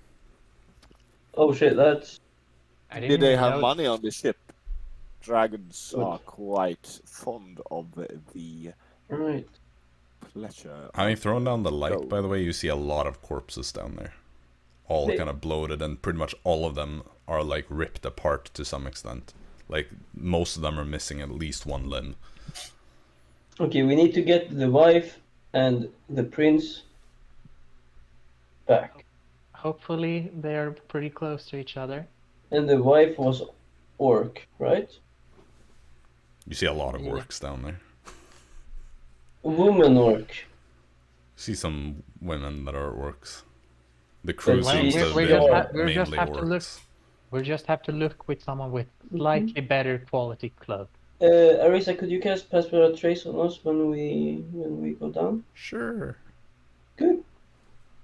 Oh shit, that's I Did they even have know- money on the ship? Dragons Good. are quite fond of the right. pleasure. Having thrown down the light, Go. by the way, you see a lot of corpses down there. All Hey. kind of bloated, and pretty much all of them are like ripped apart to some extent. Like most of them are missing at least one limb. Okay, we need to get the wife and the prince back. Hopefully, they're pretty close to each other. And the wife was orc, right? You see a lot of Yeah. orcs down there. A woman orc. You see some women that are orcs. The crew But seems to have we been we'll just mainly have to look. orcs. We'll just have to look with someone with slightly better quality club. Arisa, could you cast Pass Without Trace on us when we go down? Sure. Good.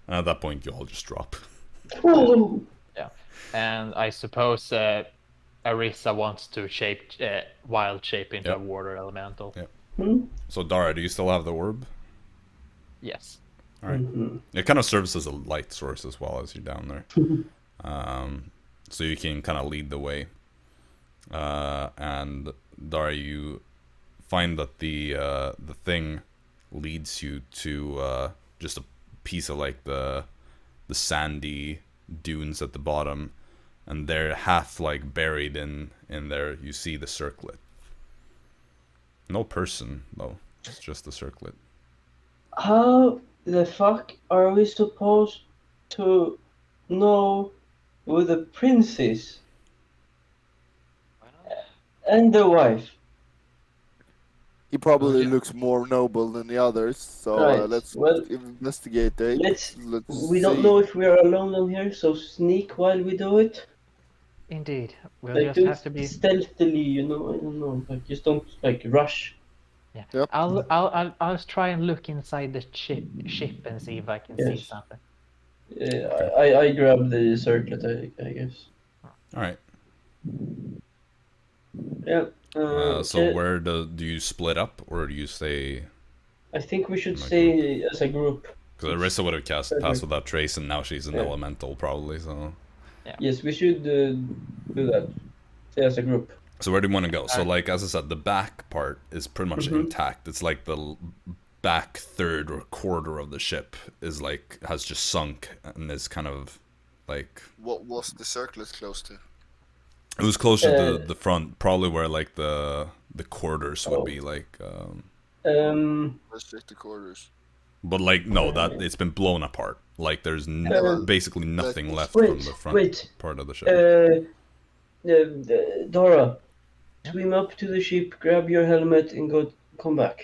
And at that point, you all just drop. Oh. Yeah, and I suppose Arisa wants to wild shape into a water elemental. Yep. Hmm? So Dara, do you still have the orb? Yes. All right. Mm-hmm. It kind of serves as a light source as well as you're down there. So you can kind of lead the way. And Dara, you find that the thing leads you to just a piece of like the sandy dunes at the bottom, and they're half like buried in there. You see the circlet. No person though, it's just the circlet. How the fuck are we supposed to know who the prince is? And the wife. He probably looks more noble than the others, so Right. let's Well, investigate it. We don't know if we are alone on here, so sneak while we do it. Indeed, we'll Like, just do have to be. it stealthily, you know. I don't know. Like, just don't like rush. Yeah. Yep. I'll try and look inside the ship and see if I can see Yes. something. I grab the circlet, I guess. All right. Yeah. So okay. where do you split up, or do you stay? I think we should Like stay as a group. Because Arisa would have cast Perfect. Pass Without Trace, and now she's an Yeah. elemental probably. So Yes, we should do that. Stay as a group. So where do you want to go? So like as I said, the back part is pretty much intact. It's like the back third or quarter of the ship is like has just sunk and is kind of like What was the circlet close to? it was closer to the front, probably where like the quarters would be like. Restricted quarters. But like no, that it's been blown apart. Like there's basically nothing left Wait, from the front wait. part of the ship. Dara, swim up to the ship, grab your helmet, and come back.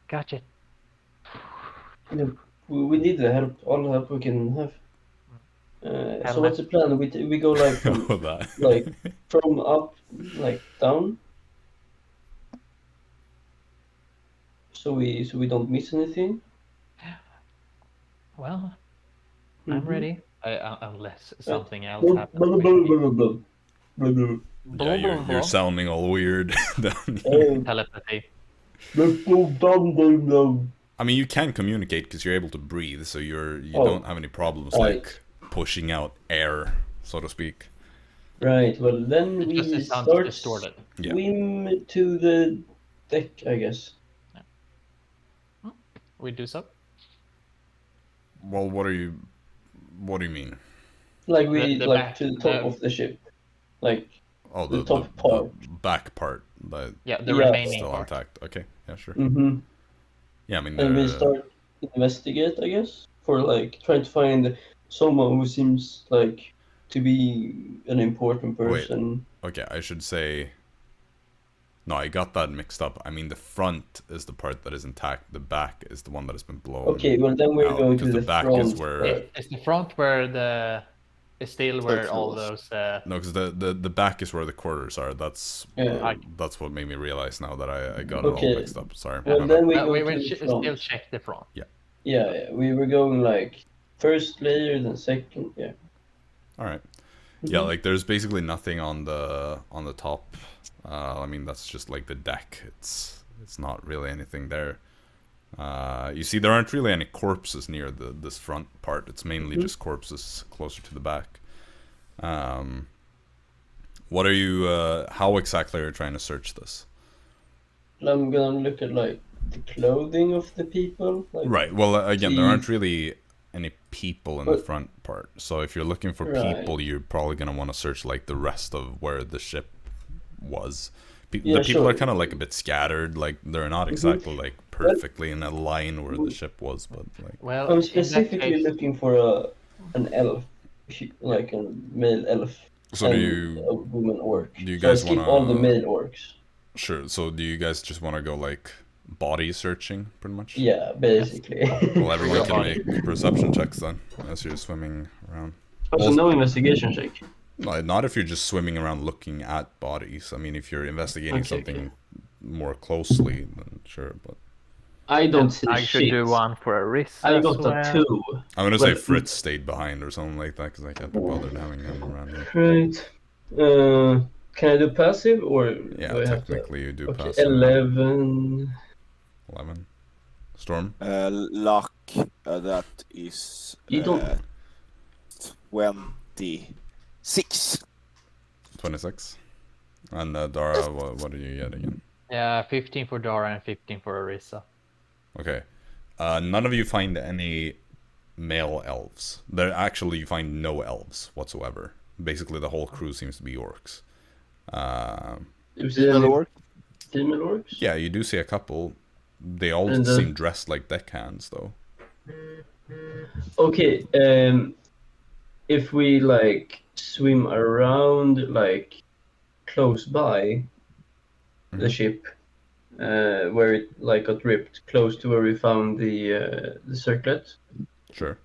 Gotcha. We need the help, all the help we can have. So what's the plan? We go like from, That. like from up, like down. So we don't miss anything. Well, I'm ready. Unless something else Blah, happens. blah, blah, blah, blah, blah, blah. Yeah, you're sounding all weird. Telepathy. Let's go down there now. I mean, you can communicate because you're able to breathe, so you don't have any problems like pushing out air, so to speak. Right. Well, then It we just sounds start distorted. Yeah. swim to the deck, I guess. We do so. Well, what do you mean? Like we The like back- to the top the- of the ship, like Oh, the top part. the back part that Yeah, the Yeah. remaining still part. intact. Okay, yeah, sure. Mm-hmm. Yeah, I mean, And we start investigate, I guess, for like trying to find someone who seems like to be an important person. okay, I should say. No, I got that mixed up. I mean, the front is the part that is intact. The back is the one that has been blown. Okay, well then we're out, going to because the back front. is where. It's the front where it's still where all those. No, because the back is where the quarters are. That's Yeah. that's what made me realize now that I got it all Okay. mixed up. Sorry. Well, my then bad. we go we to will the front. still check the front. Yeah, we were going like first layer, then second. Yeah. All right. Yeah, like there's basically nothing on the top. I mean, that's just like the deck. It's not really anything there. You see, there aren't really any corpses near this front part. It's mainly just corpses closer to the back. What are you? How exactly are you trying to search this? I'm gonna look at like the clothing of the people. Like, Right. Well, again, there see- aren't really any people in the But- front part. So if you're looking for Right. people, you're probably gonna want to search like the rest of where the ship was. Yeah, The people sure. are kind of like a bit scattered. Like they're not exactly like perfectly in a line where the ship was, but like. Well, I'm in that specifically case, looking for an elf, like a male elf. So and do you? a woman orc. do you So guys I skip wanna- all the male orcs. Sure. So do you guys just want to go like body searching, pretty much. Yeah, basically. Well, everyone can make perception checks then, as you're swimming around. Also, no investigation check. No, not if you're just swimming around looking at bodies. I mean, if you're investigating something more closely, then sure, but... I don't see I should shit. do one for Arisa. I got as a well. 2. I'm gonna say Fritz stayed behind or something like that, because I can't be bothered having him around here. Right. Can I do passive, or Yeah, do I have to... technically you do Okay, pass. 11. 11. Storm? Luck, that is You don't... 26. 26. And Dara, what do you get again? Yeah, 15 for Dara and 15 for Arisa. Okay. None of you find any male elves. There actually, you find no elves whatsoever. Basically, the whole crew seems to be orcs. Is there any female orcs? Yeah, you do see a couple. They all And, seem dressed like deckhands, though. Okay, if we, like, swim around, like, close by the ship, where it, like, got ripped, close to where we found the circlet, Sure.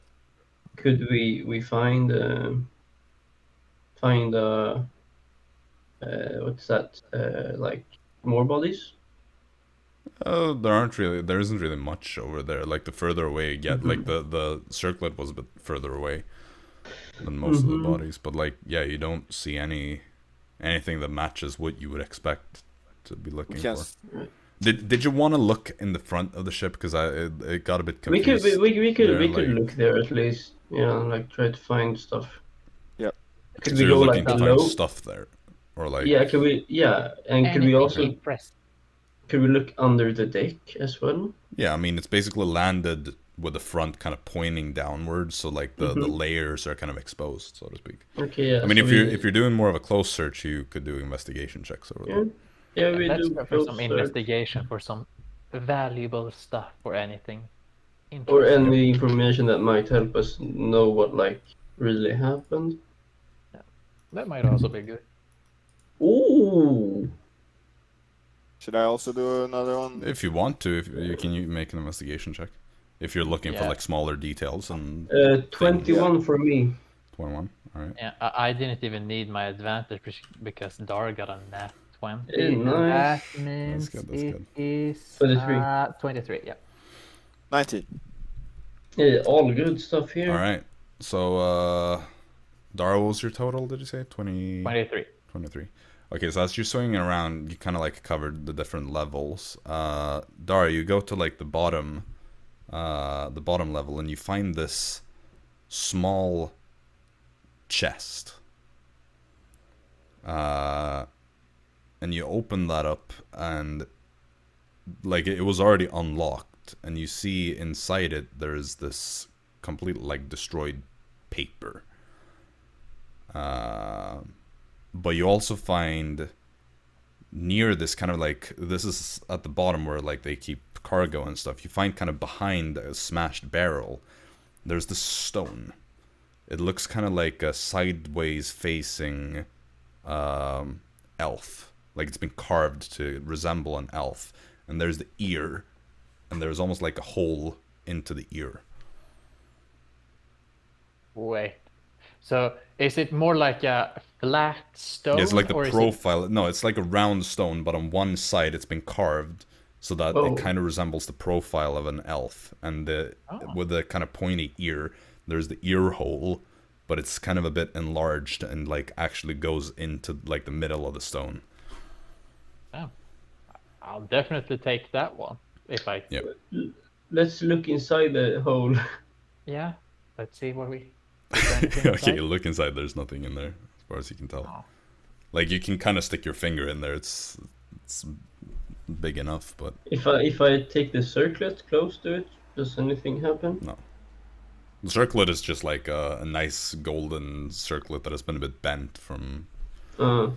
could we find what's that, like, more bodies? There isn't really much over there. Like, the further away you get, like, the circlet was a bit further away than most of the bodies. But, like, yeah, you don't see anything that matches what you would expect to be looking for. Did you want to look in the front of the ship? Because it got a bit confused. We could look there at least. Yeah, like, try to find stuff. Yep. Could So we you're go, looking like, to below? find stuff there, or like Yeah, could we? Yeah, and could we also Press. could we look under the deck as well? yeah. I mean, it's basically landed with the front kind of pointing downwards, so like the layers are kind of exposed, so to speak. Okay, yeah. I mean, so if you're doing more of a close search, you could do investigation checks over there. yeah, we Let's do go for some close search. investigation for some valuable stuff or anything. Or interesting. any information that might help us know what, like, really happened. That might also be good. Ooh. Should I also do another one? If you want to, if you can make an investigation check. If you're looking for Yeah. like smaller details and 21 for me. 21. All right. Yeah, I didn't even need my advantage because Dara got a nat 20. Nice. That means That's good, it is 23. 23, yeah. 19. Yeah, all good stuff here. All right. So, Dara, what was your total? Did you say 23. 23. Okay, so as you're swinging around, you kind of like covered the different levels. Dara, you go to like the bottom level, and you find this small chest. And you open that up, and like it was already unlocked, and you see inside it there's this complete like destroyed paper. But you also find near this kind of like, this is at the bottom where like they keep cargo and stuff, you find kind of behind a smashed barrel, there's this stone. It looks kind of like a sideways facing elf. Like it's been carved to resemble an elf. And there's the ear. And there's almost like a hole into the ear. Wait. So is it more like a flat stone? Yeah, it's like the or profile. No, it's like a round stone, but on one side it's been carved so that it kind of resembles the profile of an elf. And with the kind of pointy ear, there's the ear hole, but it's kind of a bit enlarged and like actually goes into like the middle of the stone. Oh. I'll definitely take that one if I. Yeah. Let's look inside the hole. Yeah. Let's see what we. Okay, you look inside. There's nothing in there, as far as you can tell. Oh. Like you can kind of stick your finger in there. It's big enough, but If I take the circlet close to it, does anything happen? no. The circlet is just like a nice golden circlet that has been a bit bent from the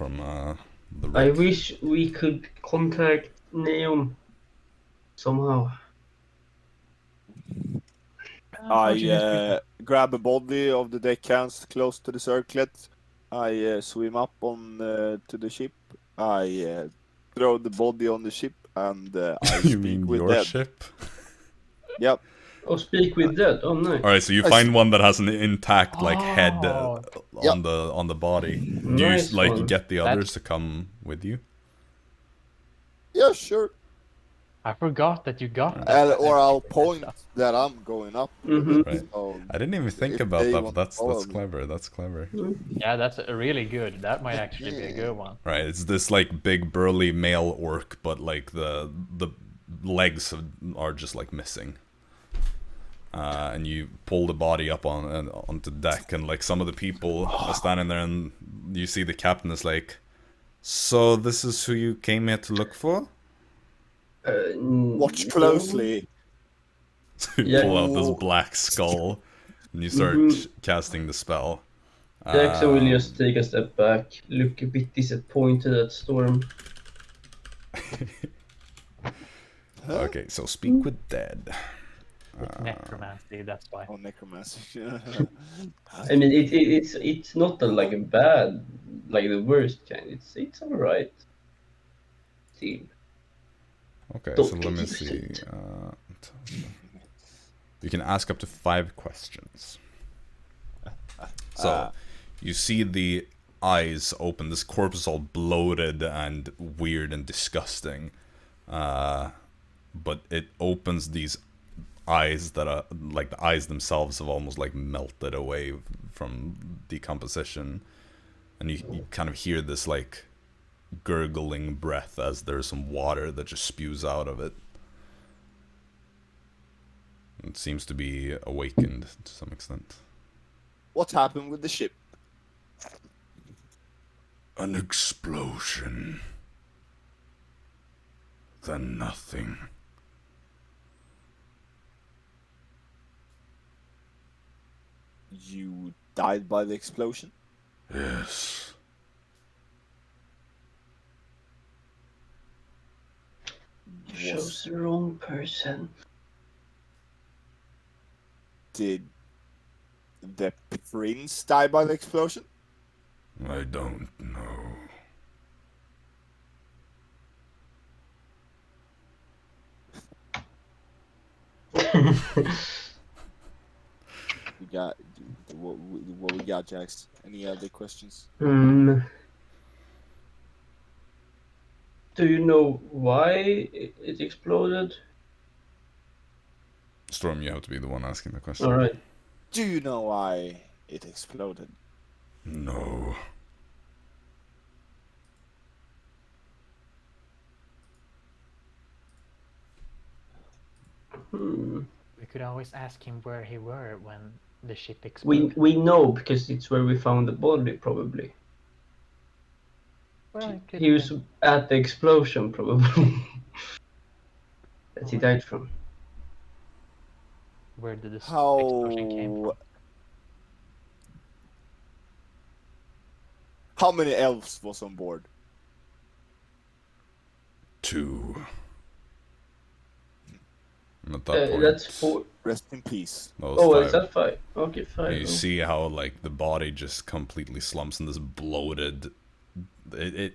wreck. I wish we could contact Neon somehow. I grab a body of the deckhands close to the circlet. I swim up on to the ship. I throw the body on the ship. and I You speak mean with your them. ship? Yep. Oh, speak with that. Oh, nice. All right, so you I find one that has an intact like head Oh. on the body. Do you Nice like one. get the others to come with you? Yeah, sure. I forgot that you got that. Or I'll point that I'm going up. Mhm. Right. So I didn't even think if about they that, want but to that's follow me. clever. That's clever. Yeah, that's a really good. That might actually be a good one. Right, it's this like big burly male orc, but like the legs are just like missing. And you pull the body up onto deck, and like some of the people are standing there, and you see the captain is like, "So this is who you came here to look for?" Watch closely. So you Yeah. pull out this black skull, and you start casting the spell. Jaxson will just take a step back, look a bit disappointed at Storm. Okay, so speak with dead. It's necromancy, that's why. Oh, necromancy. I mean, it's not like a bad, like the worst kind. It's alright. Still. Okay, Don't so let get me used to see. it. You can ask up to 5 questions. So, you see the eyes open. This corpse is all bloated and weird and disgusting. But it opens these eyes that are, like, the eyes themselves have almost, like, melted away from decomposition. And you kind of hear this, like, gurgling breath as there's some water that just spews out of it. It seems to be awakened to some extent. What happened with the ship? An explosion. Then nothing. You died by the explosion? Yes. You chose the wrong person. Did the prince die by the explosion? I don't know. We got what we got, Jax? Any other questions? Do you know why it exploded? Storm, you have to be the one asking the question. Alright. Do you know why it exploded? No. We could always ask him where he were when the ship exploded. We know because it's where we found the body, probably. Well, it could He was be. at the explosion, probably. That he died from. Where did the explosion came from? How many elves was on board? 2. And at that point, That's 4. Rest in peace. that was Oh, 5. is that 5? Okay, 5. You see how like the body just completely slumps in this bloated. It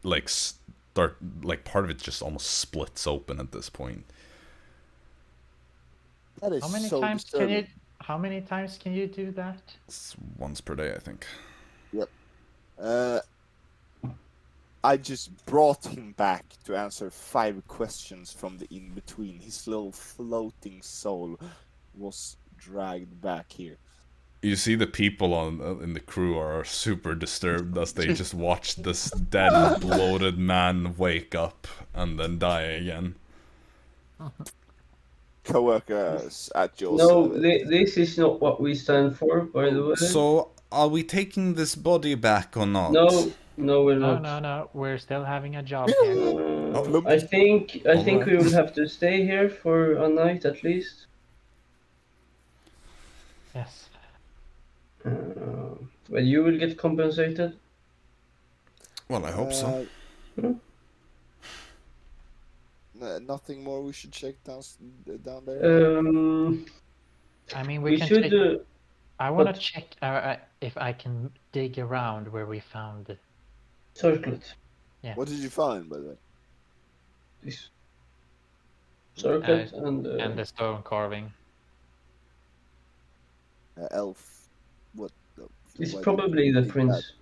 like start like part of it just almost splits open at this point. That is How many so times disturbing. can you? How many times can you do that? It's once per day, I think. I just brought him back to answer 5 questions from the in-between. His little floating soul was dragged back here. You see the people in the crew are super disturbed as they just watch this dead, bloated man wake up and then die again. Co-workers at your No, service. this is not what we stand for, by the way. So, are we taking this body back or not? No, we're No, not. no. We're still having a job here. I think Alright. we will have to stay here for a night at least. Yes. But you will get compensated. Well, I hope so. Nothing more we should check down there? I mean, We can should. check- I want to but- check if I can dig around where we found it. Circle it. What did you find, by the way? This. circlet and the stone carving. Elf. What? It's why probably did the you think prince.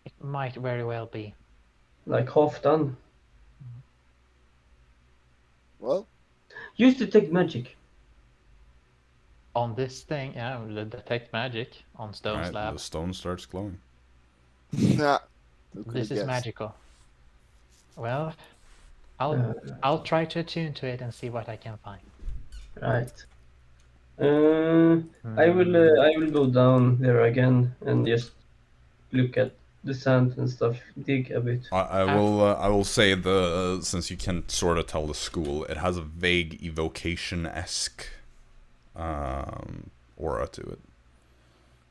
It might very well be. Like half done. that? Well, Use detect magic. On this thing, yeah, the detect magic on stone Alright, slab. the stone starts glowing. nah. Who could've This is guessed? magical. Well, I'll try to attune to it and see what I can find. Right. I will go down there again and just look at the sand and stuff, dig a bit. I will say since you can sort of tell the school, it has a vague evocation-esque aura to it.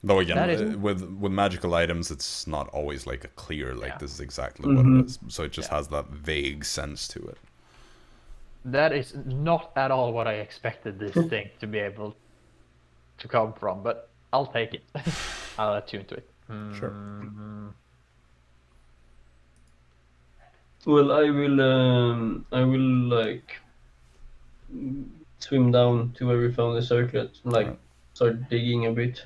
Though again, with magical items, it's not always like a clear this is exactly what it is. So it just has that vague sense to it. That is not at all what I expected this thing to be able to come from, but I'll take it. I'll attune to it. Sure. Well, I will like swim down to where we found the circlet and like start digging a bit.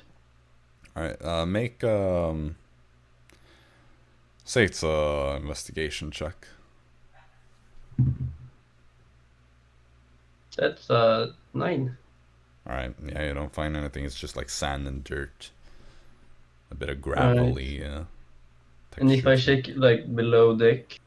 Alright, make say it's a investigation check. That's 9. Alright, yeah, you don't find anything, it's just like sand and dirt. A bit of gravelly And if I texture. check like below deck,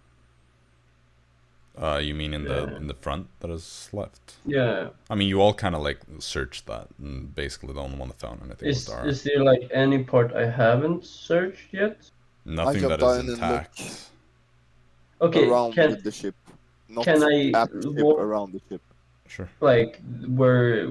You mean in the front that is left? yeah. I mean, you all kind of like searched that, and basically the only one that found anything was Dara. Is there like any part I haven't searched yet? Nothing I that jumped is down and intact. Okay, around with the ship. Not can I at the ship, walk- around the ship. Sure. like where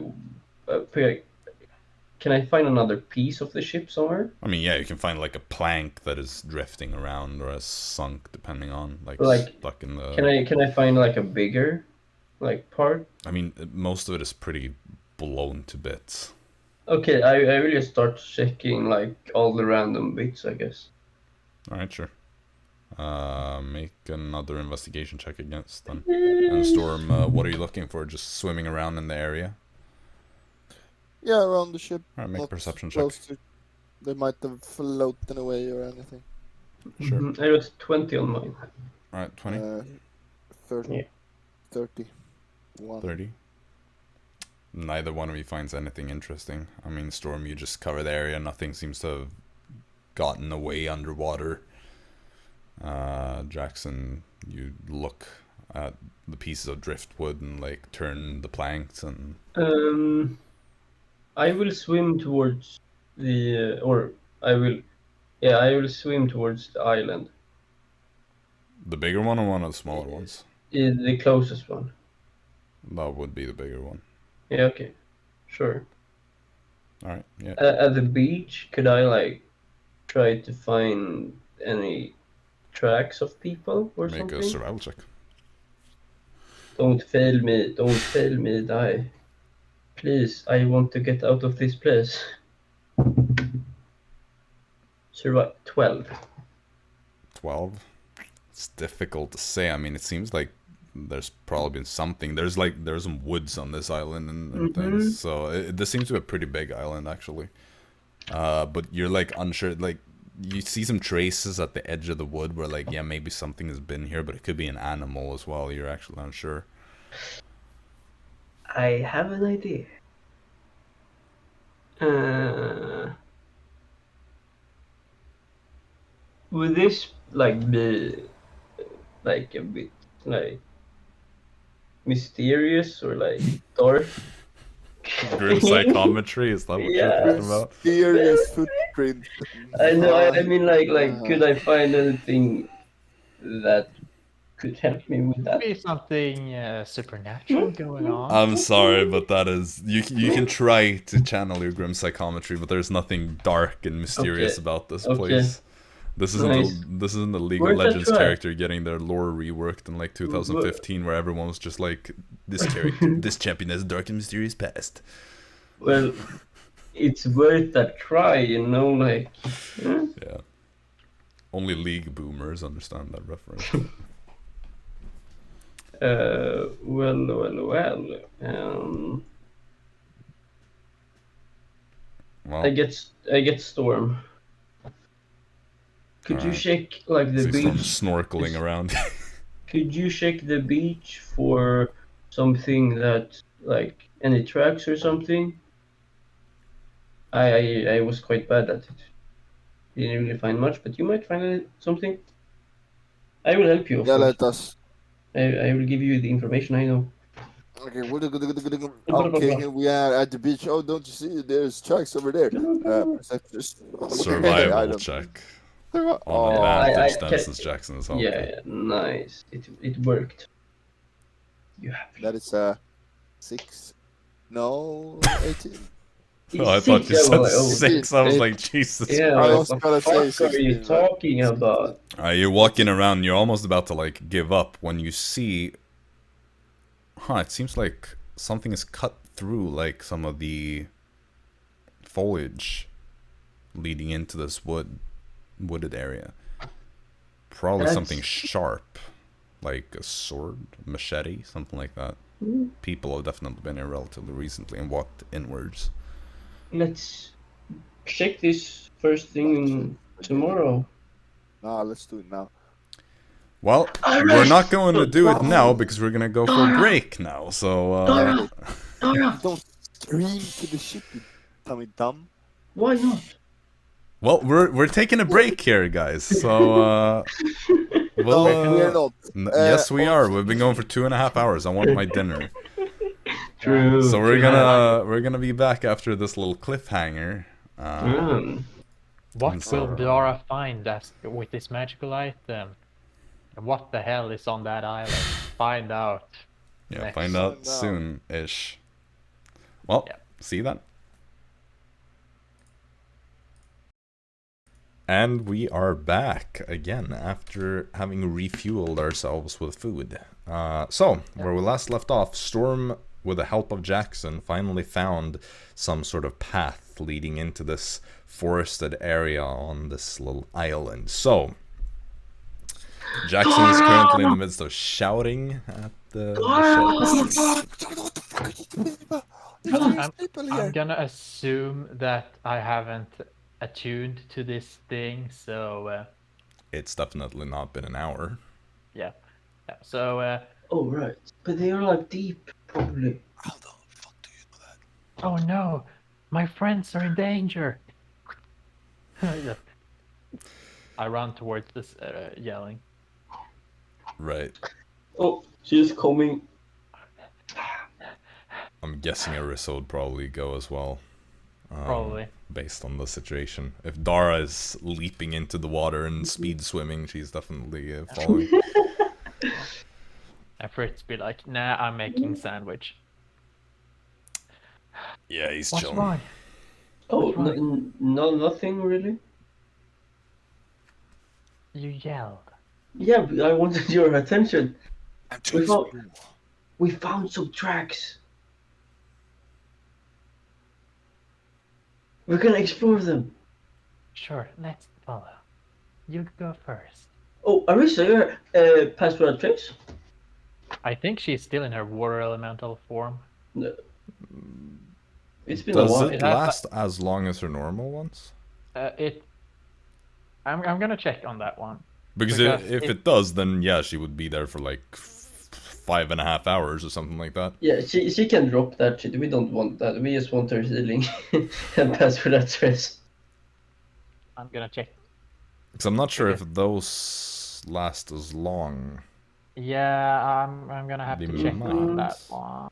can I find another piece of the ship somewhere? I mean, yeah, you can find like a plank that is drifting around or has sunk, depending on like stuck in the. Can I find like a bigger like part? I mean, most of it is pretty blown to bits. Okay, I will just start checking like all the random bits, I guess. All right, sure. Make another investigation check against them. And Storm, what are you looking for? Just swimming around in the area? Yeah, around the ship. All right, make a not perception check. close to- They might have floated away or anything. Sure. I got 20 on mine. All right, 20, 30. Yeah. 31. 30. Neither one of you finds anything interesting. I mean, Storm, you just cover the area. Nothing seems to have gotten away underwater. Jaxson, you look at the pieces of driftwood and like turn the planks and. I will swim towards the I will swim towards the island. The bigger one or one of the smaller ones? The closest one. That would be the bigger one. Yeah, okay. Sure. Alright, yeah. At the beach, could I like try to find any tracks of people or Make something? a survival check. Don't fail me, die. Please, I want to get out of this place. Survive 12. 12? It's difficult to say. I mean, it seems like there's probably been something. There's some woods on this island and things. So this seems to be a pretty big island, actually. But you're like unsure. Like you see some traces at the edge of the wood where like, yeah, maybe something has been here, but it could be an animal as well. You're actually unsure. I have an idea. Would this like be like a bit like mysterious or like dark? Grim psychometry, is that what you're talking about? Mysterious footprint. I know. I mean, like, could I find anything that could help me with that? Maybe something supernatural going on. I'm sorry, but that is you can try to channel your grim psychometry, but there's nothing dark and mysterious Okay. about this Okay. place. This isn't Nice. this isn't the League Where's of that Legends track? character getting their lore reworked in like 2015, where everyone was just like, this character, this champion has a dark and mysterious past. Well, it's worth a try, you know. Like, Yeah. Only League boomers understand that reference. Well. Well, I get Storm. Could you Alright. check like the see Storm beach? snorkeling around. Could you check the beach for something that like any tracks or something? I was quite bad at it. Didn't really find much, but you might find something. I will help you, of Yeah, course. let us. I will give you the information I know. Okay, okay, here we are at the beach. Oh, don't you see? There's tracks over there. Perceptions. I Survival don't- check. Oh, On advantage I then, can- since Jaxson is helping. Yeah, nice. It worked. You have that is 6. No, 18. Oh, I thought you said 6. I was Eight. like, Jesus. Yeah, I what was the gonna say fuck are you 16, but- talking about? You're walking around, you're almost about to like give up when you see... it seems like something is cut through like some of the foliage leading into this wooded area. Probably That's- something sharp, like a sword, machete, something like that. People have definitely been here relatively recently and walked inwards. Let's check this first thing tomorrow. Nah, let's do it now. Well, we're not going to do it now because we're gonna go for a break now. So, Don't scream to the ship, you dumb. Why not? well, we're taking a break here, guys. So, No, we're not. yes, we are. We've been going for 2.5 hours. I want my dinner. True. So we're gonna be back after this little cliffhanger. What so- will Dara find with this magical item? And what the hell is on that island? Find out. Yeah, Next. find out Find out. soon-ish. Well, Yeah. see you then. And we are back again after having refueled ourselves with food. So, where we last left off, Storm, with the help of Jaxson, finally found some sort of path leading into this forested area on this little island. So, Jaxson is currently in the midst of shouting at the ship. I'm gonna assume that I haven't attuned to this thing, so It's definitely not been an hour. yeah. So Oh right, but they are like deep, probably. How the fuck do you know that? oh no, my friends are in danger. I run towards this, yelling. Right. Oh, she's coming. I'm guessing Arisa would probably go as well. Probably. Based on the situation. If Dara is leaping into the water and speed swimming, she's definitely following. And Fritz be like, nah, I'm making sandwich. Yeah, he's What's chilling. wrong? Oh, That's right. no, nothing really. You yelled. Yeah, but I wanted your attention. I'm We too found, small. we found some tracks. We're gonna explore them. Sure, let's follow. You go first. Oh, Arisa, you're password trace? I think she's still in her water elemental form. No. It's been a Does while. it It has- last as long as her normal ones? I'm gonna check on that one. Because Because if it does, then yeah, she would be there for like 5.5 hours or something like that. Yeah, she can drop that shit. We don't want that. We just want her healing and password trace. I'm gonna check. Because I'm not sure Okay. if those last as long. Yeah, I'm gonna have They to check on might. that one.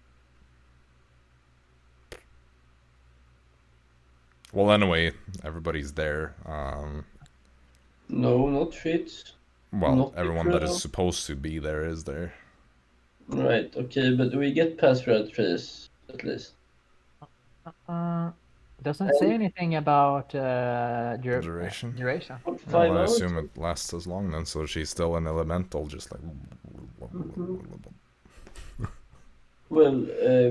Well, anyway, everybody's there. No, not Fritz. Well, Not everyone that Drow. is supposed to be there is there. Right, okay, but we get password trace at least. Doesn't say anything about Duration? Duration. What, Well, 5 I hours? assume it lasts as long then, so she's still an elemental, just like... Well,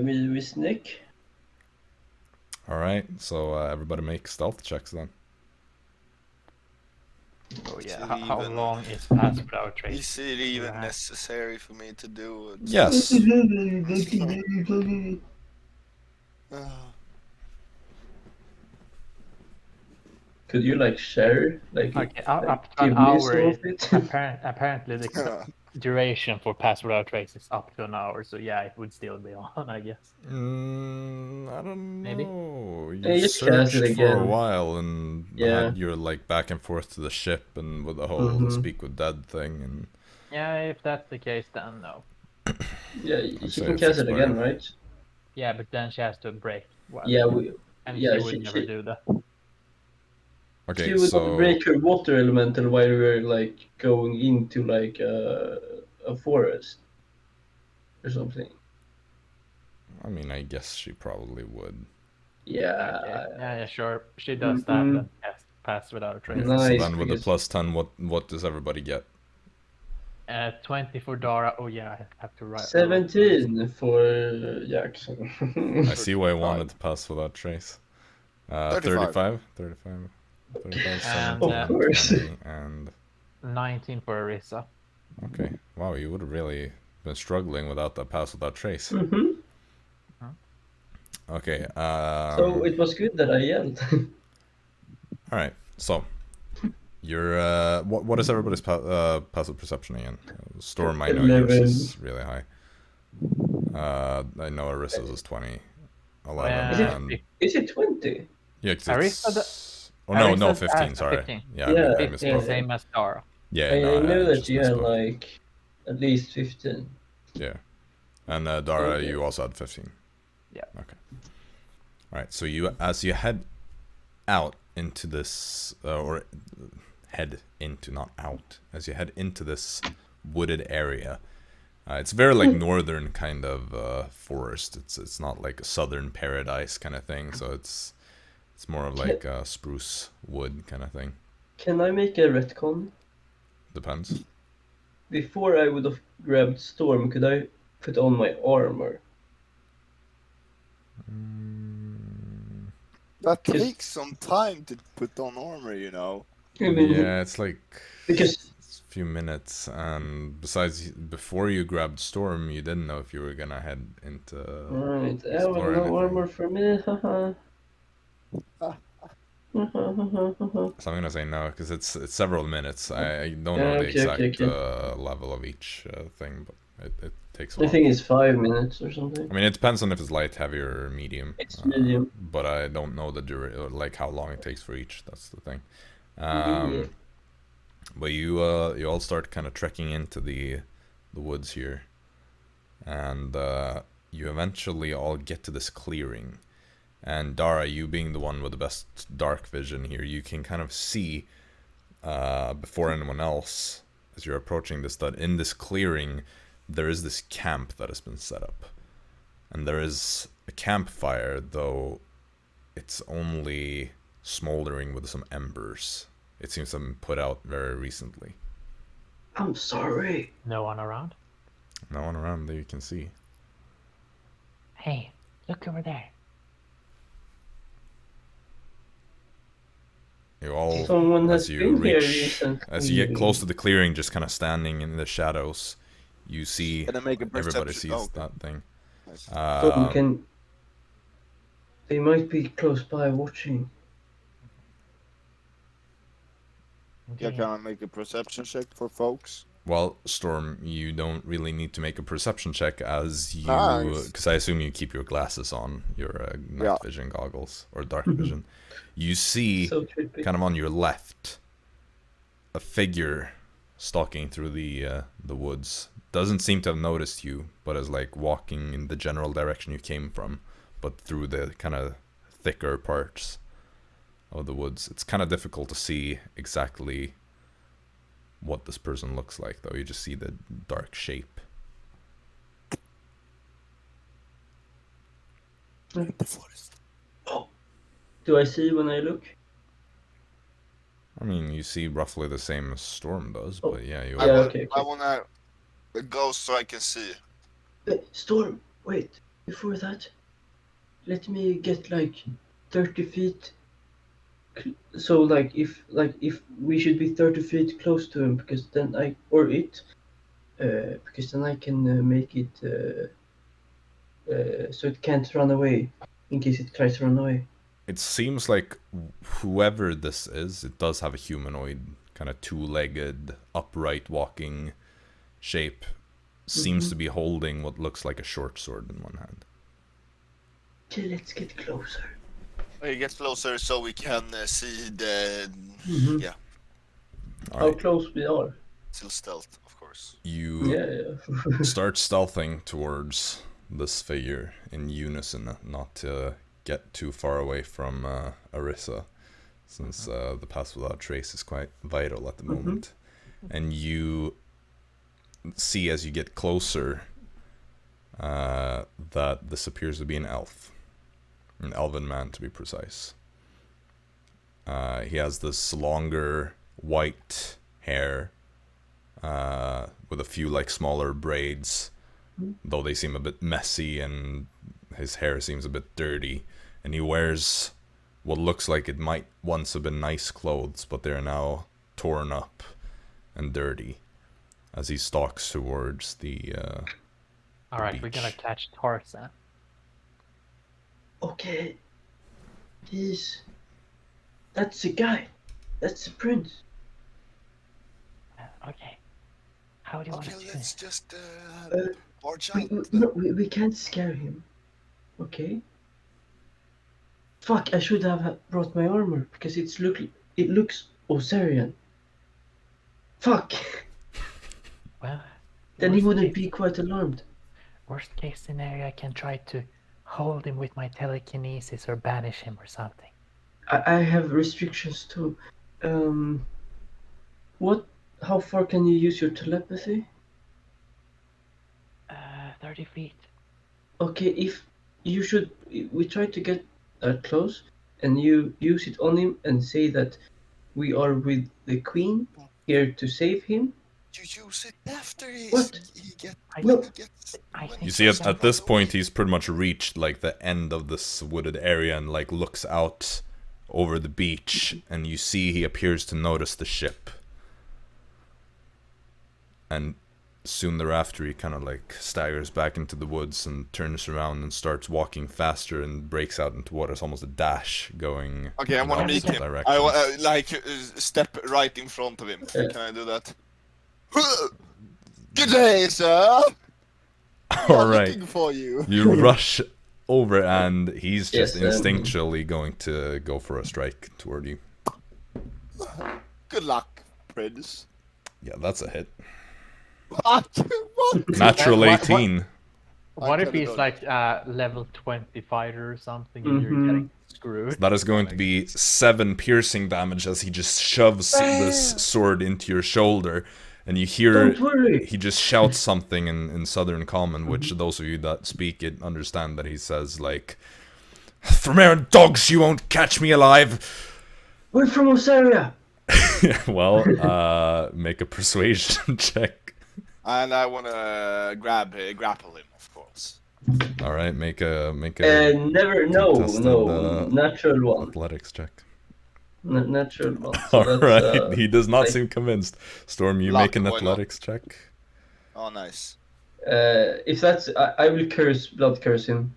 we sneak. Alright, so everybody make stealth checks then. Oh yeah, it how even- long is Pass Without Trace? Is it even Yeah. necessary for me to do it? Yes. Could you like share like Okay, up to give an me some hour. of it? Apparently, the duration for Pass Without Trace is up to an hour. So yeah, it would still be on, I guess. I don't Maybe. know. Yeah, You just cast it searched for a again. while and Yeah. had your like back and forth to the ship and with the whole speak with dead thing and Yeah, if that's the case, then no. Yeah, I'd she say can it's cast it expired. again, right? Yeah, but then she has to break. Well, Yeah, and yeah, she would never do that. okay, she would so break her water elemental while we were like going into like a forest or something. I mean, I guess she probably would. Yeah. Okay. Yeah, sure. She does that. Then Pass Without Trace. Nice. So then with the because- +10, what does everybody get? 20 for Dara. Oh yeah, I have to write. 17 for Jaxson. I see why I wanted to pass without trace. 35, 35, And, 17, Of course. 20, and 19 for Arisa. okay. Wow, you would have really been struggling without that pass without trace. Mhm. Okay. So it was good that I yelled. All right. So you're what is everybody's passive perception again? Storm, I know yours 11. is really high. I know Arisa's is 20, 11, Yeah. and Is it 20? yeah, 'cause Arisa it's oh no, Arisa's 15. at Sorry. 15. Yeah, Yeah, I 15, misspoke. same as Dara. Yeah, I no, know that just you had misspoke. like at least 15. Yeah. And Dara, Okay. you also had 15. Yeah. Okay. All right. So as you head out into this, or head into, not out, as you head into this wooded area, it's very like northern kind of forest. It's not like a southern paradise kind of thing. So it's more of like a spruce wood kind of thing. Can I make a retcon? Depends. Before I would have grabbed Storm, could I put on my armor? That takes some time to put on armor, you know. I mean, Yeah, it's like because a few minutes, and besides, before you grabbed Storm, you didn't know if you were gonna head into. right, I have explore no anything. armor for me. Haha. So I'm gonna say no, because it's several minutes. I don't know the Okay, exact okay. level of each thing, but it takes a I while. think it's 5 minutes or something. I mean, it depends on if it's light, heavy, or medium. It's medium. But I don't know the like how long it takes for each. That's the thing. Yeah. But you all start kind of trekking into the woods here, and you eventually all get to this clearing. And Dara, you being the one with the best dark vision here, you can kind of see before anyone else, as you're approaching this, that in this clearing there is this camp that has been set up. And there is a campfire, though it's only smoldering with some embers. It seems to have been put out very recently. I'm sorry. No one around. No one around that you can see. Hey, look over there. You all, Someone has as you been here reach, recently. as you get close to the clearing, just kind of standing in the shadows, you see Can I make a everybody perception? sees Oh, that thing. nice. So they might be close by watching. Yeah, can I make a perception check for folks? Well, Storm, you don't really need to make a perception check, as you, Nice. because I assume you keep your glasses on, your night Yeah. vision goggles or dark vision. You see, So trippy. kind of on your left, a figure stalking through the woods. Doesn't seem to have noticed you, but is like walking in the general direction you came from, but through the kind of thicker parts of the woods. It's kind of difficult to see exactly what this person looks like, though. You just see the dark shape. The forest. Do I see when I look? I mean, you see roughly the same as Storm does, Oh. but yeah, you. Yeah, okay. I wanna go so I can see. Storm, wait. Before that, let me get like 30 feet So if we should be 30 feet close to him, because then because then I can make it so it can't run away in case it tries to run away. It seems like whoever this is, it does have a humanoid, kind of two-legged, upright walking shape. Seems to be holding what looks like a short sword in one hand. Okay, let's get closer. We get closer so we can see the. Yeah, All How right. close we are? still stealth, of course. You Yeah. start stealthing towards this figure in unison, not to get too far away from Arisa, since the pass without trace is quite vital at the moment. And you see as you get closer that this appears to be an elf. An elven man, to be precise. He has this longer white hair with a few smaller braids, though they seem a bit messy, and his hair seems a bit dirty. And he wears what looks like it might once have been nice clothes, but they're now torn up and dirty as he stalks towards the Alright, we're gonna beach. catch Tarzan. Okay. That's the guy. That's the prince. Okay. How do you want Okay, to do let's this? just Uh, march We, out. no, we can't scare him. Okay. Fuck! I should have brought my armor because it looks Osirian. Fuck! Well, Then he worst wouldn't case- be quite alarmed. Worst case scenario, I can try to hold him with my telekinesis or banish him or something. I have restrictions too. How far can you use your telepathy? 30 feet. Okay, if you should, we try to get close, and you use it on him and say that we are with the queen here to save him. You use it after What? he gets. No. He gets I when think You he see, gets at this point, he's pretty much reached the end of this wooded area and looks out over the beach, and you see he appears to notice the ship. And soon thereafter, he kind of staggers back into the woods and turns around and starts walking faster and breaks out into what is almost a dash, going Okay, I in want to opposite meet him. directions. Step right in front of him. Yeah. Can I do that? Good day, sir. We All are right. looking for you. You rush over, and he's just Yes, instinctually going to go for a strike toward you. Good luck, Prince. Yeah, that's a hit. What? What? Natural What- 18. What if could've he's done like level 20 fighter or something and you're getting screwed? That is going to be 7 piercing damage as he just shoves this sword into your shoulder, and you hear Don't worry. he just shouts something in Southern Common, which those of you that speak it understand that he says "Thromarian dogs, you won't catch me alive." We're from Osaria. Well, make a persuasion check. And I want to grapple him, of course. All right, make a Never. No. Contested, Natural one. athletics check. Natural one. So All that's, right, he does not like- seem convinced. Storm, you Luck, make an why not? athletics check. Oh, nice. If that's, I will blood curse him.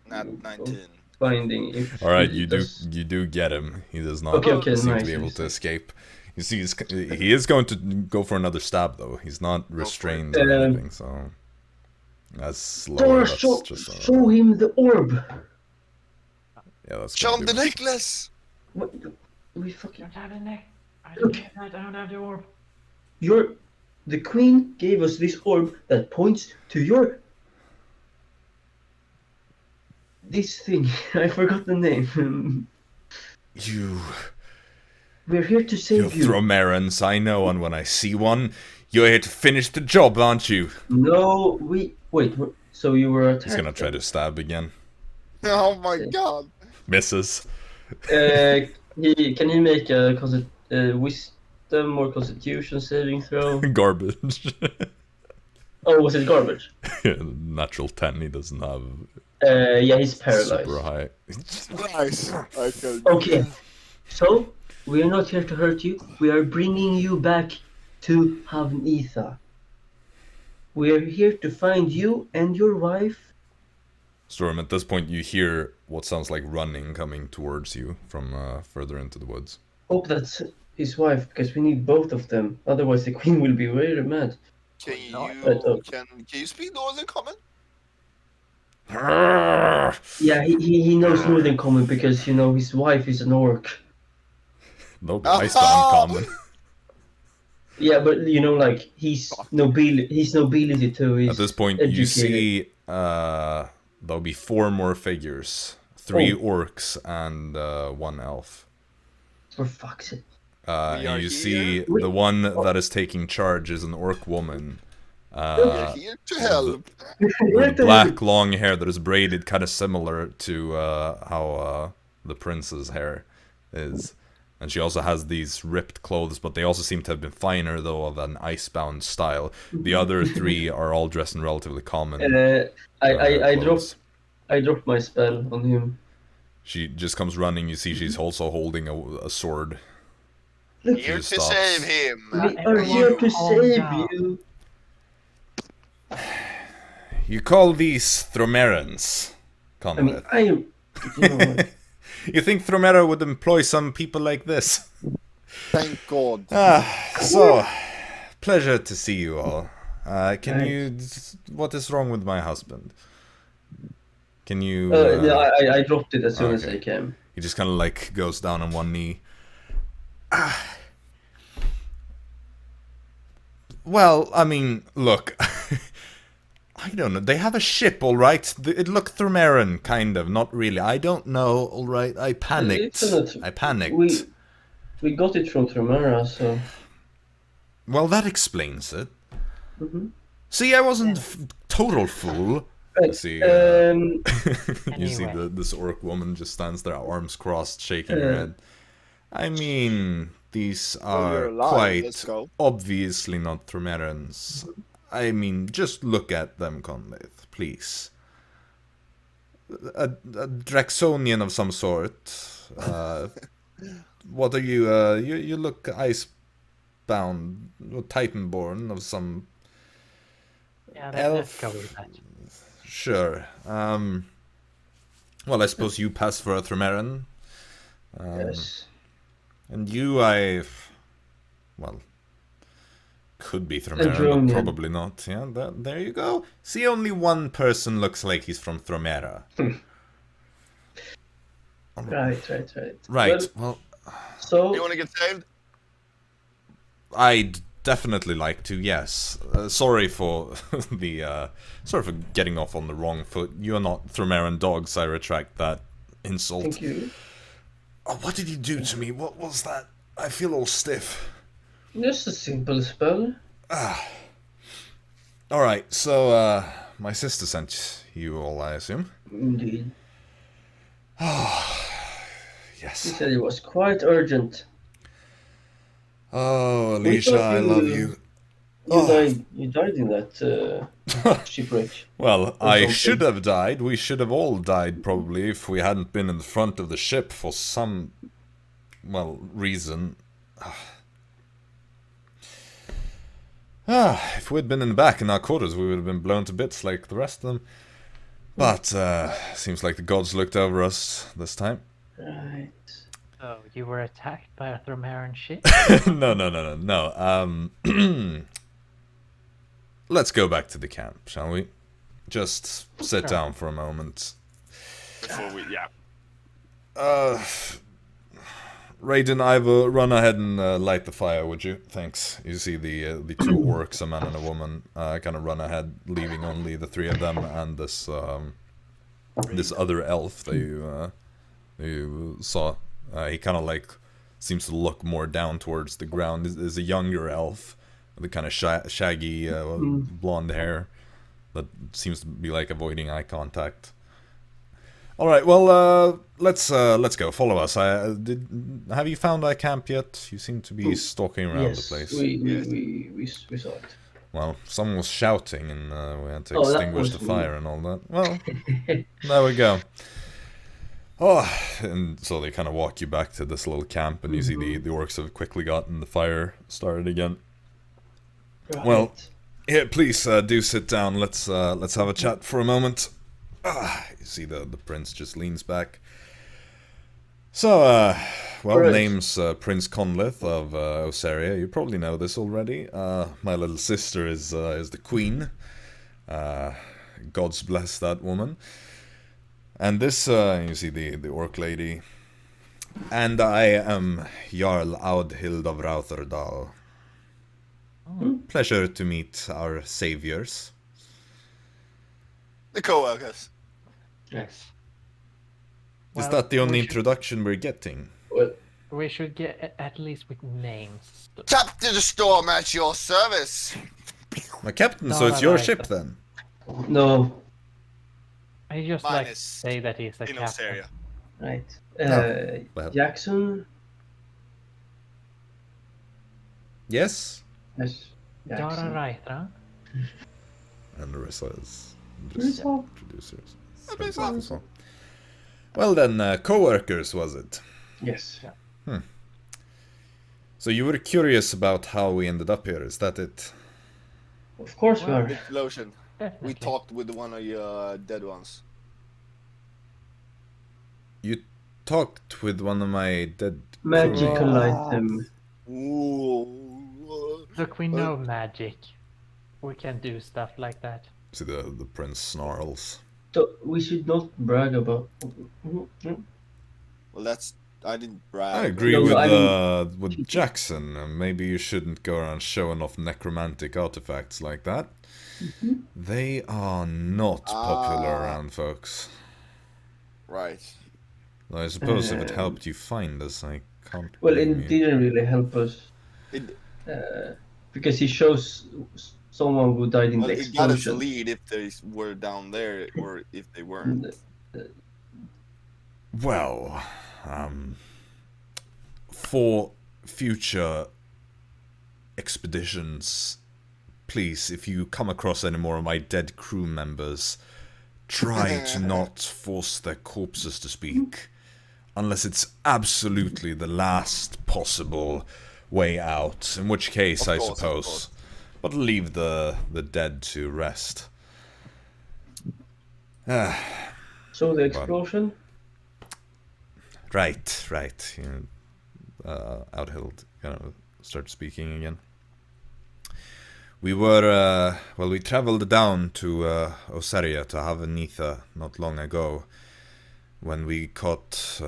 Nat 19. Finding if. All right, he you does- do get him. He does not Okay, seem nice, to be able nice, to nice. escape. You see, he is going to go for another stab, though. He's not restrained or Um, anything, so that's slow. Dara, That's show just show him the orb. yeah, that's Show gonna him the do it. necklace. What? We fucking. I don't have the neck. I Look. don't have the orb. The queen gave us this orb that points to this thing. I forgot the name. You We're here to save you. Thromarans, I know, and when I see one, you're here to finish the job, aren't you? No, wait. So you were attacked? He's gonna try to stab again. Oh my god. Misses. Can he make a wisdom or constitution saving throw? Garbage. Oh, was it garbage? Natural 10. He doesn't have Yeah, he's paralyzed. super high. Nice. I feel Okay. So, we are not here to hurt you. We are bringing you back to Havnitha. We are here to find you and your wife. Storm, at this point you hear what sounds like running coming towards you from further into the woods. Hope that's his wife, because we need both of them. Otherwise, the queen will be very mad. Can you speak Northern Common? Yeah, he knows Northern Common because, you know, his wife is an orc. Nope, I stand common. Yeah, but, you know, like, he's nobility too. He's At this point, educated. you see there'll be 4 more figures. 3 orcs and 1 elf. For fuck's sake. And you see the one that is taking charge is an orc woman. We are here to help. With black long hair that is braided kind of similar to how the prince's hair is. And she also has these ripped clothes, but they also seem to have been finer, though, of an icebound style. The other 3 are all dressed in relatively common I clothes. dropped my spell on him. She just comes running. You see she's also holding a sword. Here to save him. We are here to save you. You call these Thromerans, I mean, Conrad. you know, You think Thromera would employ some people like this? Thank God. So, pleasure to see you all. Can you... What is wrong with my husband? Can you... yeah, I dropped it as soon as I came. He just kind of like goes down on one knee. Well, I mean, look... I don't know. They have a ship, all right. It looked Thromeran, kind of. Not really. I don't know, all right. I panicked. I panicked. We got it from Tromera, so... Well, that explains it. Mm-hmm. See, I wasn't total fool. Right. See, Um, you see Anyway. this orc woman just stands there, arms crossed, shaking her head. I mean, these you're are alive, let's quite go. obviously not Thromerans. I mean, just look at them, Conleth, please. A Draxonian of some sort. What are you? You look icebound, Titanborn of some Yeah, elf. let's go with that. Sure. Well, I suppose you pass for a Thromeran. yes. And you, well, could be Thromeran, Andronian. but probably not. Yeah, there you go. See, only one person looks like he's from Thromera. Right. Right, well, So, You want to get saved? I'd definitely like to, yes. Sorry for sorry for getting off on the wrong foot. You're not Thromeran dogs, I retract that insult. thank you. Oh, what did you do to me? What was that? I feel all stiff. Just a simple spell. Alright, so, my sister sent you all, I assume? Indeed. He Yes. said it was quite urgent. Oh, We Alicia, thought I love you. You died in that shipwreck. Well, I something. should have died. We should have all died, probably, if we hadn't been in the front of the ship for some, well, reason. If we'd been in the back in our quarters, we would have been blown to bits like the rest of them. But, seems like the gods looked over us this time. Right. So, you were attacked by a Thromeran ship? No. Let's go back to the camp, shall we? Just sit down for a moment. Before we, yeah. Raiden, Ivor, run ahead and light the fire, would you? Thanks. You see the 2 orcs, a man and a woman, kind of run ahead, leaving only the 3 of them and this this other elf that you saw. He kind of like seems to look more down towards the ground. Is a younger elf with a kind of shaggy blonde hair that seems to be like avoiding eye contact. All right, well, let's go. Follow us. Have you found our camp yet? You seem to be stalking around Yes, the place. we saw it. Well, someone was shouting, and we had to Oh, that extinguish was the me. fire and all that. Well, there we go. Oh, and so they kind of walk you back to this little camp, and you see the orcs have quickly gotten the fire started again. Right. Well, here, please do sit down. Let's have a chat for a moment. You see the prince just leans back. So, well, Prince. name's Prince Conleth of Osaria. You probably know this already. My little sister is the queen. God's bless that woman. And this, you see the orc lady. And I am Jarl Audhild of Rautherdal. Pleasure to meet our saviors. The co-workers. Yes. Is Well, that the only we should- introduction we're getting? Well, We should get at least with names. Tap to the storm at your service. My captain, so No, it's your right. ship then? no. I just Mine like is to say that he's a In captain. Osaria. Right. well. Jaxson. Yes? Yes. Dara Jaxson. Raethran. And Arisa is Arisa. just introducers. Arisa. Well then, co-workers, was it? Yes. So you were curious about how we ended up here, is that it? Of course we Well, are. Explosion. Definitely. We talked with one of your dead ones. You talked with one of my dead... Magical item. Ooh. Look, we know magic. We can do stuff like that. See the prince snarls. So we should not brag about. Well, that's. I didn't brag. I agree No, with I with Jaxson. Maybe you shouldn't go around showing off necromantic artifacts like that. They are not popular around folks. Right. I suppose if it helped you find us, I can't Well, blame it you. didn't really help us It, because he shows someone who died in well, the it got us explosion. lead if they were down there or if they weren't. Well, for future expeditions, please, if you come across any more of my dead crew members, try to not force their corpses to speak, unless it's absolutely the last possible way out, in which case, Of I course, of suppose. course. But leave the dead to rest. So the explosion. Right. Outhild start speaking again. We were, we traveled down to Osaria to Havanitha not long ago, when we caught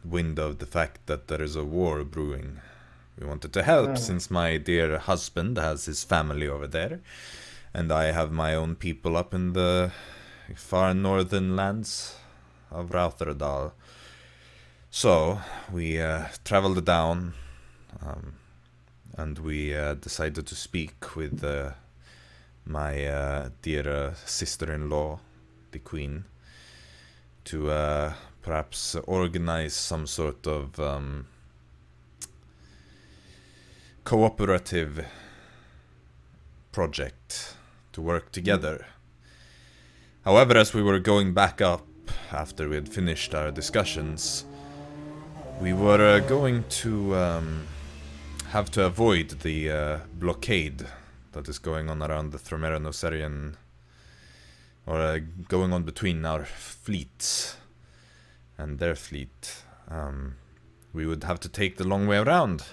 wind of the fact that there is a war brewing. We wanted to help, since my dear husband has his family over there, and I have my own people up in the far northern lands of Rautherdal. So, we traveled down, and we decided to speak with my dear sister-in-law, the Queen, to perhaps organize some sort of cooperative project to work together. However, as we were going back up after we had finished our discussions, we were going to have to avoid the blockade that is going on around the Thromeran Osarian, or going on between our fleets and their fleet. We would have to take the long way around.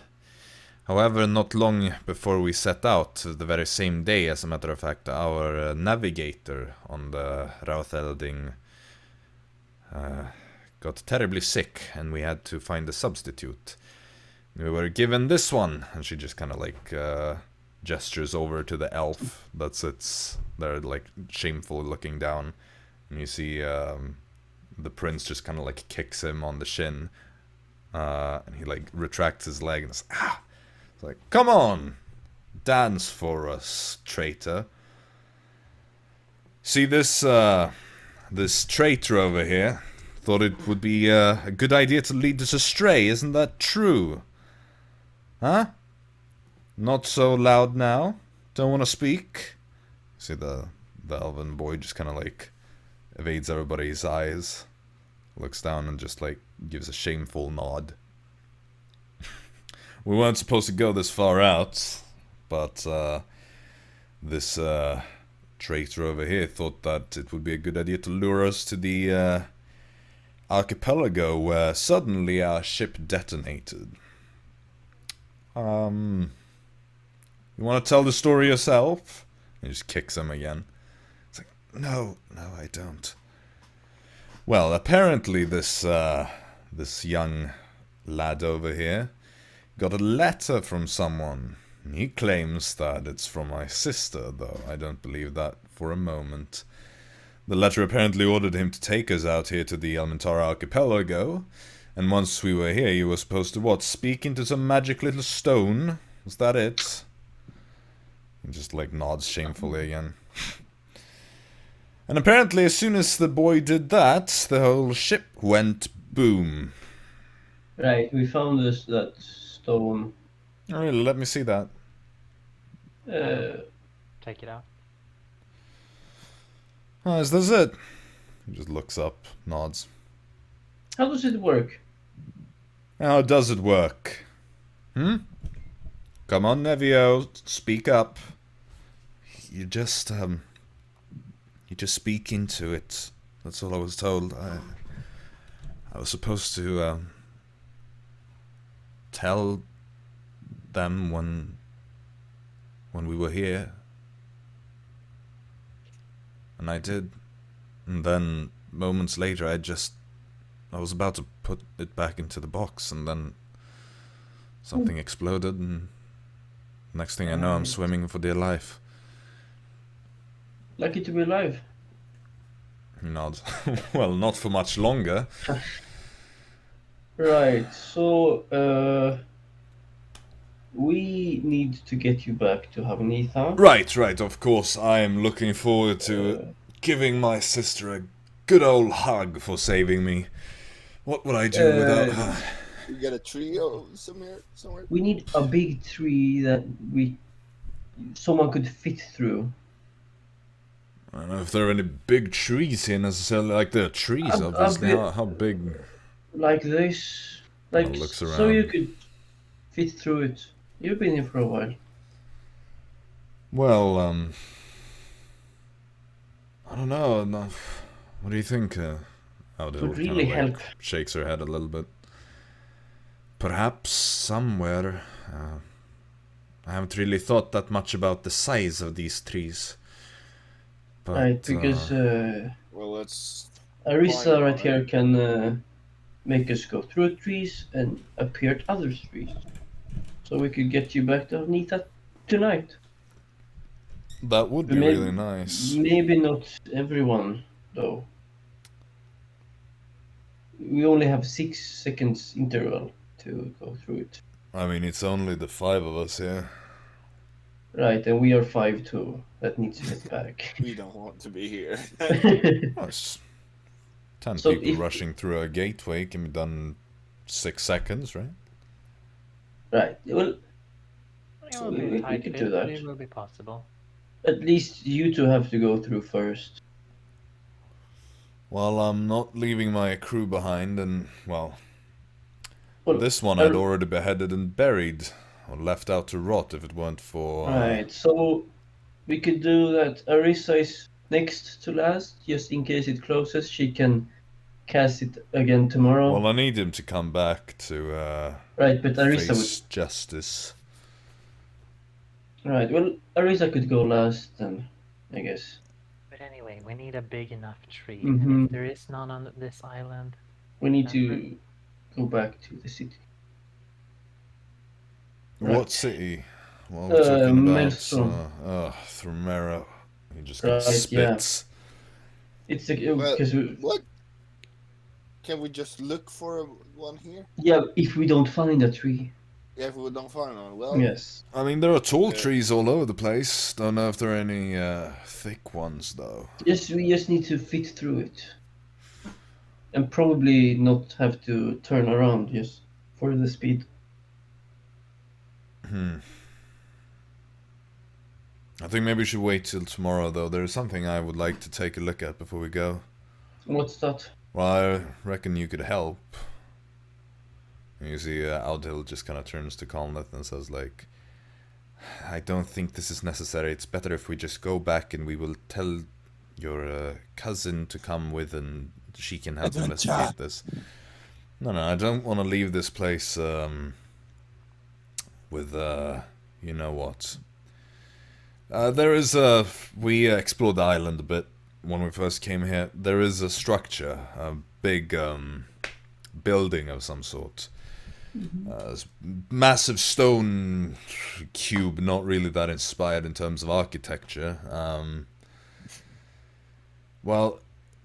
However, not long before we set out, the very same day, as a matter of fact, our navigator on the Rauthelding got terribly sick, and we had to find a substitute. We were given this one, and she just kind of like gestures over to the elf that sits there, like shamefully looking down, and you see the prince just kind of like kicks him on the shin, and he like retracts his leg and says, "Ah!" It's like, "Come on, dance for us, traitor." See this this traitor over here thought it would be a good idea to lead us astray, isn't that true? Huh? Not so loud now? Don't want to speak? See the elven boy just kind of like evades everybody's eyes. looks down and just like gives a shameful nod. We weren't supposed to go this far out, but this traitor over here thought that it would be a good idea to lure us to the archipelago where suddenly our ship detonated. You want to tell the story yourself? He just kicks him again. It's like, no, I don't. Well, apparently this young lad over here got a letter from someone. He claims that it's from my sister, though I don't believe that for a moment. The letter apparently ordered him to take us out here to the Elementar Archipelago, and once we were here, you were supposed to, what, speak into some magic little stone? Was that it? He just, like, nods shamefully again. And apparently, as soon as the boy did that, the whole ship went boom. Right, we found that stone. Oh, really? Let me see that. Take it out. Oh, is this it? He just looks up, nods. How does it work? How does it work? Come on, Nevio, speak up. You just speak into it. That's all I was told. I was supposed to tell them when we were here. And I did. And then, moments later, I was about to put it back into the box, and then something exploded, and next thing I know, I'm swimming for dear life. Lucky to be alive. He nods. Well, not for much longer. Right, so, we need to get you back to Havnitha. Right, of course. I am looking forward to giving my sister a good old hug for saving me. What would I do without her? You got a tree somewhere? We need a big tree that someone could fit through. I don't know if there are any big trees here necessarily. Like, there are trees, obviously. How big? Like this. Like, looks so around. you could fit through it. You've been here for a while. Well, I don't know. No. What do you think? Aldo Would really help. Shakes her head a little bit. Perhaps somewhere. I haven't really thought that much about the size of these trees. But, Right, because Well, let's. Arisa right here can make us go through trees and appear at other trees. So we could get you back to Havnitha tonight. that would be really nice. Maybe not everyone, though. We only have 6 seconds interval to go through it. I mean, it's only the 5 of us here. Right, and we are 5 too. That needs to get back. We don't want to be here. Oh, it's 10 So people if- rushing through a gateway can be done in 6 seconds, right? Right, well, It will be we a tight could fit, do but that. it will be possible. at least you two have to go through first. Well, I'm not leaving my crew behind, and, well, Well, this one I'd already beheaded and buried, or left out to rot if it weren't for... Right, so we could do that. Arisa is next to last, just in case it closes. She can cast it again tomorrow. Well, I need him to come back to Right, but Arisa face justice. Right, well, Arisa could go last then, I guess. But anyway, we need a big enough tree. Mhm. And if there is none on this island, We need to go back to the city. Right. What city? What are we talking about? Maelstrom. Thrumera. He just Right, spits. It's Well, because what? Can we just look for one here? if we don't find a tree. Yeah, if we don't find one, well, Yes. I mean, there are tall Yeah. trees all over the place. Don't know if there are any thick ones, though. Yes, we just need to fit through it. And probably not have to turn around just for the speed. I think maybe we should wait till tomorrow, though. There's something I would like to take a look at before we go. What's that? Well, I reckon you could help. And you see Audhild just kind of turns to Colneth and says, like, I don't think this is necessary. It's better if we just go back and we will tell your cousin to come with and she can help investigate this. No, I don't want to leave this place with, you know what. There is we explored the island a bit when we first came here. There is a structure, a big building of some sort. Massive stone cube, not really that inspired in terms of architecture. Well,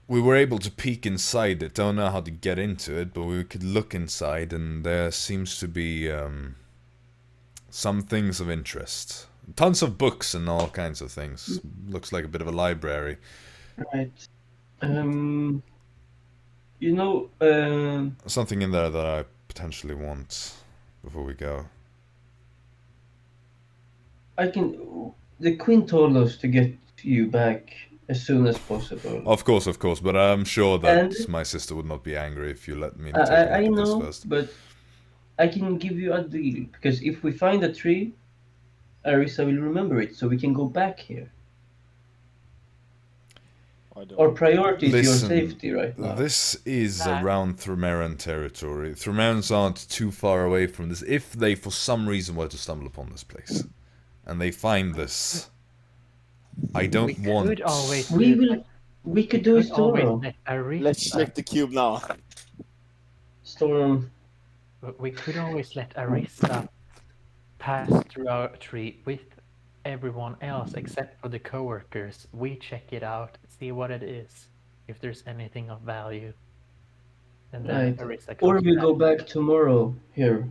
we were able to peek inside it. Don't know how to get into it, but we could look inside, and there seems to be some things of interest. Tons of books and all kinds of things. Looks like a bit of a library. Right. You know, Something in there that I potentially want before we go. the Queen told us to get you back as soon as possible. Of course, but I'm sure that And- my sister would not be angry if you let me take a I look at this know, first. but I can give you a deal, because if we find a tree, Arisa will remember it, so we can go back here. Our priority is your Listen, safety right now. This is around Thromeran territory. Thromerans aren't too far away from this. If they, for some reason, were to stumble upon this place, and they find this, I don't want... Could always We could do it tomorrow. Let's check the cube now. Storm. We could always let Arisa pass through our tree with everyone else except for the coworkers. We check it out, see what it is, if there's anything of value. And then Right. Arisa comes Or we back. go back tomorrow here.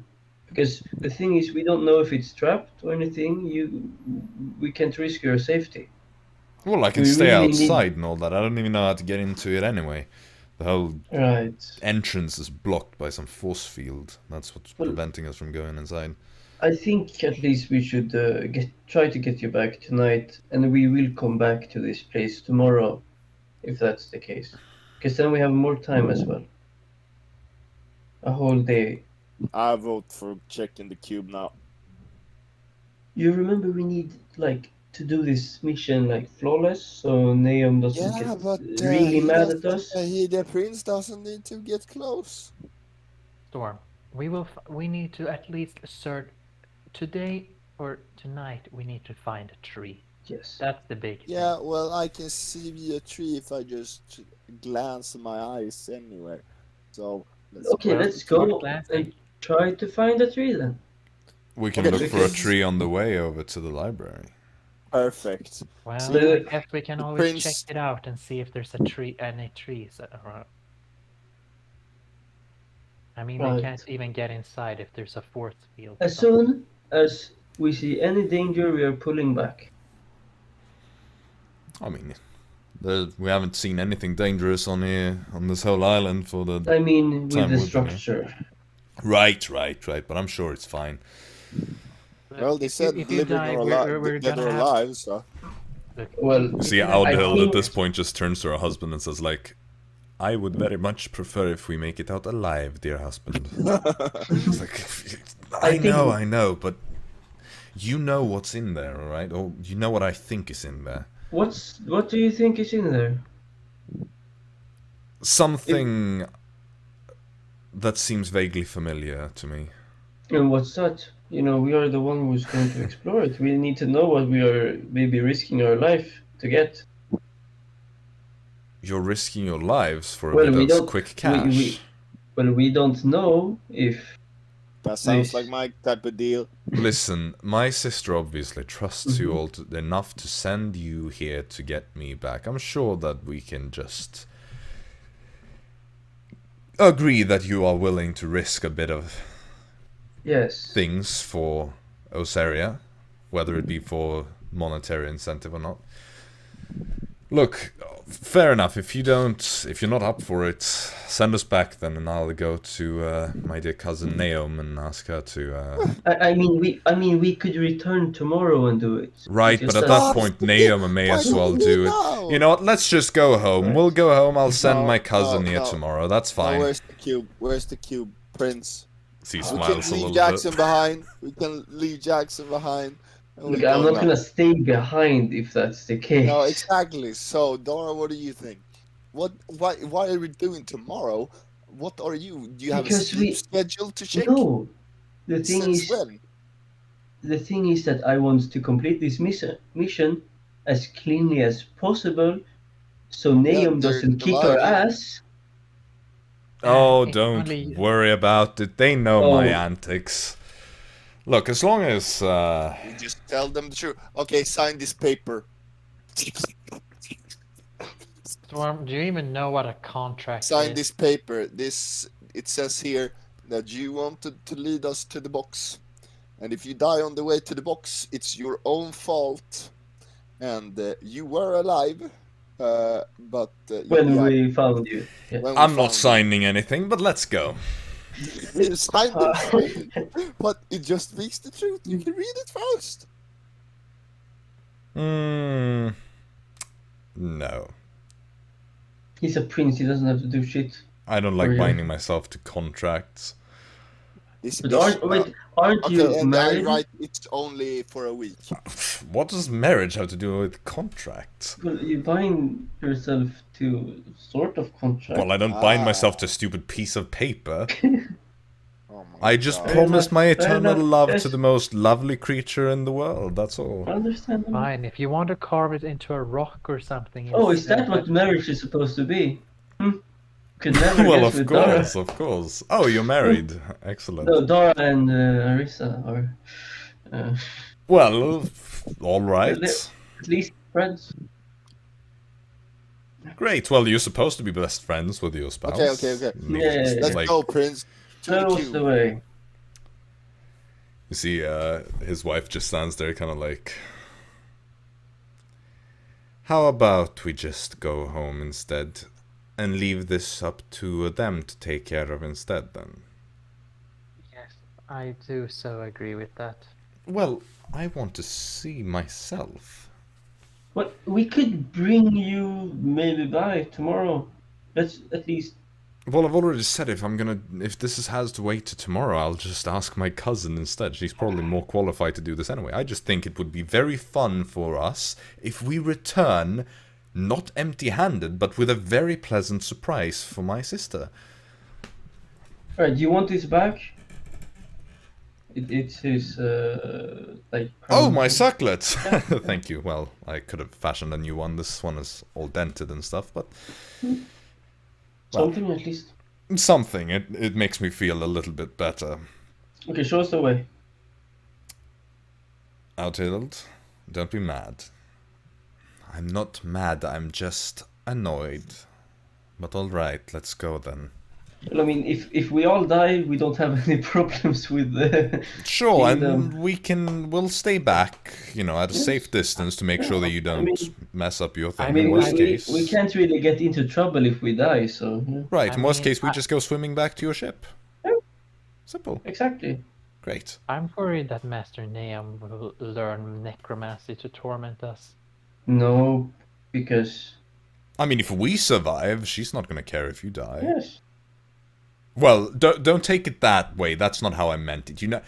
Because the thing is, we don't know if it's trapped or anything. We can't risk your safety. Well, I can We stay really outside and all that. I don't even know how to get into it anyway. The whole Right. entrance is blocked by some force field. That's what's Well- preventing us from going inside. I think at least we should try to get you back tonight, and we will come back to this place tomorrow, if that's the case. Because then we have more time as well. A whole day. I vote for checking the cube now. You remember we need to do this mission flawless, so Neum doesn't get really mad at us. The prince doesn't need to get close. Storm, we need to at least search today or tonight. We need to find a tree. Yes. That's the big thing. Yeah, well, I can see a tree if I just glance my eyes anywhere. So Let's go and try to find a tree then. We can Okay, look for a because- tree on the way over to the library. Perfect. Well, So- I guess we can always Prince- check it out and see if there's any trees around. I mean, Right. we can't even get inside if there's a force field. As soon as we see any danger, we are pulling back. I mean, we haven't seen anything dangerous on this whole island for the... I mean, with Time the would be. structure. Right, but I'm sure it's fine. Well, they said if you living die, or we're dead gonna or have- alive, so... Well, You see, I Audhild think- at this point just turns to her husband and says, like, I would very much prefer if we make it out alive, dear husband. It's like, I know, but you know what's in there, alright? Or you know what I think is in there. what do you think is in there? Something that seems vaguely familiar to me. And what's that? You know, we are the one who's going to explore it. We need to know what we are maybe risking our life to get. You're risking your lives for a Well, we bit of don't- quick cash. we don't know if That sounds Nice. like my type of deal. Listen, my sister obviously trusts you Mhm. all enough to send you here to get me back. I'm sure that we can just agree that you are willing to risk a bit of yes. things for Oseria, whether it be for monetary incentive or not. Look, fair enough. If you're not up for it, send us back then, and I'll go to my dear cousin Naomi and ask her to. I mean, we could return tomorrow and do it. Right, but at that point, Naomi may as well do it. You know what? Let's just go home. Right. We'll go home. I'll send No, my cousin no, here no. tomorrow. That's Now, fine. where's the cube? Where's the cube, Prince? He We can smiles a leave little Jaxson bit. behind. We can leave Jaxson behind. and we Look, go I'm not now. gonna stay behind if that's the case. No, exactly. So, Dara, what do you think? Why are we doing tomorrow? What are you? Do you have Because a sleep schedule to check? No, the thing Since is, when? the thing is that I want to complete this mission as cleanly as possible, so Naomi they're doesn't kick our divided. ass. Oh, If don't only- worry about it. They know Oh. my antics. Look, as long as You just tell them the truth. Okay, sign this paper. Storm, do you even know what a contract Sign is? this paper. It says here that you wanted to lead us to the box, and if you die on the way to the box, it's your own fault. And you were alive, but When yeah, we found you. Yeah. when we I'm not found signing anything, but let's go. you. Sign it, but it just speaks the truth. You can read it first. No. He's a prince, he doesn't have to do shit. I don't like Oh, yeah. binding myself to contracts. But aren't Okay, you and married? I write it's only for a week. What does marriage have to do with contracts? Well, you bind yourself to sort of contract. Well, I don't bind myself to a stupid piece of paper. Oh my I just God. promised my Fair eternal enough, love yes. to the most lovely creature in the world, that's all. Understandable. Fine, if you want to carve it into a rock or something. Oh, is instead, that what marriage is supposed to be? Could never Well, guess of with Dara. course, of course. Oh, you're married. Excellent. No, Dara and Arisa are Well, all right. at least friends. Great. Well, you're supposed to be best friends with your spouse. Okay. Maybe Yeah, just, Let's like, go, Prince. To the Shows cube. the way. You see, his wife just stands there, kind of like, how about we just go home instead and leave this up to them to take care of instead, then? Yes, I do so agree with that. Well, I want to see myself. What we could bring you maybe by tomorrow. Let's at least. Well, I've already said if this has to wait to tomorrow, I'll just ask my cousin instead. She's probably more qualified to do this anyway. I just think it would be very fun for us if we return not empty-handed, but with a very pleasant surprise for my sister. Alright, do you want this back? It's his like. Oh, my sucklet! Thank you. Well, I could have fashioned a new one. This one is all dented and stuff, but Something at least. something. It makes me feel a little bit better. Okay, show us the way. Outhild, don't be mad. I'm not mad, I'm just annoyed. But alright, let's go then. Well, I mean, if we all die, we don't have any problems with the. Sure, Kingdom. and we'll stay back, at a safe distance to make sure that you don't mean- mess up your thing. I mean, in worst we case. can't really get into trouble if we die, so. Yeah. Right, I in worst mean, case, we just go swimming back to your ship. Yeah. Simple. Exactly. Great. I'm worried that Master Naomi will learn necromancy to torment us. No, because. I mean, if we survive, she's not gonna care if you die. Yes. Well, don't take it that way. That's not how I meant it.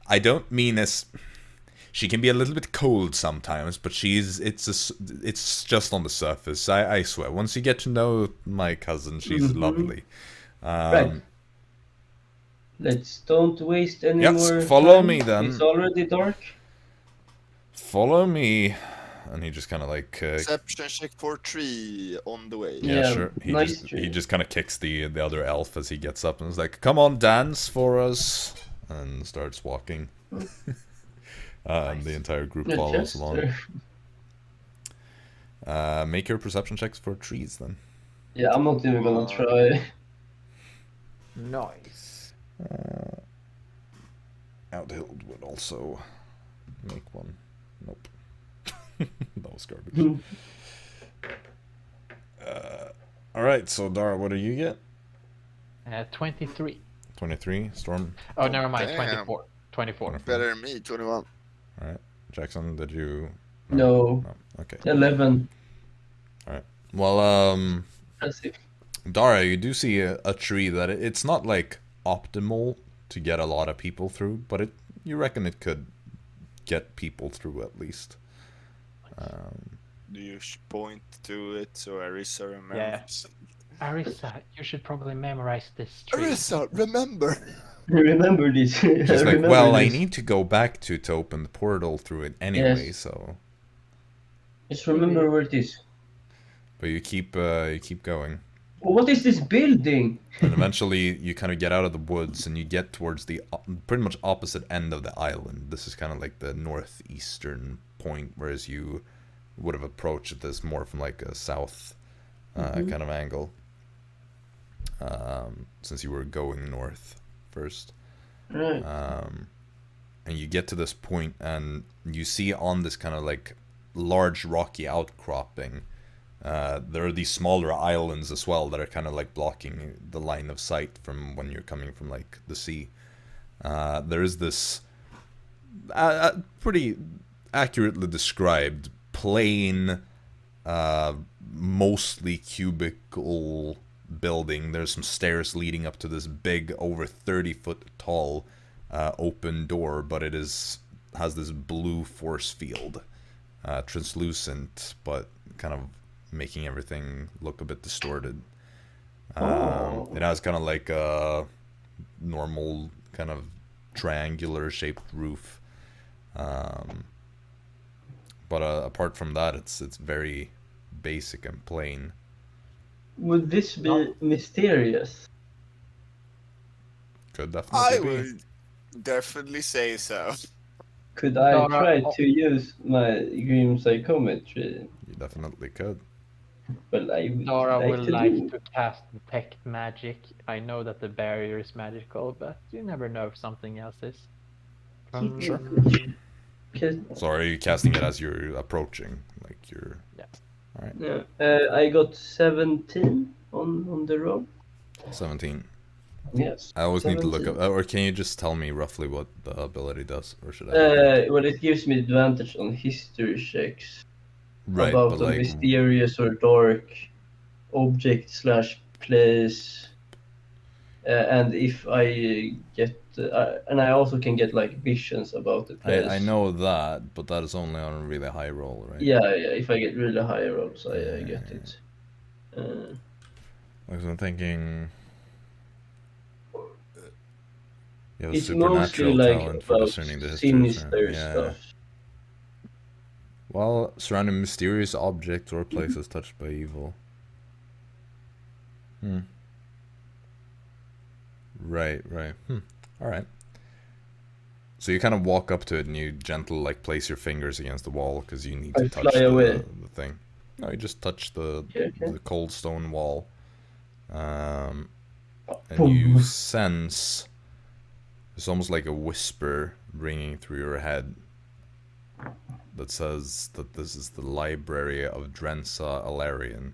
I don't mean as she can be a little bit cold sometimes, but it's just on the surface. I swear. Once you get to know my cousin, she's lovely. Right. Don't waste any Yes, more. follow time. me then. It's already dark. Follow me, and he just kind of like. Perception check for tree on the way. Yeah, Yeah, sure. He nice just tree. kind of kicks the other elf as he gets up and is like, "Come on, dance for us," and starts walking. And the entire group Yeah, follows just, along. Make your perception checks for trees then. Yeah, I'm not even gonna try. Nice. Outhild would also make one. Nope. That was garbage. Alright, so Dara, what do you get? 23. 23. Storm. Oh, never mind. Damn. 24. 24. Better than me, 21. Alright. Jaxson, did you? No. Okay. 11. Well, Impressive. Dara, you do see a tree that it's not like optimal to get a lot of people through, but you reckon it could get people through at least. Do you point to it so Arisa remembers? Arisa, you should probably memorize this tree. Arisa, remember! Remember this. She's like, Remember well, I this. need to go back to open the portal through it anyway, Yes. so. Just remember where it is. But you keep going. What is this building? And eventually you kind of get out of the woods and you get towards the pretty much opposite end of the island. This is kind of like the northeastern point, whereas you would have approached this more from like a south kind of angle. Since you were going north first. Right. And you get to this point and you see on this kind of like large rocky outcropping, there are these smaller islands as well that are kind of like blocking the line of sight from when you're coming from like the sea. There is this pretty accurately described plain, mostly cubicle building. There's some stairs leading up to this big, over 30-foot tall open door, but it has this blue force field, translucent, but kind of making everything look a bit distorted. It has kind of like a normal kind of triangular shaped roof, but apart from that, it's very basic and plain. Would this be mysterious? Could I definitely be. would definitely say so. Could I Dara, try to use my grim psychometry? You definitely could. Well, I would Dara like will to like do. to cast detect magic. I know that the barrier is magical, but you never know if something else is. Sure. Because, So are you casting it as you're approaching? Like you're... Yeah. Alright. yeah, I got 17 on the roll. 17. Yes. I always need to look 17. up... Or can you just tell me roughly what the ability does? Or should I... Well, it gives me advantage on history checks right, about but a like... mysterious or dark object / place. And if I get... and I also can get like visions about the place. I know that, but that is only on a really high roll, right? Yeah, if I get really high rolls, I get it. Because I'm thinking... You have a It's mostly supernatural like talent for about discerning the history. so- sinister yeah. stuff. Well, surrounding mysterious objects or places touched by evil. Right. Alright. So you kind of walk up to it and you gentle like place your fingers against the wall because you need to I touch fly away. the thing. No, you just touch the Okay. cold stone wall. And Boom. you sense it's almost like a whisper ringing through your head that says that this is the library of Drensa Alarian.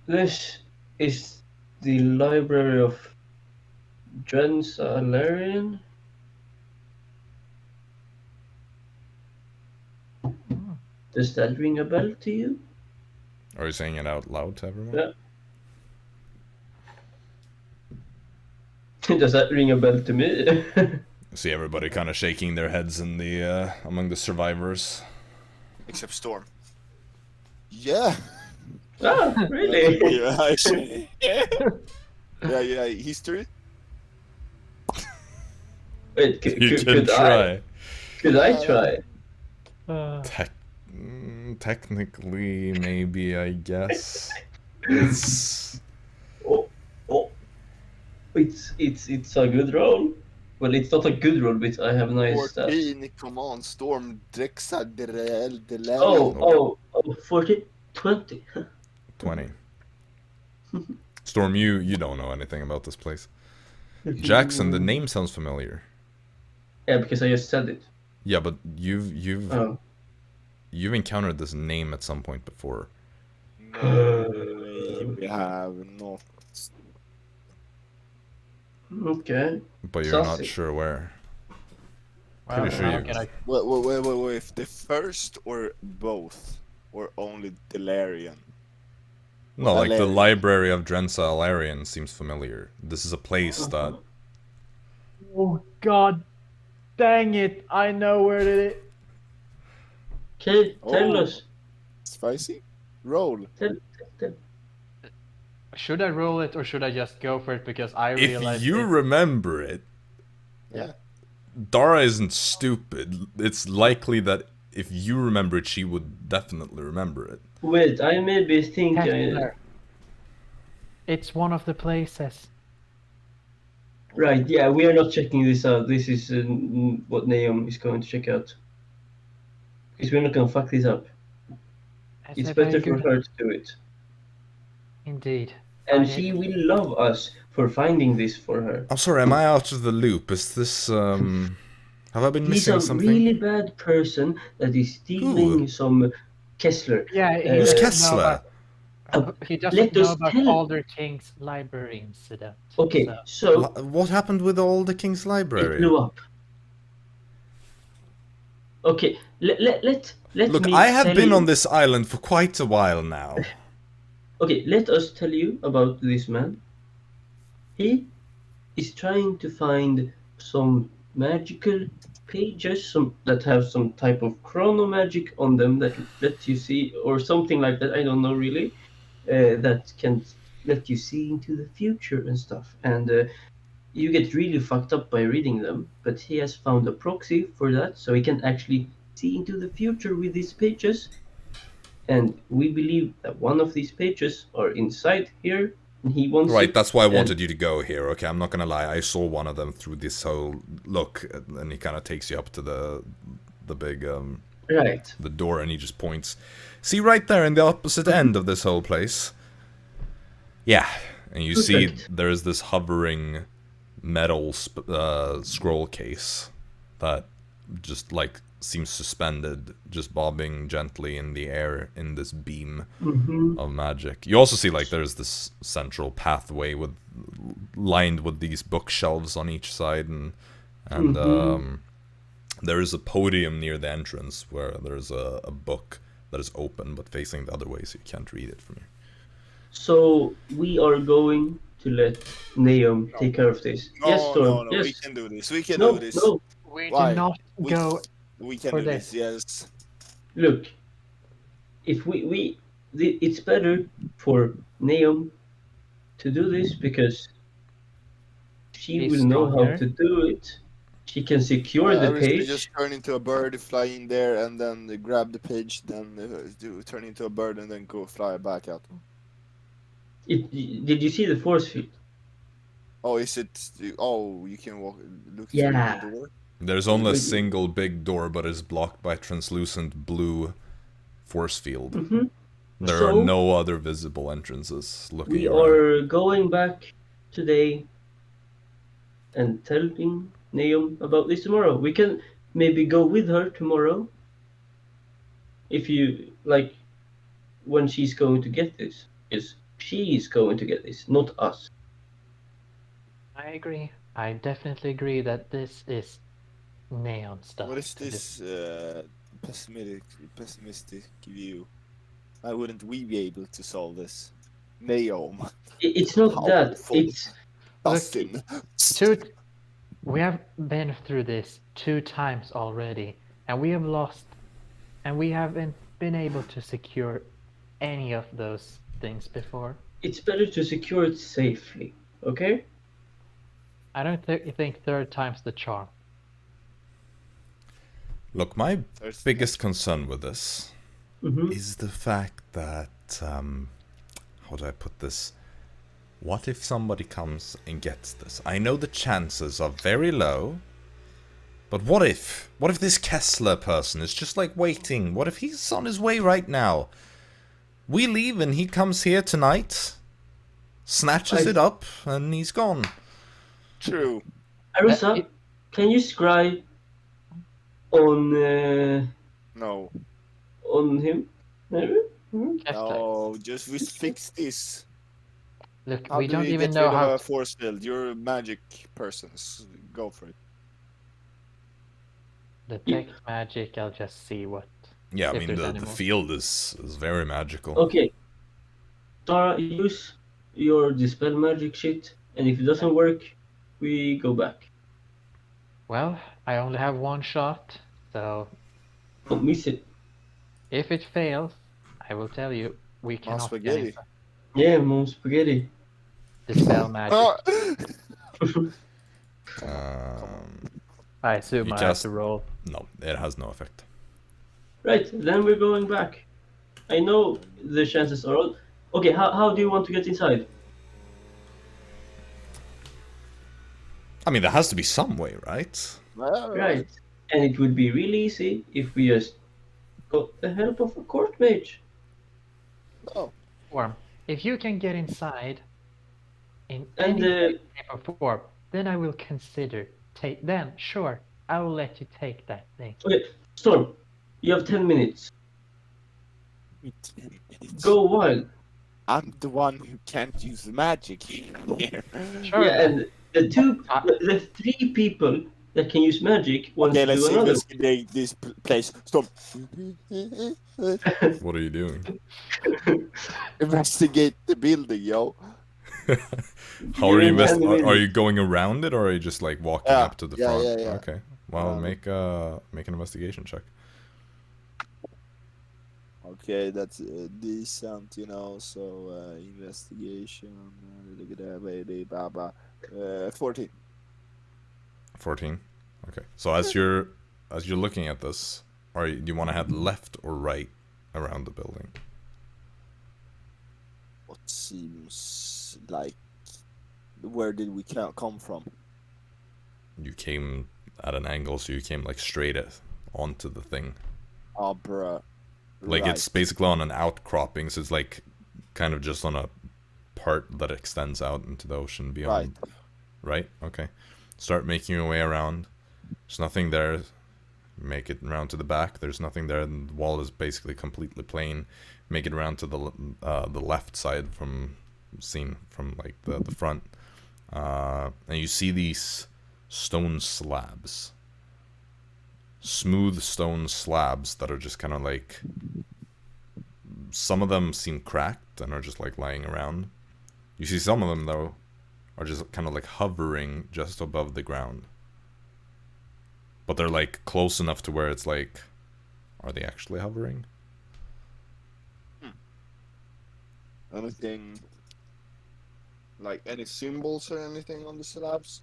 This is the library of Drensa Alarian. Does that ring a bell to you? Are you saying it out loud to everyone? Yeah. Does that ring a bell to me? See everybody kind of shaking their heads in the among the survivors. Except Storm. Yeah. Ah, really? Yeah, actually. Yeah, history? Wait, You can try. Could I try? Technically, maybe, I guess. It's... Oh, it's a good roll. Well, it's not a good roll, but I have nice stats. 14, come on, Storm, Drexa, Delarian. Oh, 40, 20. 20. Storm, you don't know anything about this place. Jaxson, the name sounds familiar. Yeah, because I just said it. Yeah, but you've Oh. encountered this name at some point before. No, we have not. Okay. But you're not Saucy. sure where. Well, Pretty sure how you- can I- Wait, the first or both? Or only Delarian? No, like the Alarian. library of Drensa Alarian seems familiar. This is a place that... Oh God, dang it! I know where it is. Okay, tell Oh. us. Spicy? Roll. Tell. Should I roll it or should I just go for it because I If realized you remember it, Yeah. Dara isn't stupid. It's likely that if you remember it, she would definitely remember it. Wait, I maybe think Kessler. It's one of the places. Right, yeah, we are not checking this out. This is what Naomi is going to check out. Because we're not going to fuck this up. That's It's a very better for good- her to do it. Indeed. And I she agree. will love us for finding this for her. I'm sorry, am I out of the loop? Is this, have I been He's missing a something? really bad person that is stealing some Kessler. Yeah, he Who's doesn't know Kessler? about- he let doesn't know us about tell- Alder King's library incident. Okay, so- so What happened with all the King's it Library? blew up. Okay, let Look, me I have tell been you- on this island for quite a while now. Okay, let us tell you about this man. He is trying to find some magical pages, some that have some type of chrono magic on them that let you see, or something like that. I don't know really. That can let you see into the future and stuff. And you get really fucked up by reading them. But he has found a proxy for that, so he can actually see into the future with these pages. And we believe that one of these pages are inside here, and he wants Right, it, that's why I and- wanted you to go here, okay? I'm not gonna lie, I saw one of them through this whole... Look, and he kind of takes you up to the big, Right. the door, and he just points. See right there in the opposite end of this whole place? Yeah, and you see Perfect. there's this hovering metal scroll case that just, like, seems suspended, just bobbing gently in the air in this beam Mm-hmm. of magic. You also see, like, there's this central pathway lined with these bookshelves on each side, and there is a podium near the entrance where there's a book that is open but facing the other way, so you can't read it from here. So we are going to let Neum take care of this. No, Yes, Storm. no, Yes. we can do this. We can No, do this. no. We Why? do not We- go. We can for do this. this, yes. Look, if it's better for Neum to do this because she He's will know how stronger. to do it. She can secure the Arisa page. just turn into a bird, fly in there, and then grab the page, then turn into a bird, and then go fly back out. Did you see the force field? Oh, is it? Oh, you can walk. Look Yeah. through the door. There's only a Wait. single big door, but it's blocked by translucent blue force field. Mm-hmm. There So- are no other visible entrances looking We around. are going back today and telling Neum about this tomorrow. We can maybe go with her tomorrow. If you like, when she's going to get this, is she is going to get this, not us. I agree. I definitely agree that this is neon stuff. What is to do. this pessimistic view? Why wouldn't we be able to solve this? Naom. It's not that. Powerful. It's Dustin. We have been through this 2 times already, and we have lost, and we haven't been able to secure any of those things before. it's better to secure it safely. Okay. I don't think 3rd time's the charm. Look, my There's- biggest concern with this Mm-hmm. is the fact that, how do I put this? What if somebody comes and gets this? I know the chances are very low, but what if? What if this Kessler person is just like waiting? What if he's on his way right now? We leave and he comes here tonight, snatches it up, and he's gone. True. Arisa, can you scry on No. him? Maybe? Castaway. No, just we fix this. Look, How we do don't we even get know rid of how. a force field? You're magic persons. Go for it. Detect magic. I'll just see what. Yeah, I If mean there's the any more. field is very magical. Okay. Dara, use your dispel magic shit, and if it doesn't work, we go back. Well, I only have one shot, so Don't miss it. if it fails, I will tell you we cannot get spaghetti. inside. Yeah, mom spaghetti. Dispel magic. I assume You I have cast- to roll. No, it has no effect. Right, then we're going back. I know the chances are all. Okay, how do you want to get inside? I mean, there has to be some way, right? Right. And it would be really easy if we just got the help of a court mage. Oh, Form. If you can get inside in And any shape or form, then I will consider take. Then sure, I will let you take that thing. okay, Storm, you have 10 minutes. 10 minutes. Go wild. I'm the one who can't use magic here. Sure. Yeah, and the Uh, the three people that can use magic want Okay, to let's do another. investigate this place. Stop. What are you doing? Investigate the building, yo. How are you Yeah, invest? man, Are you going around it, or are you just like walking Yeah, up to the yeah, front? yeah, yeah. Okay. Well, make an investigation check. Okay, that's decent, you know. So investigation. Look at that, baby. Baba. 14. 14. Okay. So as you're looking at this, do you want to head left or right around the building? What seems like? Where did we come from? You came at an angle, so you came like straight onto the thing. Oh, bruh. Like Right. it's basically on an outcropping, so it's like kind of just on a part that extends out into the ocean beyond. Right. Okay. Start making your way around. There's nothing there. Make it around to the back. There's nothing there. The wall is basically completely plain. Make it around to the left side from like the front, and you see these stone slabs. Smooth stone slabs that are just kind of like, some of them seem cracked and are just like lying around. You see some of them though are just kind of like hovering just above the ground, but they're like close enough to where it's like, are they actually hovering? Anything like any symbols or anything on the slabs?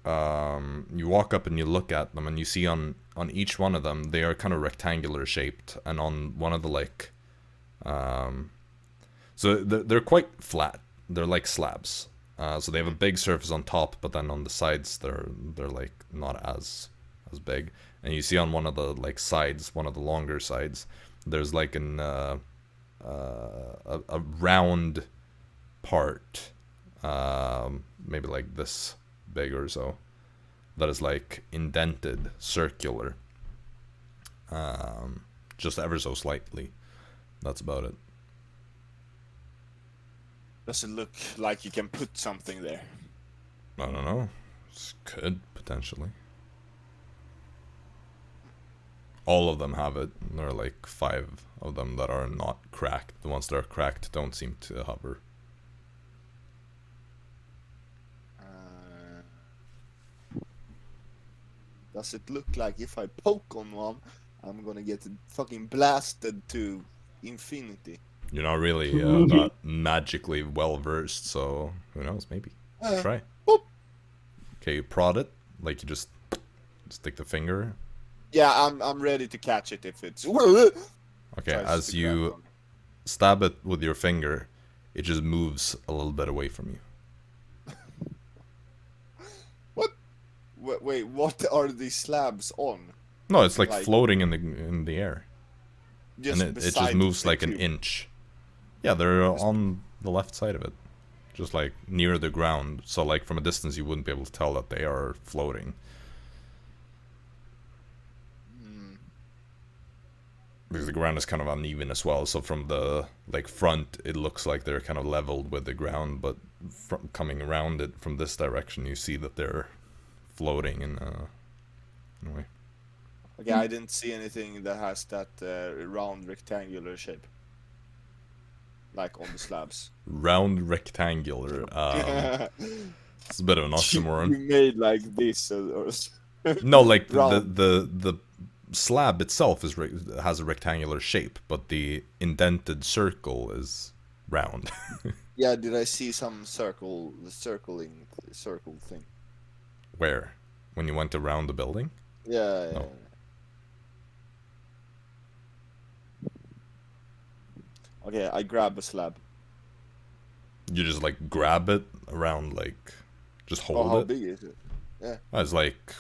You walk up and you look at them, and you see on each one of them, they are kind of rectangular shaped, and on one of the like, so they're quite flat. They're like slabs. So they have a big surface on top, but then on the sides they're like not as big. And you see on one of the like sides, one of the longer sides, there's like a round part, maybe like this big or so, that is like indented, circular, just ever so slightly. That's about it. Does it look like you can put something there? I don't know. Could potentially. All of them have it. There are like 5 of them that are not cracked. The ones that are cracked don't seem to hover. Does it look like if I poke on one, I'm gonna get fucking blasted to infinity? You're not really that magically well versed, so who knows? Maybe try. Boop. Okay, you prod it, like you just stick the finger. Yeah, I'm ready to catch it if it's. Okay, Tries as to you grab stab it with your finger, it just moves a little bit away from you. Wait, what are these slabs on? No, it's like Like- floating in the air, and it just beside moves the like an tube. inch. Yeah, they're on the left side of it, just like near the ground. So like from a distance, you wouldn't be able to tell that they are floating. because the ground is kind of uneven as well. So from the like front, it looks like they're kind of leveled with the ground, but from coming around it from this direction, you see that they're floating in a way. Okay, I didn't see anything that has that round rectangular shape, like on the slabs. Round rectangular. It's a bit of an oxymoron. You made like this, or No, like round. the slab itself has a rectangular shape, but the indented circle is round. Yeah, did I see some circle thing? Where? When you went around the building? Yeah. No. Okay, I grab a slab. You just like grab it around, like just Oh, hold how it. big is it? Yeah. It's like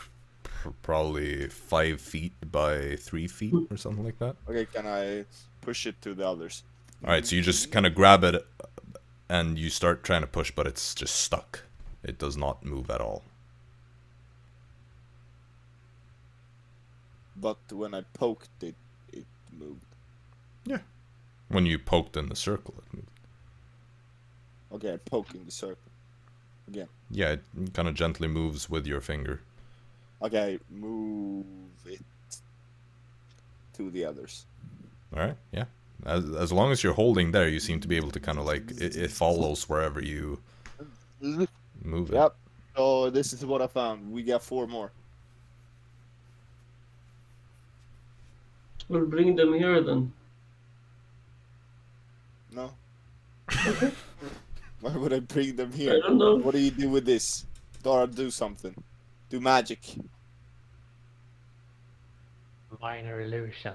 probably 5 feet by 3 feet or something like that. Okay, can I push it to the others? Alright, so you just kind of grab it and you start trying to push, but it's just stuck. It does not move at all. But when I poked it, it moved. Yeah. When you poked in the circle, it moved. Okay, I poke in the circle. Again. Yeah, it kind of gently moves with your finger. Okay, move it to the others. Alright, yeah. As long as you're holding there, you seem to be able to kind of like, it follows wherever you move it. Yep. So this is what I found. We got 4 more. We'll bring them here then. No. Why would I bring them I here? don't know. What do you do with this? Dara, do something. Do magic. Minor illusion.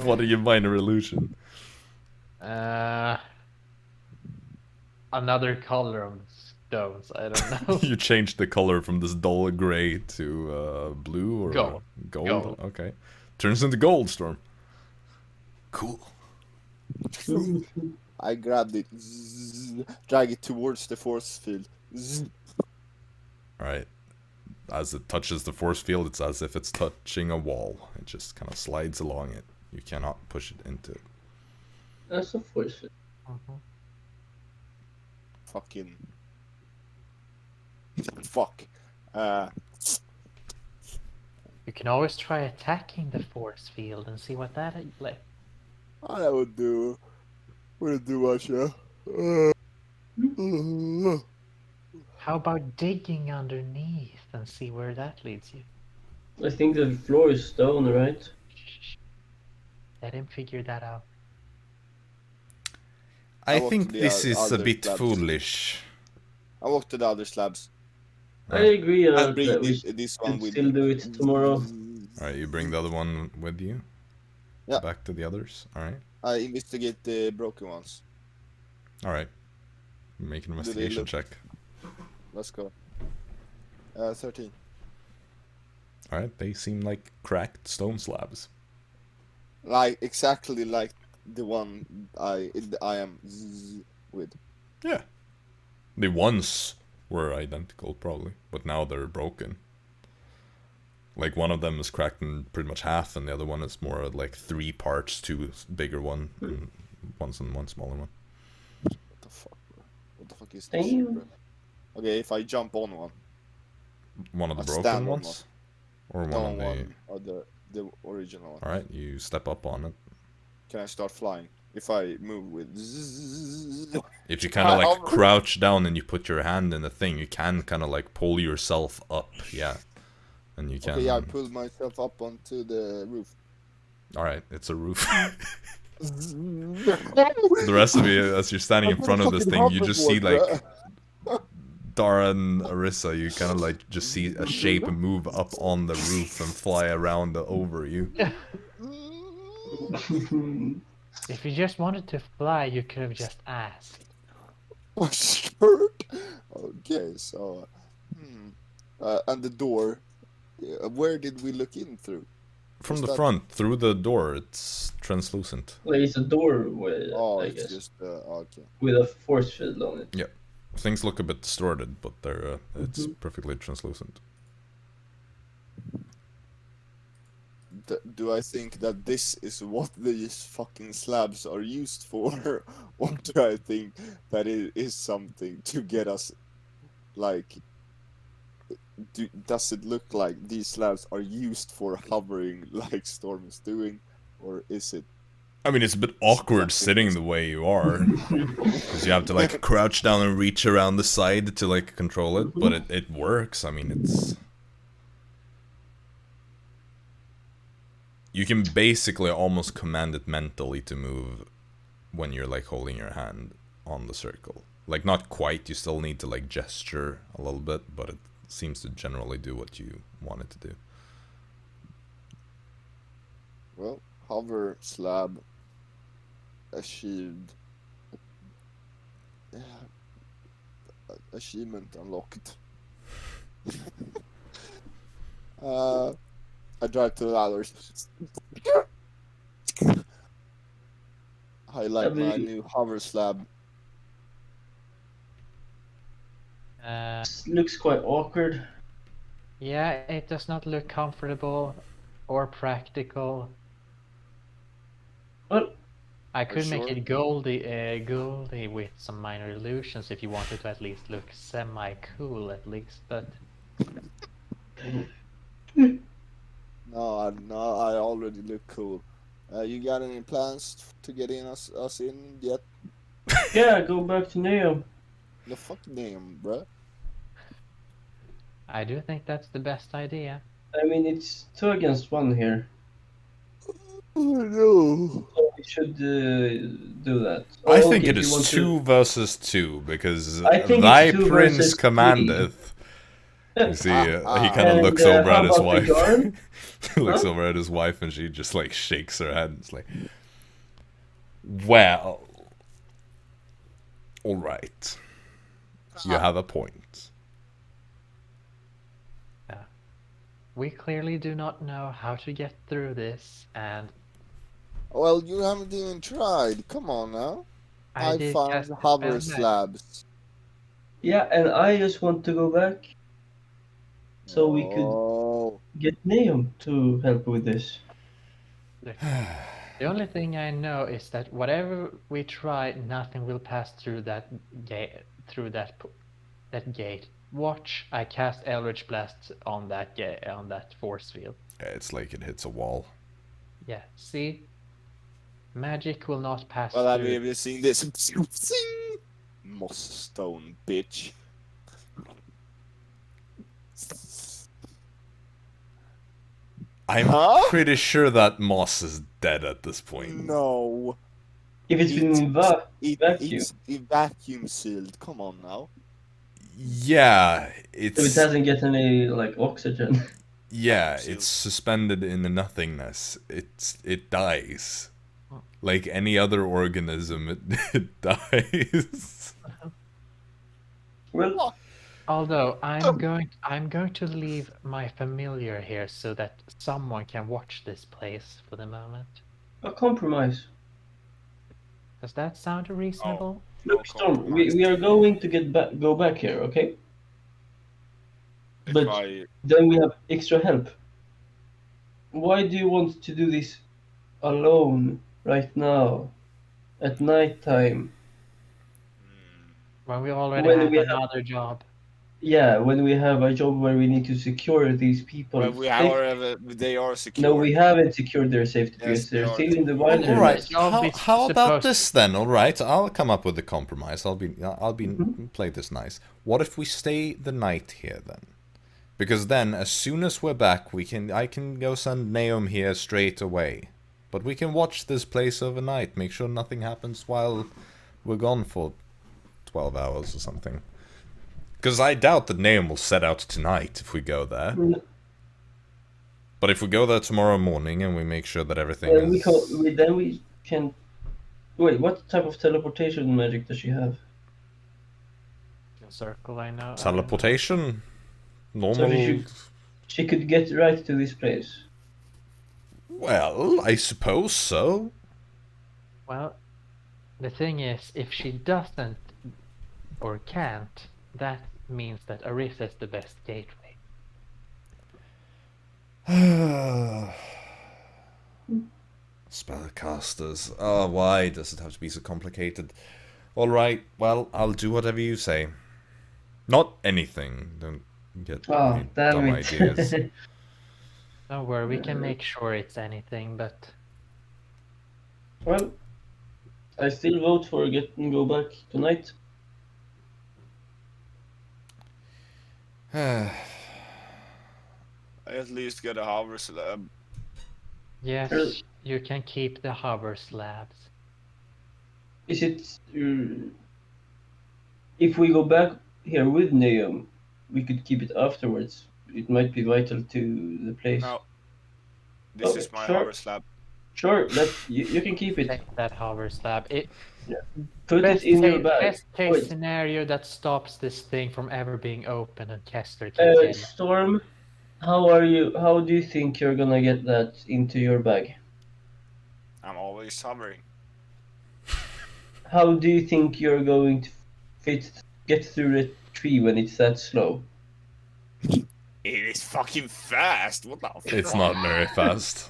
What are your minor illusion? Another color of stones. I don't know. You changed the color from this dull gray to blue or Gold. Gold. Okay. Turns into gold, Storm. Cool. I grabbed it. Zzz, drag it towards the force field. Zzz. Alright. As it touches the force field, it's as if it's touching a wall. It just kind of slides along it. You cannot push it into it. That's a force field. Fucking. Fuck. You can always try attacking the force field and see what that like. I would do. Wouldn't do much, yeah. How about digging underneath and see where that leads you? I think the floor is stone, right? Let him figure that out. I walked think to the this is a other bit slabs. foolish. I walk to the other slabs. I agree I'll that bring we this one should with still me. do it tomorrow. Alright, you bring the other one with you? Yeah. Back to the others? Alright. I investigate the broken ones. Alright. Make an they investigation look- check. Let's go. 13. Alright, they seem like cracked stone slabs. Like exactly like the one I am with. Yeah. They once were identical, probably, but now they're broken. Like, one of them is cracked in pretty much half, and the other one is more like 3 parts, 2 bigger one, and one smaller one. What the fuck, bro? What the fuck is this shit, Damn. bro? Okay, if I jump on one. One of the I broken stand on ones? Or one No, of the... one or the original one. Alright, you step up on it. Can I start flying? If I move with If you kind of like crouch down and you put your hand in the thing, you can kind of like pull yourself up, yeah. And you can... Okay, yeah, I pulled myself up onto the roof. Alright, it's a roof. The rest of you, as you're standing in front of this thing, you just see like Dara and Arisa, you kind of like just see a shape move up on the roof and fly around over you. If you just wanted to fly, you could have just asked. My shirt. Okay, so, and the door. Where did we look in through? From Is the that- front, through the door, it's translucent. Like it's a doorway, Oh, I it's guess, just okay. with a force field on it. Things look a bit distorted, but they're it's perfectly translucent. do I think that this is what these fucking slabs are used for, or do I think that it is something to get us, like, does it look like these slabs are used for hovering like Storm is doing, or is it? I mean, it's a bit awkward sitting the way you are, because you have to like crouch down and reach around the side to like control it, but it works. I mean, it's... You can basically almost command it mentally to move when you're like holding your hand on the circle. Like, not quite, you still need to like gesture a little bit, but it seems to generally do what you want it to do. Well, hover slab achieved. Achievement unlocked. I drive to the others. Highlight my new hover slab. Looks quite awkward. Yeah, it does not look comfortable or practical. Well, I could make sure? it goldy with some minor illusions if you wanted to at least look semi-cool at least, but... No, I already look cool. You got any plans to get in us in yet? yeah, go back to Neo. The fuck name, bruh. I do think that's the best idea. I mean, it's 2 against 1 here. Oh no. So we should do that. I Oh, think okay, it if you is want 2 versus 2, because I think thy it's 2 prince versus commandeth. You see, he kind of And, looks over how at his about the wife. yarn? He looks Huh? over at his wife and she just like shakes her head. It's like, well, all right, you have a point. We clearly do not know how to get through this, and Well, you haven't even tried. Come on now. I did found cast a hover spell slabs. Yeah, and I just want to go back. So we could Oh. get Neo to help with this. back. The only thing I know is that whatever we try, nothing will pass through that gate. That gate. Watch! I cast Eldritch Blast on that on that force field. Yeah, it's like it hits a wall. Yeah, see? Magic will not pass Well, have you through. ever seen this? Zing! Moss stone, bitch. I'm Huh? pretty sure that moss is dead at this point. No. If it's been vacuum. It's vacuum sealed. Come on now. Yeah, So it it's hasn't get any like oxygen. yeah, Vacuum it's suspended in the nothingness. It dies. Like any other organism, it dies. Well, Although I'm going to leave my familiar here so that someone can watch this place for the moment. a compromise. Does that sound reasonable? Look, Storm, we are going to go back here, okay? But then we have extra help. Why do you want to do this alone right now at night time? When we already When have we have- another job. Yeah, when we have a job where we need to secure these people. Well, they are secure. No, we haven't secured their safety Yes, because they they're are. still in the Well, wilderness. all Alright, job is how about supposed this then? Alright, I'll come up with a compromise. I'll Mm-hmm. play this nice. What if we stay the night here then? Because then, as soon as we're back, I can go send Naum here straight away. But we can watch this place overnight, make sure nothing happens while we're gone for 12 hours or something. Because I doubt that Naum will set out tonight if we go there. Mm. But if we go there tomorrow morning and we make sure that everything Then is... we can. Wait, what type of teleportation magic does she have? Circle, I know. Teleportation? Normal... So she could get right to this place. Well, I suppose so. Well, the thing is, if she doesn't or can't, that means that Arisa is the best gateway. Spellcasters. Oh, why does it have to be so complicated? Alright, well, I'll do whatever you say. Not anything. Don't get Oh, any damn dumb it. ideas. Don't worry, we can make sure it's anything, but Well, I still vote for go back tonight. I at least get a hover slab. yes, Sure. you can keep the hover slabs. Is it... if we go back here with Neum, we could keep it afterwards. It might be vital to the place. No. This Okay, is my sure. hover slab. Sure, you can keep it. Take that hover slab. Put it in your bag. Best case Wait. scenario that stops this thing from ever being open and Kester can get it. Storm, how do you think you're gonna get that into your bag? I'm always hovering. How do you think you're going to get through the tree when it's that slow? It is fucking fast. What the fuck? It's not very fast.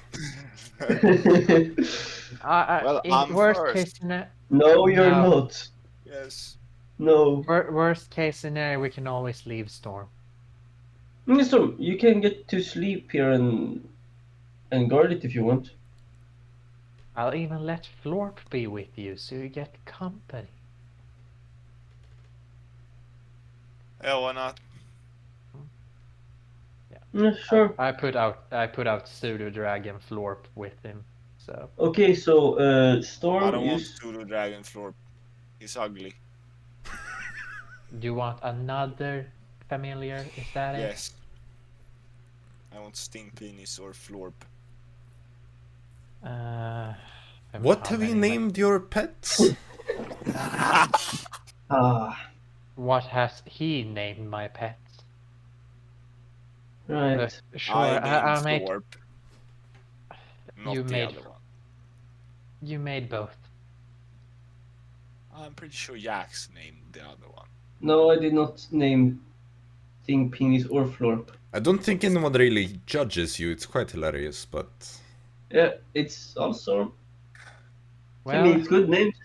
Well, In I'm worst first. case scenario, No, you're No. not. Yes. No. worst case scenario, we can always leave Storm. Storm, you can get to sleep here and guard it if you want. I'll even let Florp be with you, so you get company. Yeah, why not? Yeah, sure. I put out Pseudo Dragon Florp with him, so Okay, so Storm, I don't you want Pseudo Dragon Floor. He's ugly. do you want another familiar? Is that it? Yes. I want Sting Penis or Florp. What How have you many named your pets? What has he named my pets? right. Sure, I I made. named Florp. Not You the made- other one. You made both. I'm pretty sure Jax named the other one. No, I did not name Thing Penis or Florp. I don't think anyone really judges you. It's quite hilarious, but Yeah, it's all Storm. I Well, mean, it's good names.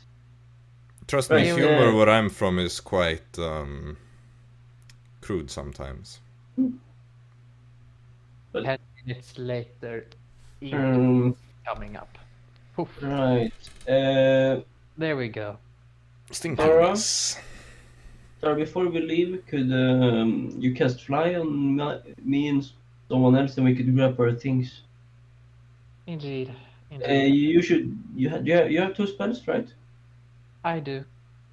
trust me, Right, humor where I'm from is quite crude sometimes. But 10 minutes later, Eve coming up. Poof. right. There we go. Sting Dara? penis. So before we leave, could you cast fly on me and someone else, and we could grab our things? Indeed. You have 2 spells, right? I do.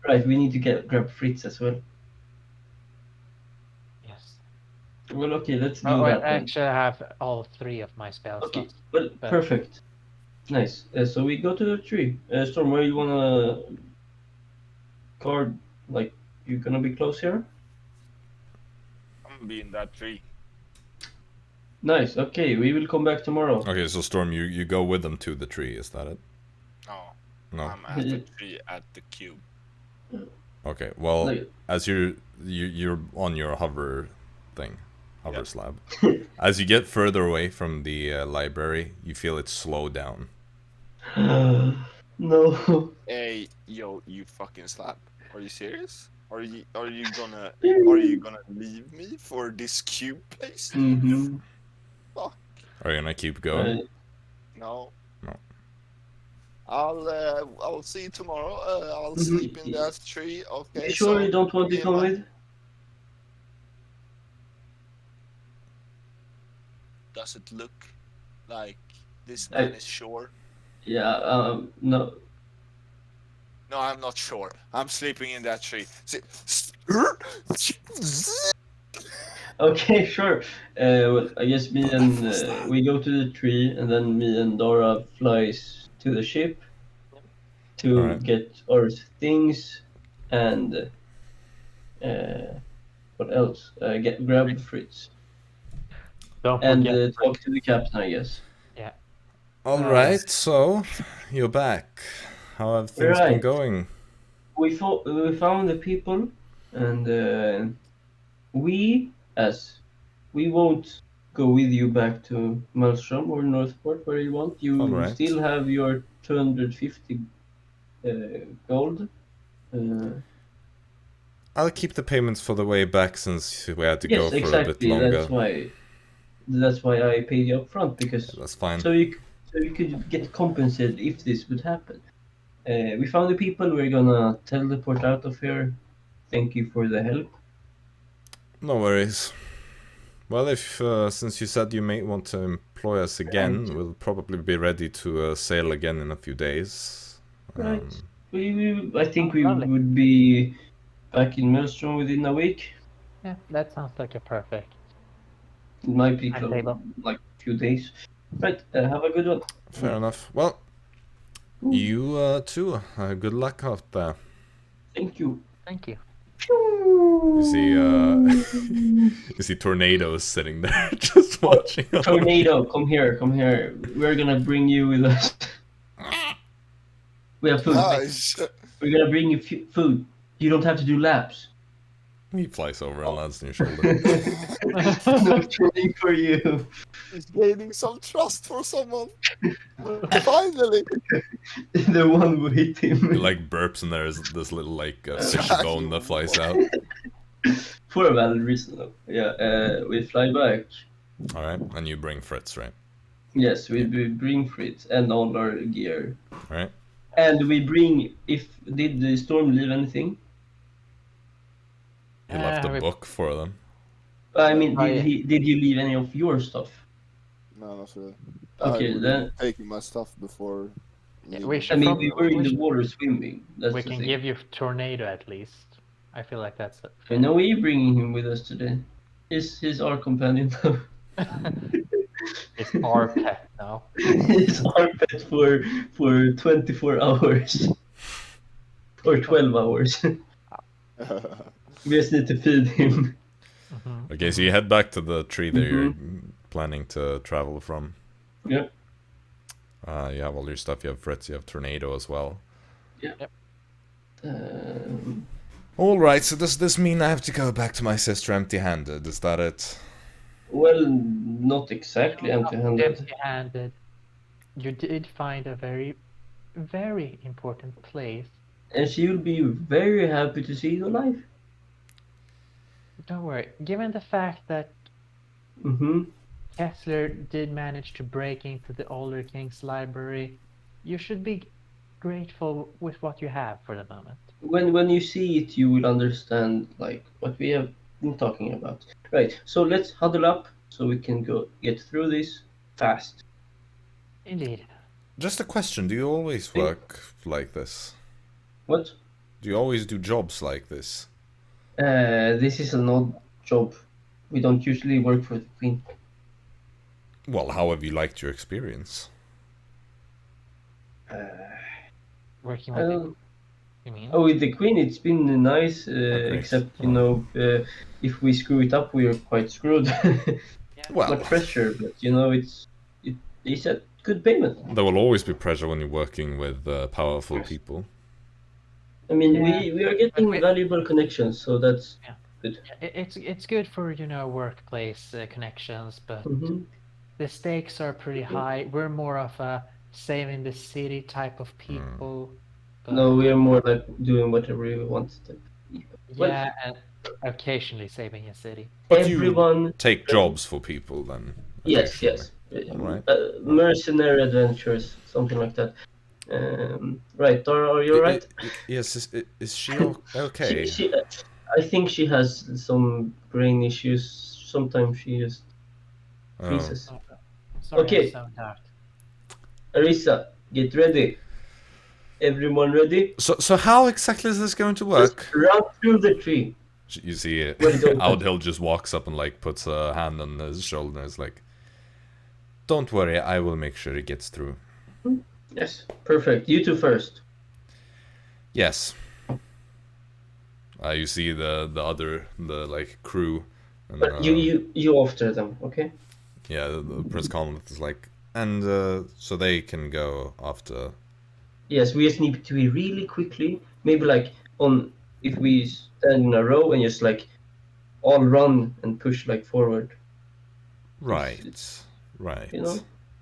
Right. We need to grab Fritz as well. Yes. Well, okay, let's do Oh, wait, that. then. actually, I have all 3 of my spell Okay. slots. Well, But- perfect. Nice. So we go to the tree. Storm, where you wanna guard? Like, you gonna be close here? I'm gonna be in that tree. Nice. Okay, we will come back tomorrow. Okay, so Storm, you go with them to the tree, is that it? No, No. I'm at the tree at the cube. Okay, well, Like, as you're on your hover thing, hover Yep. slab. As you get further away from the library, you feel it slow down. no. Hey, yo, you fucking slap. Are you serious? Are you gonna leave me for this cube place? Mm-hmm. Are you gonna keep going? No. No. I'll see you tomorrow. I'll sleep in that tree. Okay. You sure so you don't want to me come and my- with? Does it look like this I- man is sure? Yeah. No. No, I'm not sure. I'm sleeping in that tree. Okay, sure. Well, I guess me and we go to the tree, and then me and Dara flies to the ship to Alright. get our things and what else? Grab Fritz Don't and forget. talk to the captain, I guess. Alright, so you're back. How have things been Right. going? We found the people, and we won't go with you back to Maelstrom or Northport, where you want. You Alright. still have your 250 gold. I'll keep the payments for the way back since we had to Yes, go for exactly. a bit longer. That's why I paid you up front, because That's fine. so you could get compensated if this would happen. We found the people. We're gonna teleport out of here. Thank you for the help. No worries. Well, if since you said you may want to employ us again, we'll probably be ready to sail again in a few days. Right. I think we Lovely. would be back in Maelstrom within a week. Yeah, that sounds like a perfect. It might be Timetable. like a few days. Right. Have a good one. Fair enough. Well, you too. Good luck out there. Thank you. Thank you. You see, you see tornadoes sitting there just watching. Tornado, come here, come here. We're gonna bring you with us. We have food. Nice. We're gonna bring you food. You don't have to do laps. He flies over and lands on your shoulder. No training for you. He's gaining some trust for someone. Finally. The one who hit He him. like burps and there's this little like fish bone that flies out. For a valid reason, though. Yeah, we fly back. Alright, and you bring Fritz, right? Yes, we bring Fritz and all our gear. Alright. And we bring, did the storm leave anything? He left a we- book for them. I mean, Oh, yeah. did you leave any of your stuff? No, not really. Okay, I then. taking my stuff before. Yeah, leaving. we I should mean, probably, we were in the should- water swimming. That's we the can thing. give you tornado at least. I feel like that's it. I know we're bringing him with us today. He's our companion now. It's our pet now. He's our pet for 24 hours. Or 12 hours. We just need to feed him. Mhm. Okay, so you head back to the tree that you're planning to travel from. Yeah. You have all your stuff, you have Fritz, you have Tornado as well. Alright, so does this mean I have to go back to my sister empty-handed? Is that it? Well, not exactly empty-handed. Empty-handed. You did find a very, very important place. And she will be very happy to see you alive. Don't worry. Given the fact that Mm-hmm. Kessler did manage to break into the Older King's library, you should be grateful with what you have for the moment. When you see it, you will understand like what we have been talking about. Right. So let's huddle up so we can get through this fast. Indeed. Just a question, do you always work like this? What? Do you always do jobs like this? This is an odd job. We don't usually work for the Queen. Well, how have you liked your experience? Working I with don't- it, you mean? Oh, with the Queen, it's been nice. great. Except if we screw it up, we are quite screwed. Well, Not pressure, but it's a good payment. there will always be pressure when you're working with powerful people. I mean, Yeah, we are getting we- valuable connections, so that's Yeah. good. It's good for workplace connections, but Hmm. the stakes are pretty high. We're more of a saving the city type of people. But No, we are more like doing whatever we want. well- yeah, and occasionally saving a city. But Everyone. you take jobs for people then? Yes, occasionally. yes. Alright. Mercenary adventures, something like that. Right, Dara, are you alright? Yes, is she okay? I think she has some brain issues. Sometimes she just Oh. freezes. Sorry, Okay. I'm so dark. Arisa, get ready. Everyone ready? So how exactly is this going to work? Just run through the tree. You see, What is it? Audhild just walks up and like puts a hand on his shoulder and is like, "Don't worry, I will make sure it gets through." Yes, perfect. You two first. Yes. You see the like crew, and, But you after them, okay? yeah, the Prince Columnist is like, and so they can go after. Yes, we just need to be really quickly. Maybe like if we stand in a row and just like all run and push like forward. Right. Right. You know?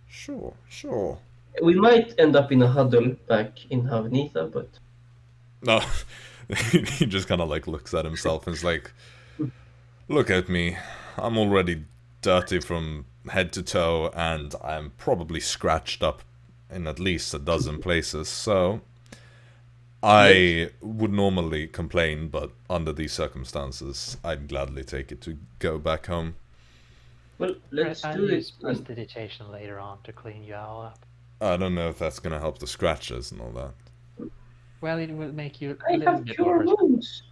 Sure, sure. We might end up in a huddle back in Havanitha, but No, he just kind of like looks at himself and is like, "Look at me. I'm already dirty from head to toe, and I'm probably scratched up in at least a dozen places. So I would normally complain, but under these circumstances, I'd gladly take it to go back home." well, let's I'll do use it. prestidigitation later on to clean you all up. I don't know if that's gonna help the scratches and all that. Well, it will make you a I little have bit cure more. wounds.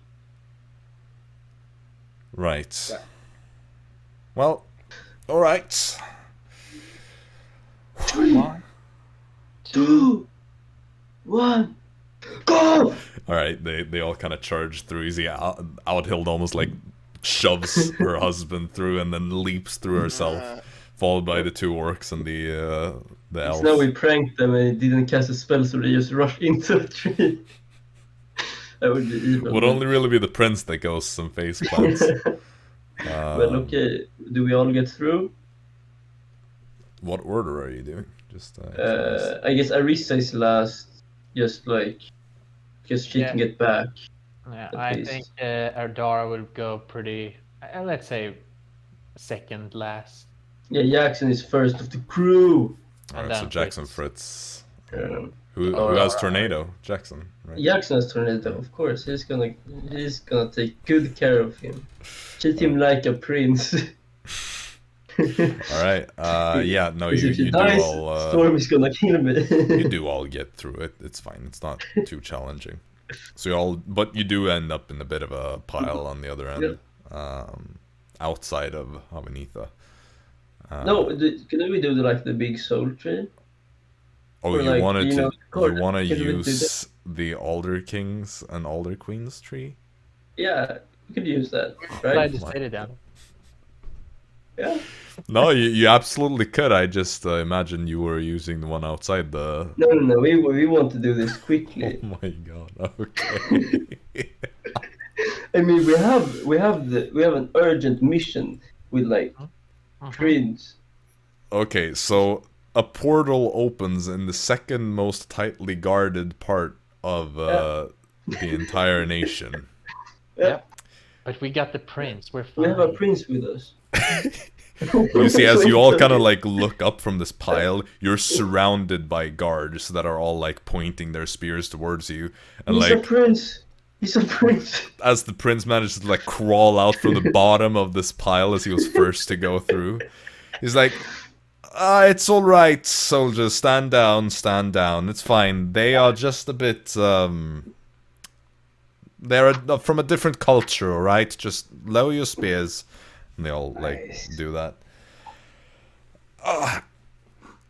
Right. Yeah. Well, alright. One, 2, 1, go! Alright, they all kind of charge through. You see Outhild almost like shoves her husband through and then leaps through herself, followed by the 2 orcs and the elf. So now we pranked them and it didn't cast a spell, so they just rushed into a tree. That would be evil. Would only really be the prince that goes some face plants. Well, okay. Do we all get through? What order are you doing? Just I guess Arisa is last, just like, because she can get back. yeah, At I least. think our Dara will go pretty. Let's say second last. Yeah, Jaxson is first of the crew. Alright, so Jaxson, Fritz. Um, Who has Tornado? Jaxson, right? Jaxson has Tornado, of course. He's gonna take good care of him. Treat him like a prince. Alright, yeah, no, 'Cause you if he do dies, all... Storm is gonna kill me. you do all get through it. It's fine. It's not too challenging. So you all, but you do end up in a bit of a pile on the other end, outside of Havanitha. No, can we do the big soul tree? Oh, or you like, wanted you to? know, You want to can we do use the Alder Kings and Alder Queens tree? Yeah, we could use that, I right? decided down. Yeah. No, you absolutely could. I just imagine you were using the one outside the. No. We want to do this quickly. Oh my god. Okay. I mean, we have an urgent mission with like prince. Okay, so a portal opens in the second most tightly guarded part of the entire nation. Yeah. But we got the prince. We're We fine. have a prince with us. You see, as you all kind of like look up from this pile, you're surrounded by guards that are all like pointing their spears towards you, and He's a like prince. He's a prince. as the prince manages to like crawl out from the bottom of this pile as he was first to go through, he's like, "It's all right, soldiers. Stand down. It's fine. They are just a bit they're from a different culture, all right? Just lower your spears." And they all like do that.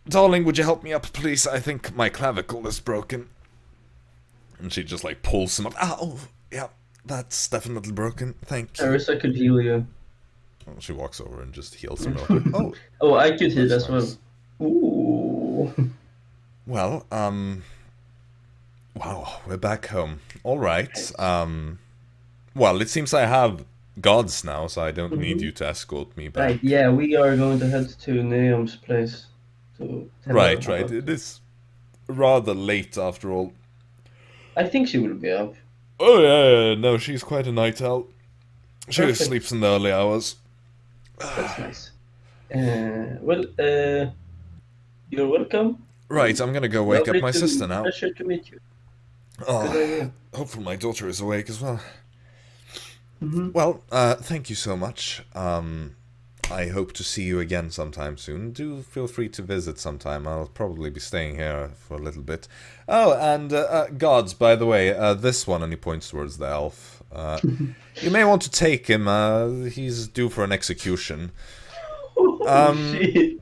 Darling, would you help me up, please? I think my clavicle is broken. And she just like pulls him up. Oh, yeah, that's definitely broken. Thank you. Arisa could heal you. She walks over and just heals him real quick. Oh, Oh, I could heal That's as well. nice. Ooh. well, wow, we're back home. All right. Well, it seems I have gods now, so I don't need you to escort me back. Right, yeah, we are going to head to Neom's place. To tell her Right. about- It is rather late after all. I think she will be up. Oh yeah, no, she's quite a night owl. She Perfect. sleeps in the early hours. That's nice. You're welcome. Right, I'm gonna go wake up Lovely my sister now. Pleasure to meet you. Good Oh, idea. hopefully my daughter is awake as well. Mhm. Well, thank you so much. I hope to see you again sometime soon. Do feel free to visit sometime. I'll probably be staying here for a little bit. Oh, and gods, by the way, this one, and he points towards the elf. You may want to take him. He's due for an execution. Shit.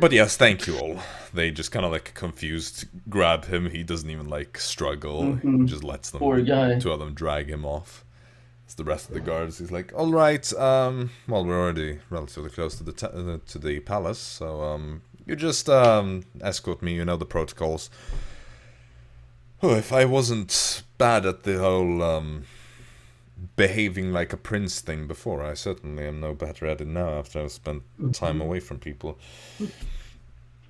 But yes, thank you all. They just kind of like confused grab him. He doesn't even like struggle. He just lets them, Poor guy. 2 of them drag him off. It's the rest of the guards. He's like, all right, well, we're already relatively close to the palace, so you just escort me. You know the protocols. Oh, if I wasn't bad at the whole behaving like a prince thing before. I certainly am no better at it now after I've spent time away from people.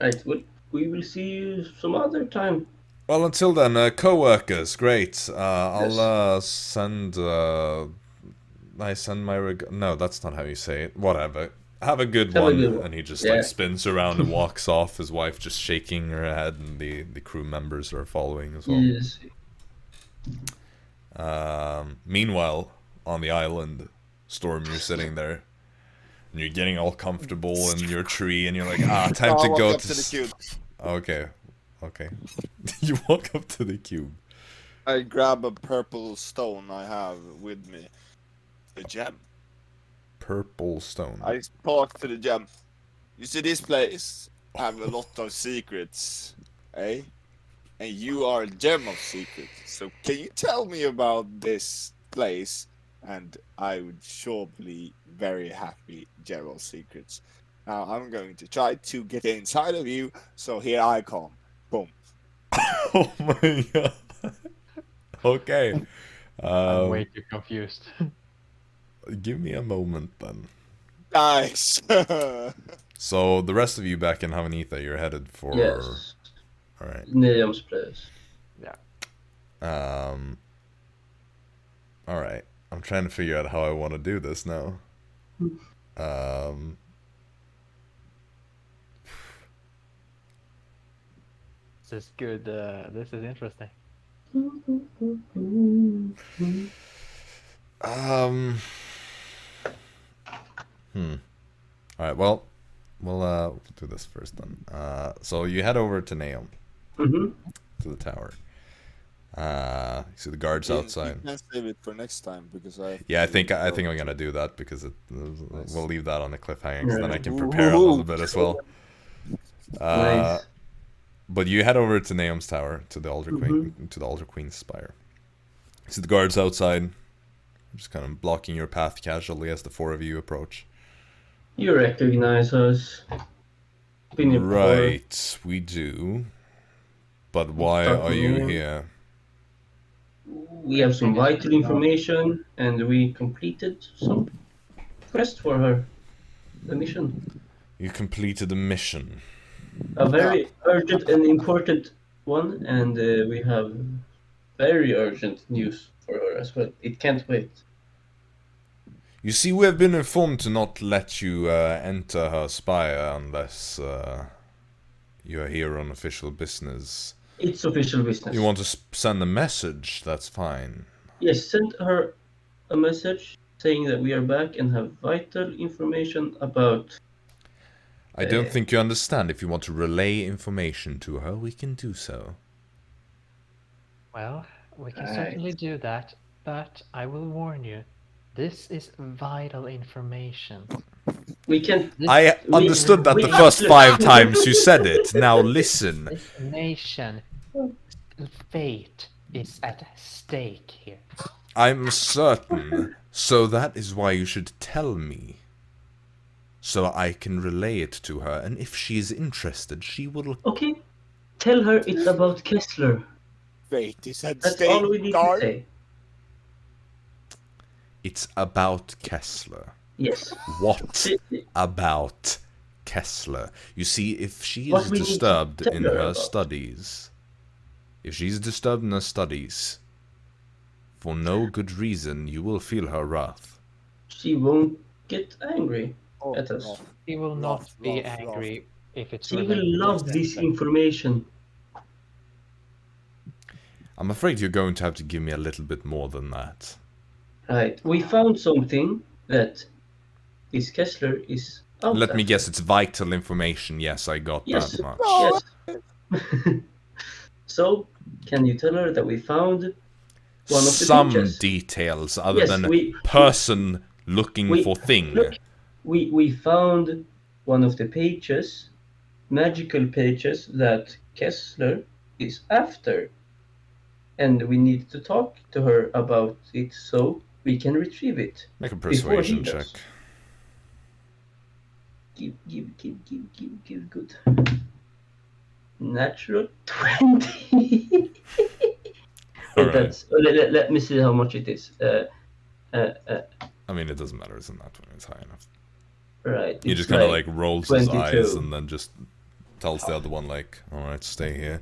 Right, well, we will see you some other time. Well, until then, co-workers, great. I'll send. I send my no, that's not how you say it. Whatever. Have a good one. And he just like spins around and walks off. His wife just shaking her head, and the crew members are following as well. Yes. Meanwhile, on the island, Storm, you're sitting there, and you're getting all comfortable in your tree, and you're like, time to go to the cube. Okay. You walk up to the cube. I grab a purple stone I have with me. A gem. Purple stone. I talk to the gem. You see, this place have a lot of secrets, eh? And you are a gem of secrets. So can you tell me about this place? And I would sure be very happy, gem of secrets. Now I'm going to try to get inside of you. So here I come. Boom. Oh my god. Okay. I'm way too confused. Give me a moment then. Nice. So the rest of you back in Havanitha, you're headed for. Yes. All right. Neum's place. Yeah. All right. I'm trying to figure out how I want to do this now. This is good. This is interesting. All right. Well, we'll do this first then. So you head over to Neum, to the tower. You see the guards outside. You can save it for next time because I. Yeah, I think I'm gonna do that because we'll leave that on the cliffhanger, because then I can prepare a little bit as well. Nice. But you head over to Neum's tower, to the Alder Queen, to the Alder Queen's spire. You see the guards outside, just kind of blocking your path casually as the four of you approach. You recognize us. Been here before. Right, we do. But why are you here? We have some vital information, and we completed some quest for her. The mission. You completed a mission. A very urgent and important one, and we have very urgent news for her as well. It can't wait. You see, we have been informed to not let you enter her spire unless you are here on official business. It's official business. You want to send a message, that's fine. Yes, send her a message saying that we are back and have vital information about... I don't think you understand. If you want to relay information to her, we can do so. Well, we can certainly do that, but I will warn you, this is vital information. We can... I understood that the first 5 times you said it. Now listen. This nation, fate is at stake here. I'm certain. So that is why you should tell me. So I can relay it to her, and if she is interested, she will... Okay, tell her it's about Kessler. Fate is at That's stake, all we need to say. It's about Kessler. Yes. What about Kessler? You see, if she What is we need to disturbed tell in her her about. studies, for no good reason, you will feel her wrath. She won't get angry at us. no. He will not Laugh, be laugh, angry if it's She will related to love this information. I'm afraid you're going to have to give me a little bit more than that. Right, we found something that this Kessler is out Let me after. guess, it's vital information. Yes, I got Yes. that much. Yes. So, can you tell her that we found one of the Some pages? details other Yes, than we- person looking for thing. Look, we found one of the pages, magical pages that Kessler is after. And we need to talk to her about it so we can retrieve it. Make a Before he persuasion check. does. Give, good. Natural 20. Alright. That's, let me see how much it is. I mean, it doesn't matter. It's not 20. It's high enough. Right. He it's just kind of like rolls his 22. eyes and then just tells the other one like, "All right, stay here."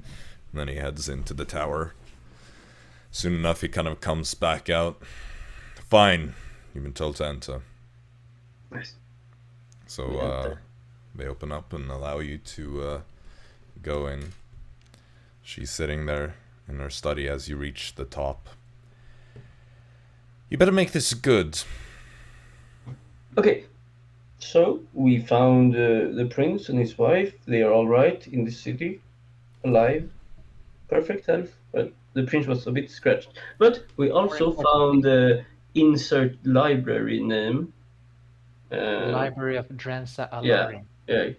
And then he heads into the tower. Soon enough, he kind of comes back out. "Fine, you've been told to enter." Nice. So We enter. they open up and allow you to go in. She's sitting there in her study as you reach the top. "You better make this good." Okay. So we found the prince and his wife. They are all right in the city, alive, perfect health. Well, the prince was a bit scratched, but we also found the insert library name. Library of Drensa Yeah, Alarin. yeah.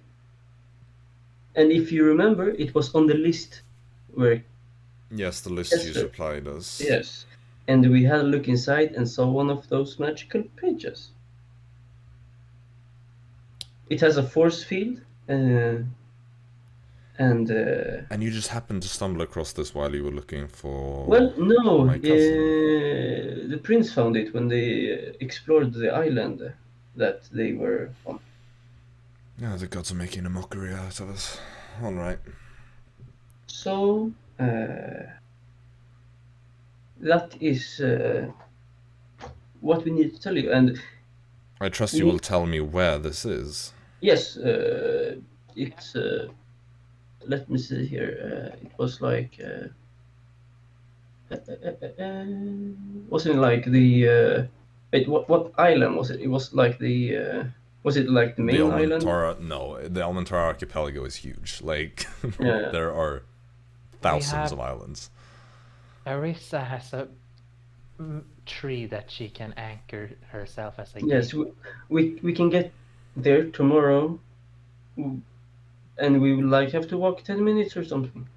And if you remember, it was on the list where Yes, the list you Yes, sir. supplied us. yes, and we had a look inside and saw one of those magical pages. It has a force field, and And you just happened to stumble across this while you were looking for... well, no, my cousin. the prince found it when they explored the island that they were on. Yeah, the gods are making a mockery out of us. Alright. So that is what we need to tell you. And I trust you will tell me where this is. yes, it's. Let me see here. It was like. Wasn't it like the? Wait, what island was it? It was like the. Was it like the main island? No, the Almentara archipelago is huge. Like, Yeah. there are thousands have- of islands. Arisa has a tree that she can anchor herself as a Yes, gate. we can get there tomorrow, and we will like have to walk 10 minutes or something.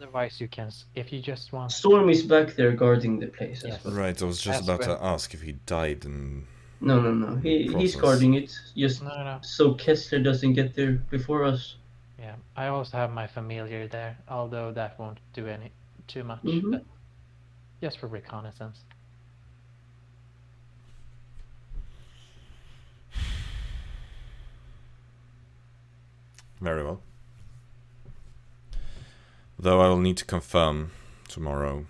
Otherwise, you can, if you just want. Storm is back there guarding the place as Yes. well. Right, I was just That's about to when- ask if he died in... No. He's Process. guarding it just No. so Kessler doesn't get there before us. Yeah, I also have my familiar there, although that won't do too much. Mhm. But just for reconnaissance. Very well. Though I will need to confirm tomorrow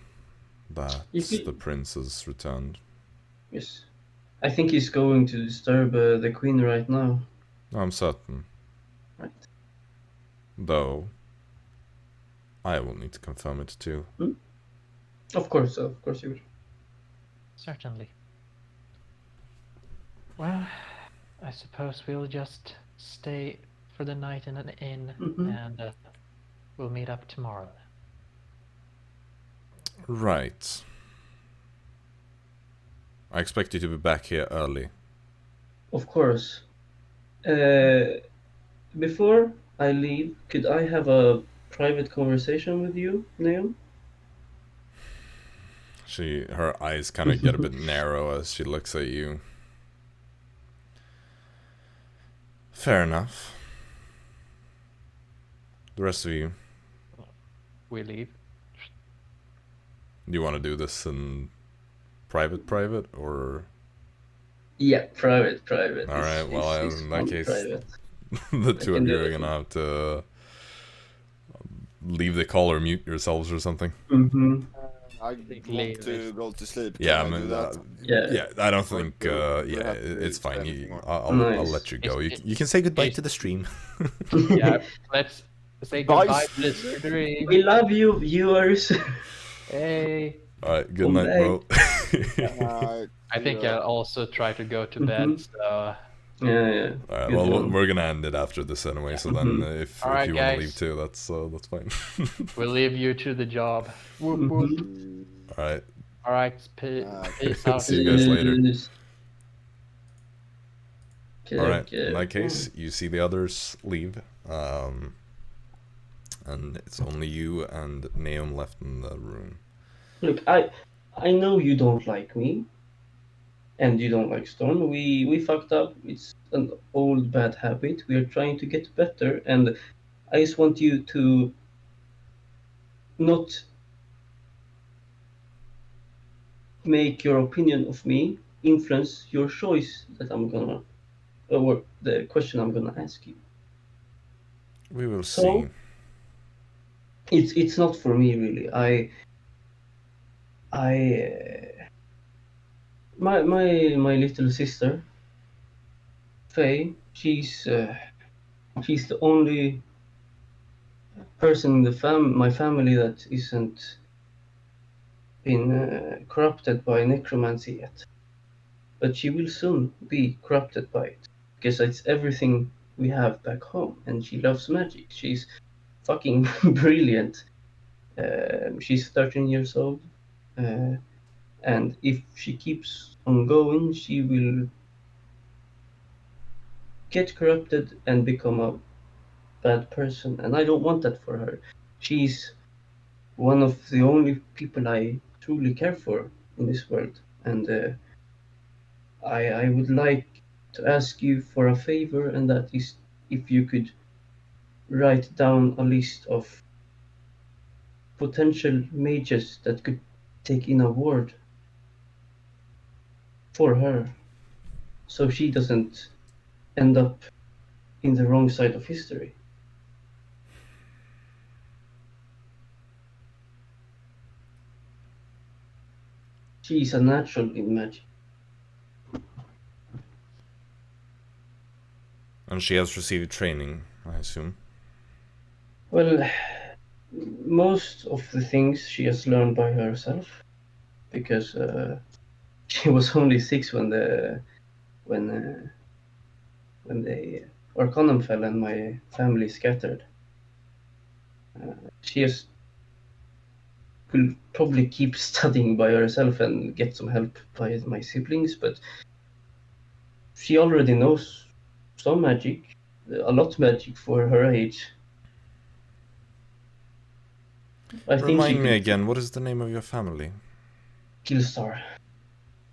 that If you- the prince has returned. Yes. I think he's going to disturb the queen right now. I'm certain. Right. Though, I will need to confirm it too. Of course you will. Certainly. Well, I suppose we'll just stay for the night in an inn, Mhm. and we'll meet up tomorrow. Right. I expect you to be back here early. Of course. Before I leave, could I have a private conversation with you, Neil? Her eyes kind of get a bit narrow as she looks at you. Fair enough. The rest of you, We leave. do you want to do this in private, or Yeah, private. All right, well, It's in that fun case, private. the two can of do you are it. gonna have to leave the call or mute yourselves or something? Mm-hmm. I think want Leo to is- go to sleep. Yeah, I Can I do mean, that? Yeah. I don't think. we Yeah, have to it's fine. do anything more. I'll Nice. let you go. It's- You can say goodbye it's- to the stream. Yeah, let's say Bye. goodbye to the stream. We love you, viewers. Hey. All right, good night, bro. I think I'll also try to go to bed, Mhm. so Yeah. All right, Good well, one. we're gonna end it after this anyway. So then, if All right, you want to guys. leave too, that's fine. we'll leave you to the job. Whoop, whoop. Mhm. All right. All right, peace out. See you guys later. Okay, All right. okay. In that case, you see the others leave, and it's only you and Naum left in the room. Look, I know you don't like me, and you don't like Storm. We fucked up. It's an old bad habit. We are trying to get better, and I just want you to not make your opinion of me influence your choice that I'm gonna, or the question I'm gonna ask you. We will So it's not for me really. My little sister, Faye, she's the only person in my family that isn't been corrupted by necromancy yet. But she will soon be corrupted by it, because it's everything we have back home, and she loves magic. She's fucking brilliant. She's 13 years old, and if she keeps on going, she will get corrupted and become a bad person, and I don't want that for her. She's one of the only people I truly care for in this world, and I would like to ask you for a favor, and that is if you could write down a list of potential mages that could take in a ward for her, so she doesn't end up in the wrong side of history. She's a natural in magic. And she has received training, I assume. Well, most of the things she has learned by herself, because she was only 6 when the Arcanum fell and my family scattered. She will probably keep studying by herself and get some help by my siblings, but she already knows some magic, a lot of magic for her age. Remind me again, what is the name of your family? Gillstar.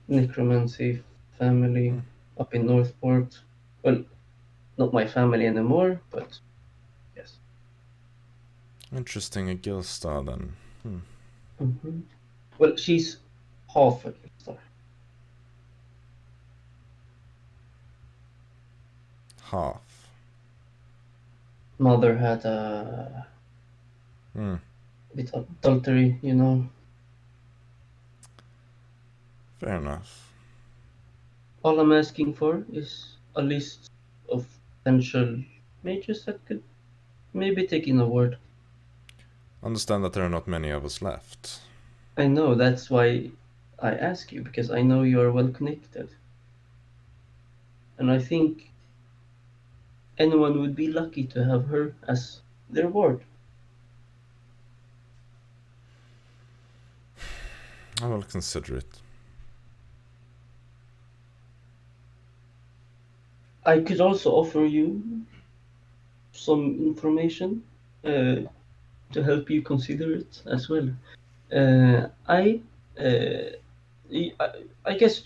Necromancy family up in Northport. Well, not my family anymore, but yes. Interesting, a Gillstar then. Mm-hmm. Well, she's half a Gillstar. Half. Mother had a bit of adultery, you know. Fair enough. All I'm asking for is a list of potential mages that could maybe take in a word. Understand that there are not many of us left. I know, that's why I ask you, because I know you are well connected. And I think anyone would be lucky to have her as their ward. I will consider it. I could also offer you some information to help you consider it as well. I guess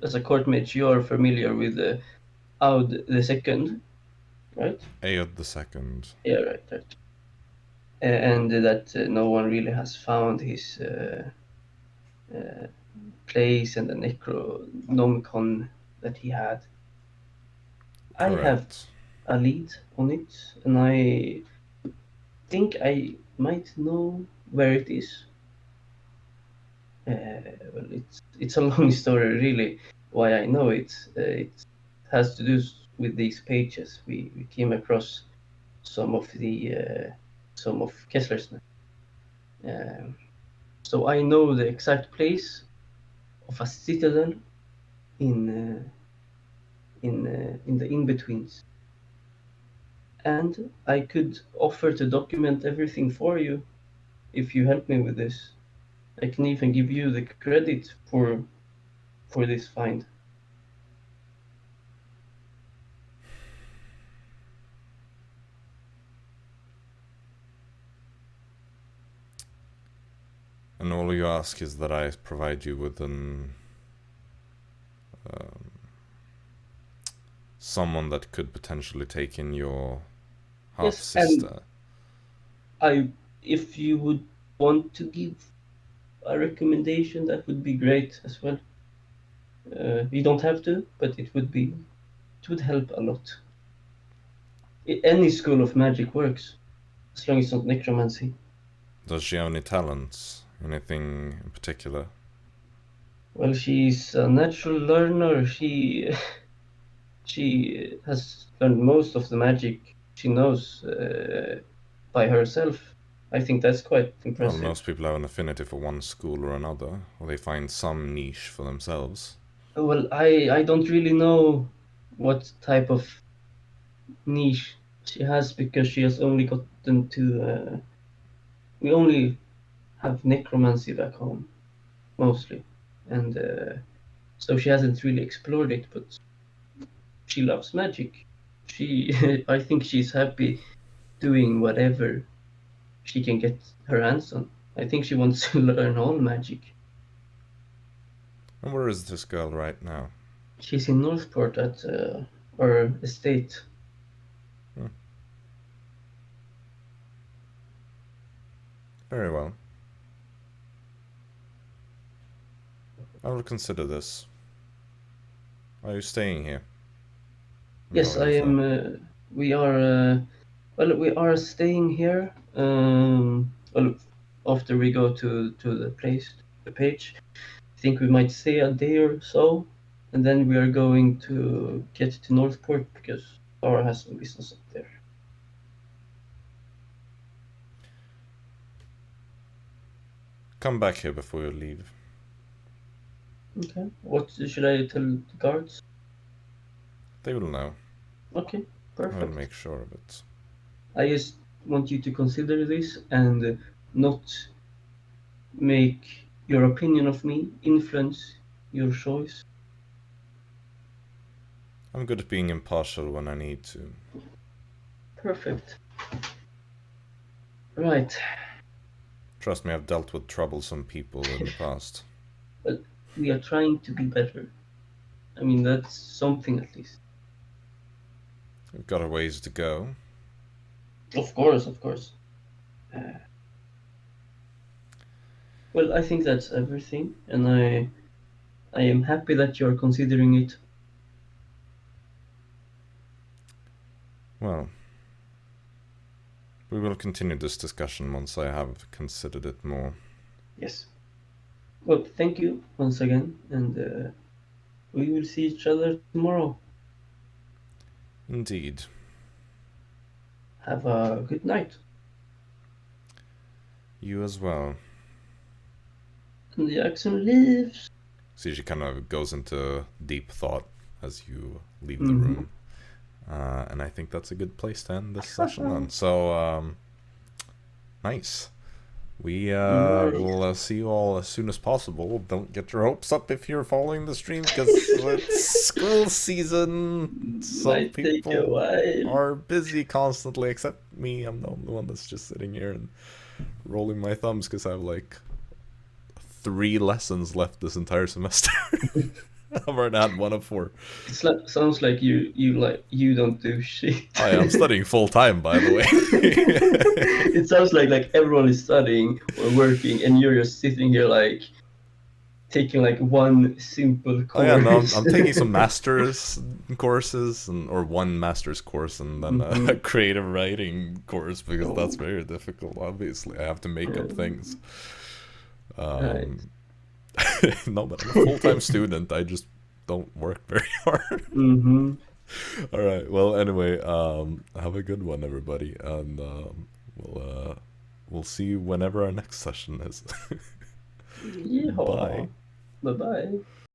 as a court mage you are familiar with Aud the Second, right? Aod the Second. Yeah, right. And that no one really has found his place and the Necronomicon that he had. Correct. I have a lead on it, and I think I might know where it is. Well, it's a long story, really, why I know it. It has to do with these pages. We came across some of Kessler's. So I know the exact place of a citadel in the in-betweens. And I could offer to document everything for you if you help me with this. I can even give you the credit for this find. And all you ask is that I provide you with someone that could potentially take in your half-sister. Yes, and if you would want to give a recommendation, that would be great as well. You don't have to, but it would help a lot. Any school of magic works, as long as it's not necromancy. Does she have any talents? Anything in particular? Well, she's a natural learner. She has learned most of the magic she knows by herself. I think that's quite Well, impressive. most people have an affinity for one school or another, or they find some niche for themselves. Well, I don't really know what type of niche she has, because she has only gotten to. We only have necromancy back home, mostly, and so she hasn't really explored it. But she loves magic. I think she's happy doing whatever she can get her hands on. I think she wants to learn all magic. And where is this girl right now? She's in Northport at our estate. Very well. I will consider this. Are you staying here? Yes, No, I am. We are. Well, we are staying here. Well, after we go to the place, the page, I think we might stay a day or so, and then we are going to get to Northport because Dara has some business up there. Come back here before you leave. Okay. What should I tell the guards? They will know. Okay, I'll perfect. make sure of it. I just want you to consider this and not make your opinion of me influence your choice. I'm good at being impartial when I need to. Perfect. Right. Trust me, I've dealt with troublesome people in the past. We are trying to be better. I mean, that's something at least. We've got a ways to go. Of course, of course. Well, I think that's everything, and I am happy that you're considering it. Well, we will continue this discussion once I have considered it more. Yes. Well, thank you once again, and we will see each other tomorrow. Indeed. Have a good night. You as well. And Jaxson leaves. See, she kind of goes into deep thought as you leave the Mhm. room. And I think that's a good place to end this session then. So, nice. We will see you all as soon as possible. Don't get your hopes up if you're following the stream, because it's school season. Some Might take a people while. are busy constantly, except me. I'm the only one that's just sitting here and rolling my thumbs because I have like 3 lessons left this entire semester. I've already had 1 of 4. It sounds like you don't do shit. I am studying full time, by the way. It sounds like everyone is studying or working, and you're just sitting here like taking like one simple course. Oh yeah, no, I'm taking some master's courses, or 1 master's course, and then a creative writing course, because that's very difficult. Obviously, I have to make up things. Right. No, but I'm a full-time student. I just don't work very hard. Mm-hmm. All right. Well, anyway, have a good one, everybody, and we'll see you whenever our next session is. Yeah. Bye. Bye-bye.